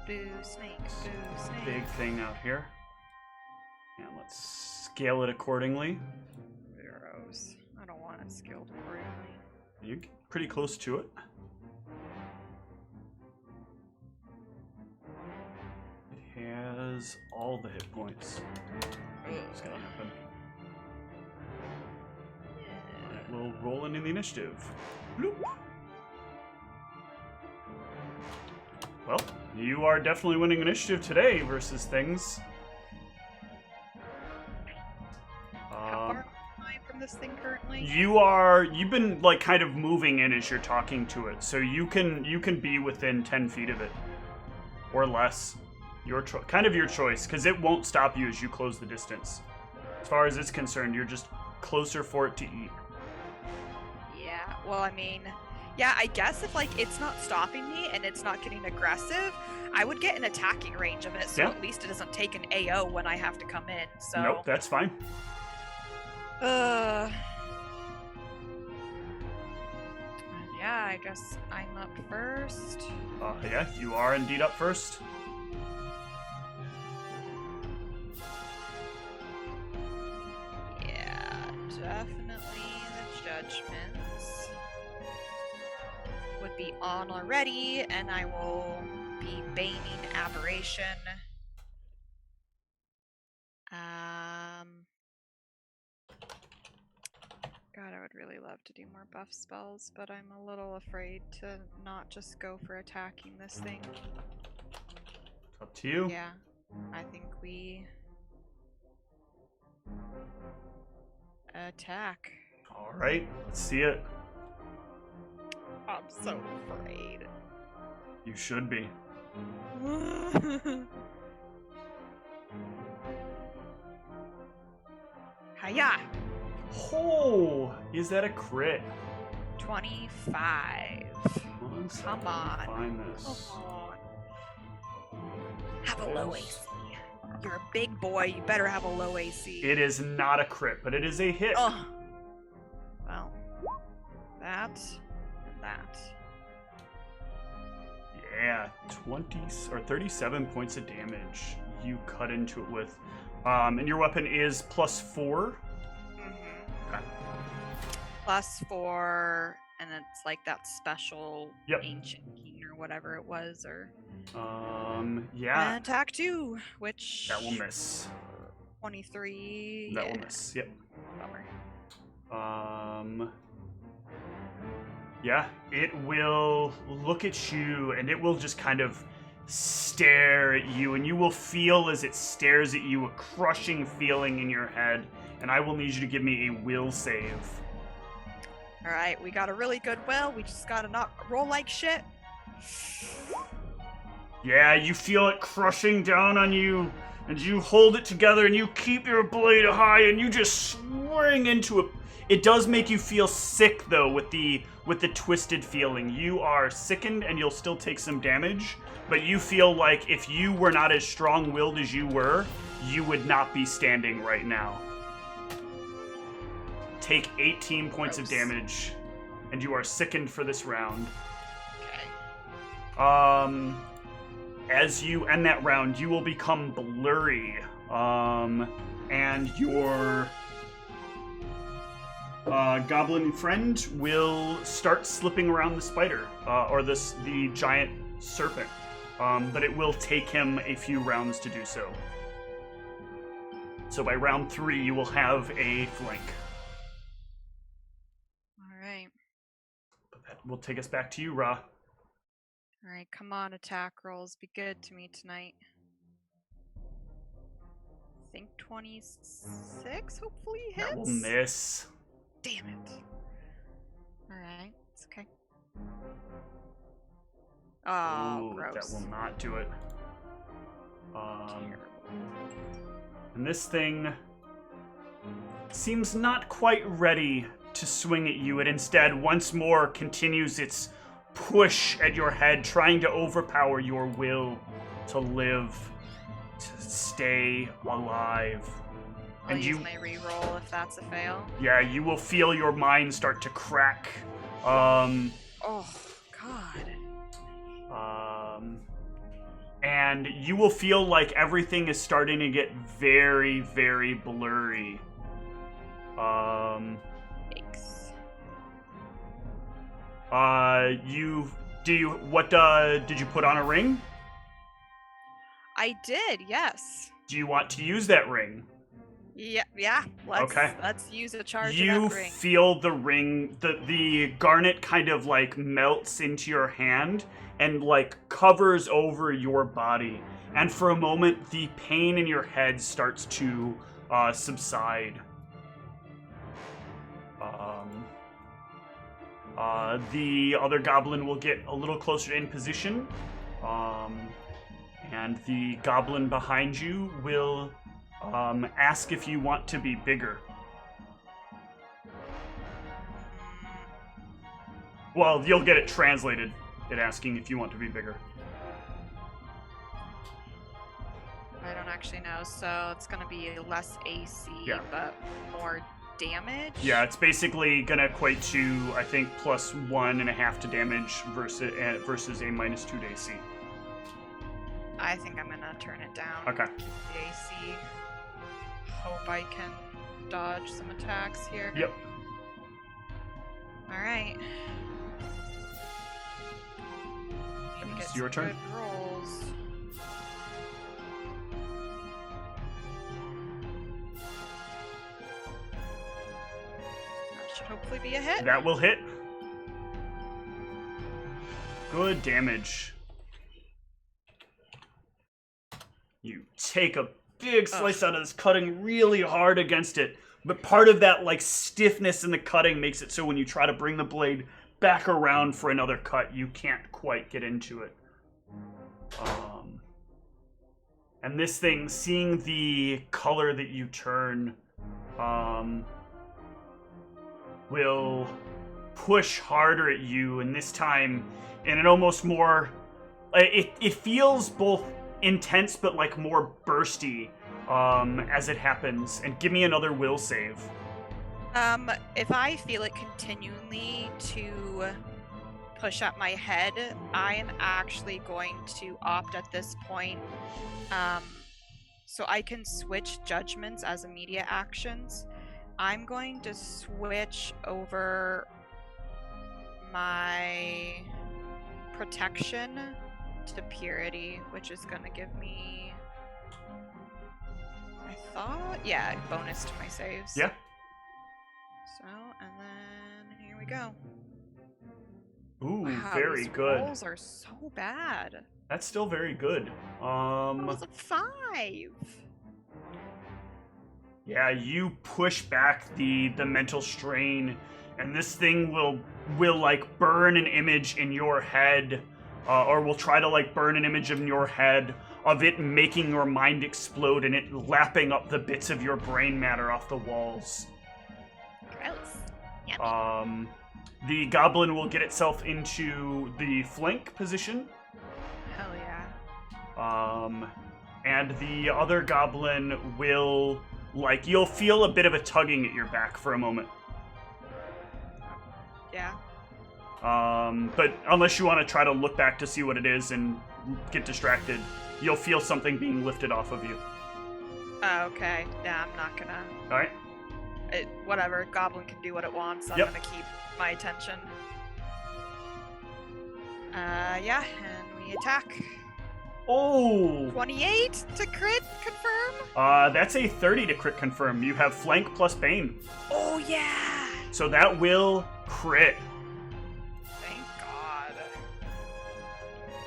Boo snake, boo snake. Big thing out here. And let's scale it accordingly. Arrows. I don't want it scaled accordingly. You're pretty close to it. It has all the hit points. What's gonna happen? Alright, we'll roll into the initiative. Bloop. Well, you are definitely winning initiative today versus things. How far am I from this thing currently? You've been like kind of moving in as you're talking to it, so you can be within 10 feet of it or less. Kind of your choice, because it won't stop you as you close the distance. As far as it's concerned, you're just closer for it to eat. Yeah, well, I mean, yeah, I guess if like it's not stopping me and it's not getting aggressive, I would get an attacking range of it, so at least it doesn't take an AO when I have to come in. So nope, that's fine. Yeah, I guess I'm up first. Yeah, you are indeed up first. Yeah, definitely the judgments would be on already, and I will be baning aberration. God, I would really love to do more buff spells, but I'm a little afraid to not just go for attacking this thing. It's up to you. Yeah, I think we attack. All right, let's see it. I'm so afraid. You should be. Hiya! Oh, is that a crit? 25. One second, Come on. Find this. Come on. Have a low AC. You're a big boy. You better have a low AC. It is not a crit, but it is a hit. Oh. Well, that and that. Yeah, 20 or 37 points of damage you cut into it with. And your weapon is +4. Mm-hmm. Okay. +4, and it's like that special Yep. ancient key or whatever it was, or yeah. and attack 2, which That will miss. 23. That yeah. will miss. Yep. Bummer. Yeah, it will look at you and it will just kind of stare at you, and you will feel as it stares at you a crushing feeling in your head, and I will need you to give me a will save. All right, we got a really good will. We just gotta not roll like shit. Yeah, you feel it crushing down on you, and you hold it together and you keep your blade high and you just swing into it. It does make you feel sick though with the twisted feeling. You are sickened and you'll still take some damage, but you feel like if you were not as strong-willed as you were, you would not be standing right now. Take 18 points of damage, and you are sickened for this round. Okay. As you end that round, you will become blurry, and your goblin friend will start slipping around the spider, or the giant serpent, but it will take him a few rounds to do so. So by round 3, you will have a flank. Alright. But that will take us back to you, Ra. Alright, come on, attack rolls. Be good to me tonight. I think 26 hopefully hits. That will miss. Damn it. Alright, it's okay. Oh, Ooh, gross. that will not do it. Terrible. And this thing seems not quite ready to swing at you. It instead once more continues its push at your head, trying to overpower your will to live, to stay alive. I'll use my reroll if that's a fail. Yeah, you will feel your mind start to crack. Oh, God. And you will feel like everything is starting to get very, very blurry. Yikes. Did you put on a ring? I did, yes. Do you want to use that ring? Yeah. Let's use a charge of You that ring. feel the ring, the garnet kind of like melts into your hand and like covers over your body. And for a moment, the pain in your head starts to subside. The other goblin will get a little closer in position. And the goblin behind you will ask if you want to be bigger. Well, you'll get it translated, it asking if you want to be bigger. I don't actually know, so it's gonna be less AC, Yeah. but more damage? Yeah, it's basically gonna equate to, I think, +1.5 to damage versus a -2 to AC. I think I'm gonna turn it down. Okay. The AC. Hope I can dodge some attacks here. Yep. Alright. It's your turn. Good rolls. That should hopefully be a hit. That will hit. Good damage. You take a big slice out of this, cutting really hard against it. But part of that like stiffness in the cutting makes it so when you try to bring the blade back around for another cut, you can't quite get into it. And this thing, seeing the color that you turn, will push harder at you, and this time in an almost more... It feels both intense, but like more bursty as it happens. And give me another will save. If I feel it continually to push up my head, I am actually going to opt at this point. So I can switch judgments as immediate actions. I'm going to switch over my protection to purity, which is going to give me, bonus to my saves. Yeah. So, and then here we go. Ooh, Wow, very these good. rolls are so bad. That's still very good. That was a 5. Yeah, you push back the mental strain, and this thing will like burn an image in your head, or will try to like burn an image in your head of it making your mind explode and it lapping up the bits of your brain matter off the walls. Gross. Yummy. The goblin will get itself into the flank position. Hell yeah. And the other goblin will, like, you'll feel a bit of a tugging at your back for a moment. Yeah. But unless you want to try to look back to see what it is and get distracted, you'll feel something being lifted off of you. Okay. Yeah, I'm not gonna. All right. Whatever. Goblin can do what it wants. I'm Yep. gonna keep my attention. Yeah, and we attack. Oh! 28 to crit confirm? That's a 30 to crit confirm. You have flank plus bane. Oh yeah! So that will crit. Thank God.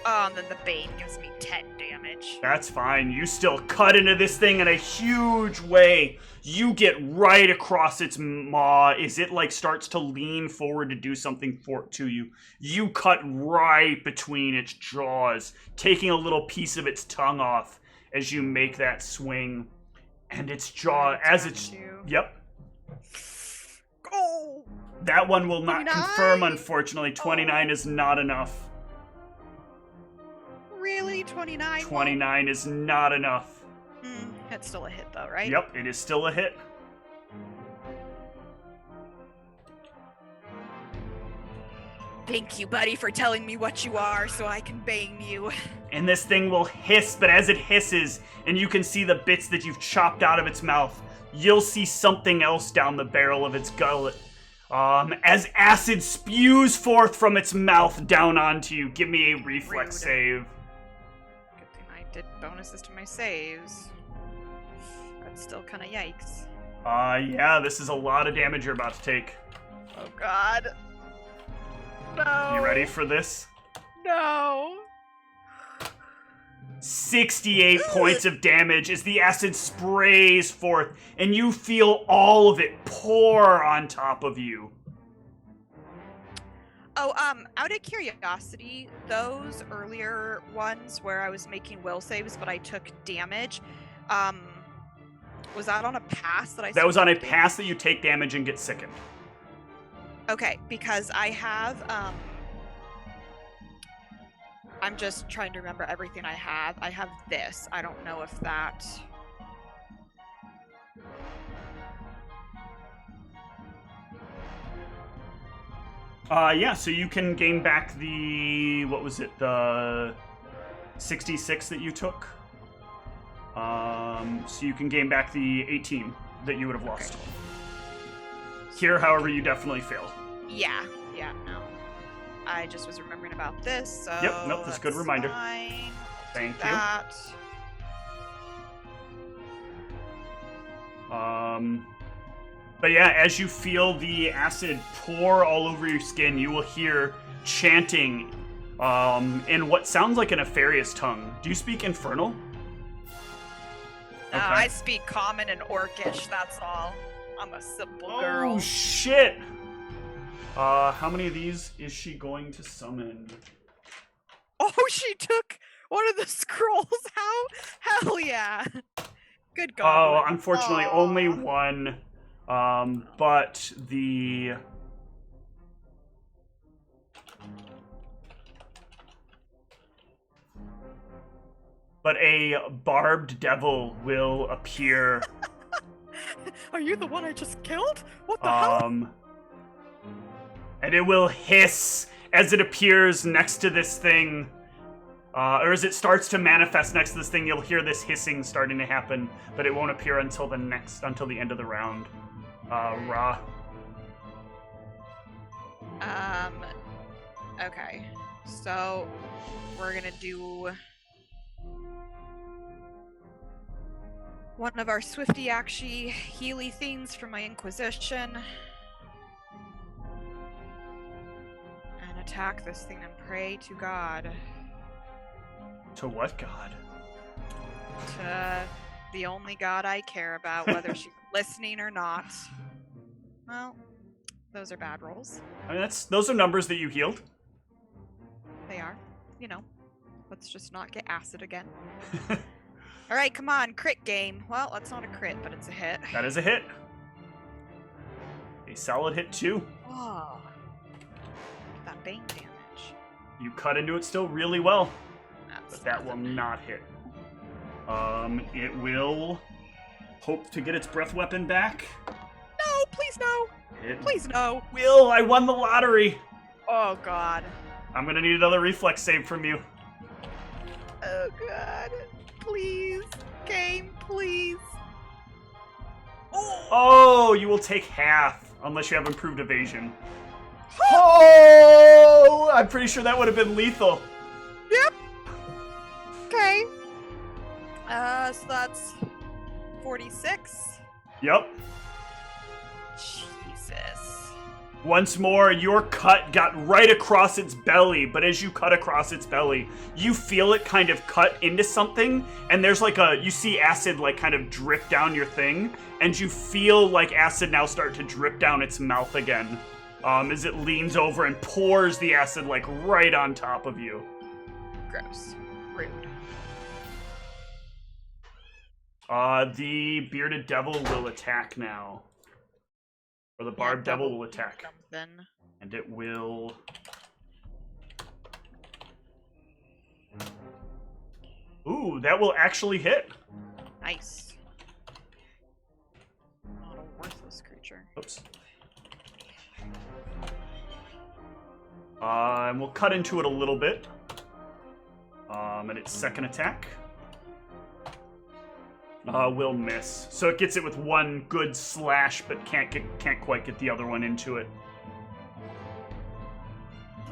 Oh, and then the bane gives me 10 damage. That's fine. You still cut into this thing in a huge way. You get right across its maw as it like starts to lean forward to do something to you. You cut right between its jaws, taking a little piece of its tongue off as you make that swing. And its jaw, as it's... Yep. Oh! That one will not 29? confirm, unfortunately. 29 is not enough. Really? 29? 29 is not enough. That's still a hit though, right? Yep, it is still a hit. Thank you, buddy, for telling me what you are so I can bang you. And this thing will hiss, but as it hisses, and you can see the bits that you've chopped out of its mouth, you'll see something else down the barrel of its gullet. As acid spews forth from its mouth down onto you. Give me a reflex Rude. save. Good thing I did bonuses to my saves. That's still kind of yikes. Yeah, this is a lot of damage you're about to take. Oh God. No. You ready for this? No. 68 points of damage as the acid sprays forth, and you feel all of it pour on top of you. Oh, out of curiosity, those earlier ones where I was making will saves but I took damage, was that on a pass that I... That was on a pass that you take damage and get sickened. Okay, because I have, I'm just trying to remember everything I have. I have this. I don't know if that... Yeah, so you can gain back the, what was it, the 66 that you took. So you can gain back the 18 that you would have lost. Okay. Here, however, you definitely failed. Yeah, no. I just was remembering about this, so... Yep, nope, that's a good reminder. Fine. Thank you. That. But yeah, as you feel the acid pour all over your skin, you will hear chanting in what sounds like a nefarious tongue. Do you speak Infernal? Okay. I speak Common and Orcish, that's all. I'm a simple girl. Oh, shit! How many of these is she going to summon? Oh, she took one of the scrolls out? Hell yeah. Good God. Oh, unfortunately, only one. But the... but a barbed devil will appear. Are you the one I just killed? What the hell? And it will hiss as it appears next to this thing. Or as it starts to manifest next to this thing, you'll hear this hissing starting to happen, but it won't appear until the end of the round. Ra. Okay. So we're gonna do one of our swifty actually healy things from my Inquisition. And attack this thing and pray to God. To what god? To the only God I care about, whether she's listening or not. Well, those are bad rolls. I mean, those are numbers that you healed. They are. You know. Let's just not get acid again. Alright, come on, crit game. Well, that's not a crit, but it's a hit. That is a hit. A solid hit too. Oh. That bang damage. You cut into it still really well. That's But that will nothing. not hit. It will hope to get its breath weapon back. No, please no. It Please no. will. I won the lottery. Oh god. I'm gonna need another reflex save from you. Oh god. Please. Game, please. Oh, you will take half unless you have improved evasion. Oh, I'm pretty sure that would have been lethal. Yep. Okay. So that's 46. Yep. Jesus. Once more, your cut got right across its belly, but as you cut across its belly, you feel it kind of cut into something, and there's like you see acid like kind of drip down your thing, and you feel like acid now start to drip down its mouth again, as it leans over and pours the acid like right on top of you. Gross. Rude. The bearded devil will attack now. Or the barbed devil will attack. Something. And it will... Ooh, that will actually hit. Nice. Not a worthless creature. Oops. And we'll cut into it a little bit. And its second attack will miss. So it gets it with one good slash, but can't quite get the other one into it.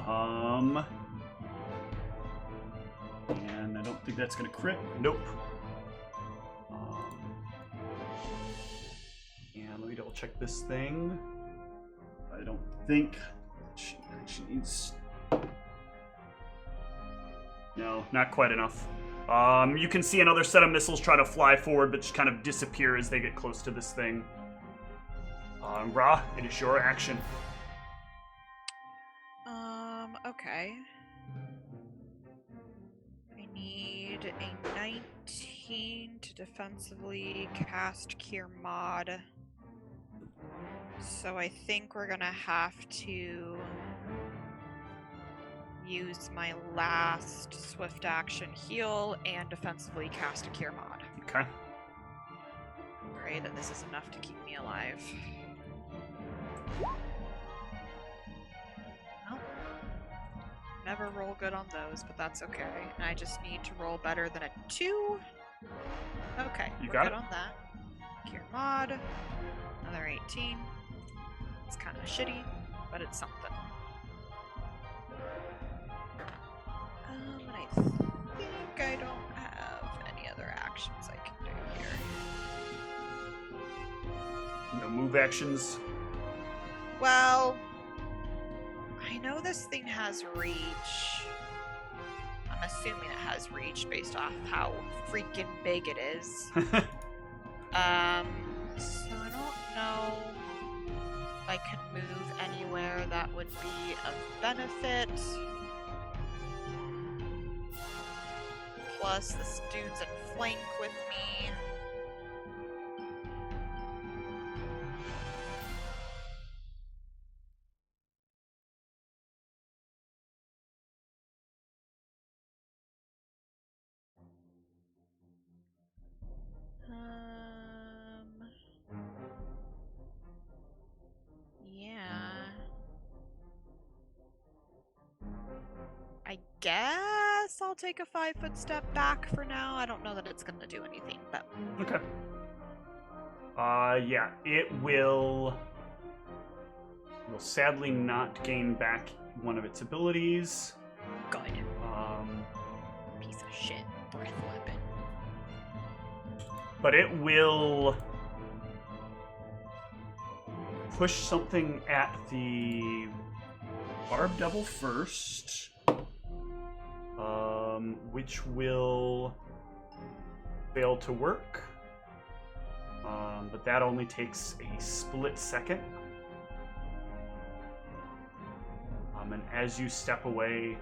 And I don't think that's gonna crit. Nope. And let me double check this thing. I don't think she needs. No, not quite enough. You can see another set of missiles try to fly forward, but just kind of disappear as they get close to this thing. Ra, it is your action. Okay. I need a 19 to defensively cast Cure Mod. So I think we're gonna have to use my last swift action heal and defensively cast a Cure Mod. Okay. Pray that this is enough to keep me alive. Well, never roll good on those, but that's okay. And I just need to roll better than a 2. Okay, You we're got good it. on that. Cure Mod. Another 18. It's kind of shitty, but it's something. And I think I don't have any other actions I can do here. No move actions. Well, I know this thing has reach. I'm assuming it has reach based off how freaking big it is. So I don't know if I can move anywhere that would be of benefit. Plus, this dude's in flank with me. guess I'll take a 5-foot step back for now. I don't know that it's gonna do anything, but Okay. Yeah, it will sadly not gain back one of its abilities. good. Piece of shit. Breath weapon. But it will push something at the Barb Devil first, which will fail to work. But that only takes a split second. And as you step away,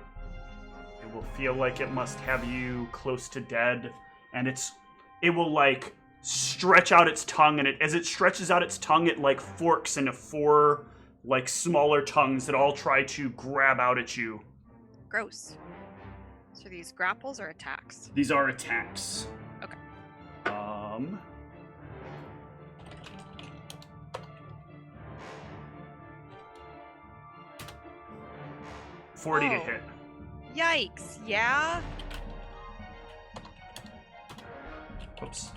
it will feel like it must have you close to dead, and it will like stretch out its tongue, and as it stretches out its tongue, it like forks into 4 like smaller tongues that all try to grab out at you. Gross. So these grapples or attacks? These are attacks. Okay. 40 to Oh. hit. Yikes, yeah? Oops.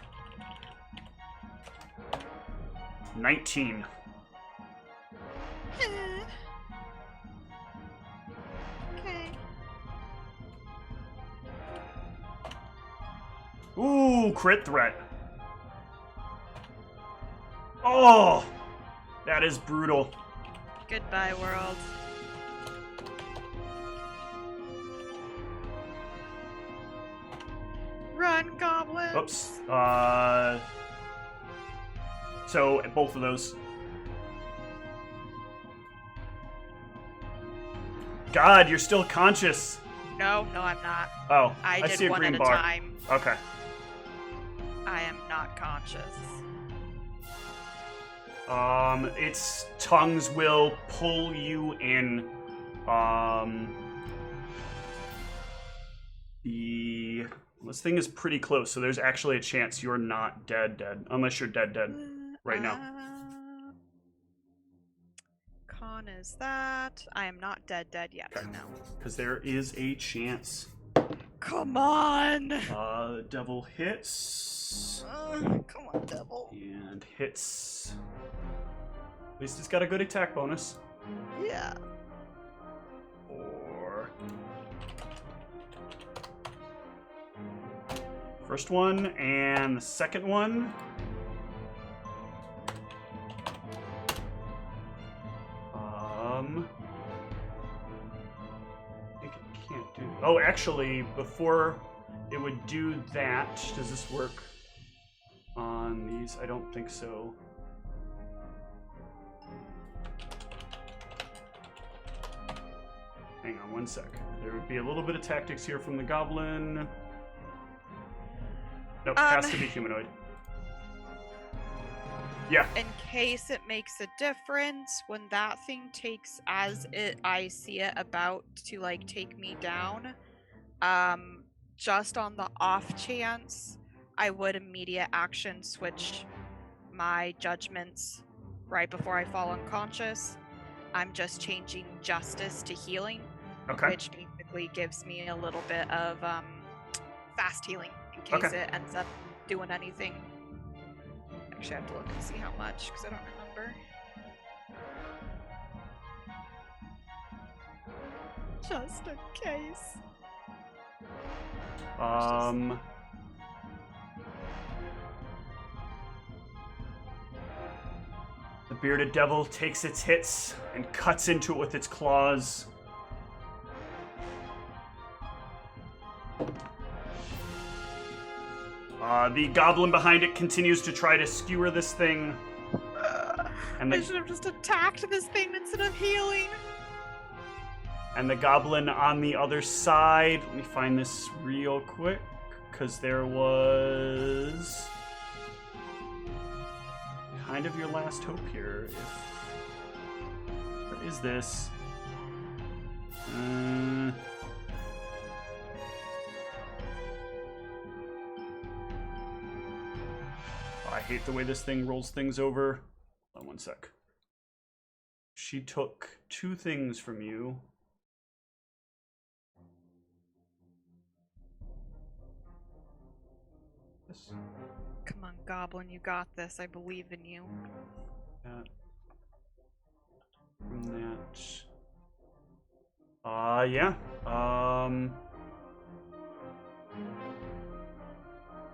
19. Okay. Ooh, crit threat. Oh, that is brutal. Goodbye, world. Run, goblins! Oops. So both of those. God, you're still conscious. No, I'm not. Oh, I see did a one green at a bar. time. Okay. I am not conscious. Its tongues will pull you in. This thing is pretty close, so there's actually a chance you're not dead, unless you're dead right now. Con is that? I am not dead yet right now. Because there is a chance. Come on! The devil hits. Come on, devil. And hits. At least it's got a good attack bonus. Yeah. Or first one and the second one. I think it can't do. Oh, actually, before it would do that, does this work on these? I don't think so. Hang on one sec. There would be a little bit of tactics here from the goblin. Nope, has to be humanoid. Yeah. In case it makes a difference, when that thing takes I see it about to like take me down, just on the off chance, I would immediate action switch my judgments right before I fall unconscious. I'm just changing justice to healing, Okay. which basically gives me a little bit of fast healing in case it ends up doing anything. Actually, I have to look and see how much because I don't remember. Just in case. The bearded devil takes its hits and cuts into it with its claws. The goblin behind it continues to try to skewer this thing. And I should have just attacked this thing instead of healing. And the goblin on the other side, let me find this real quick, because there was kind of your last hope here. Where is this? I hate the way this thing rolls things over. Hold on one sec. She took 2 things from you. this. Come on, Goblin, you got this. I believe in you. From that. Yeah.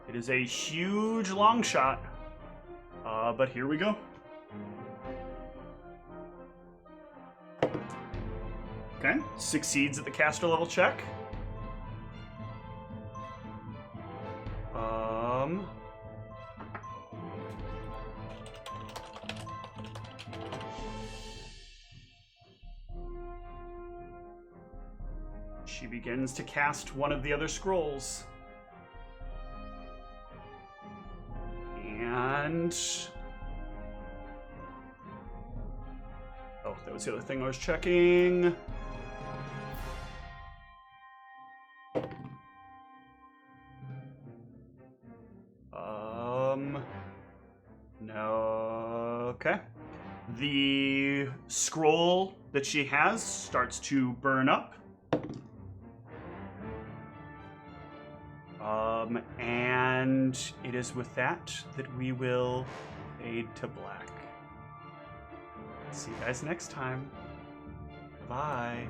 It is a huge long shot. But here we go. Okay, succeeds at the caster level check. She begins to cast one of the other scrolls. And... oh, that was the other thing I was checking. No. Okay. The scroll that she has starts to burn up. And it is with that we will fade to black. See you guys next time. Bye.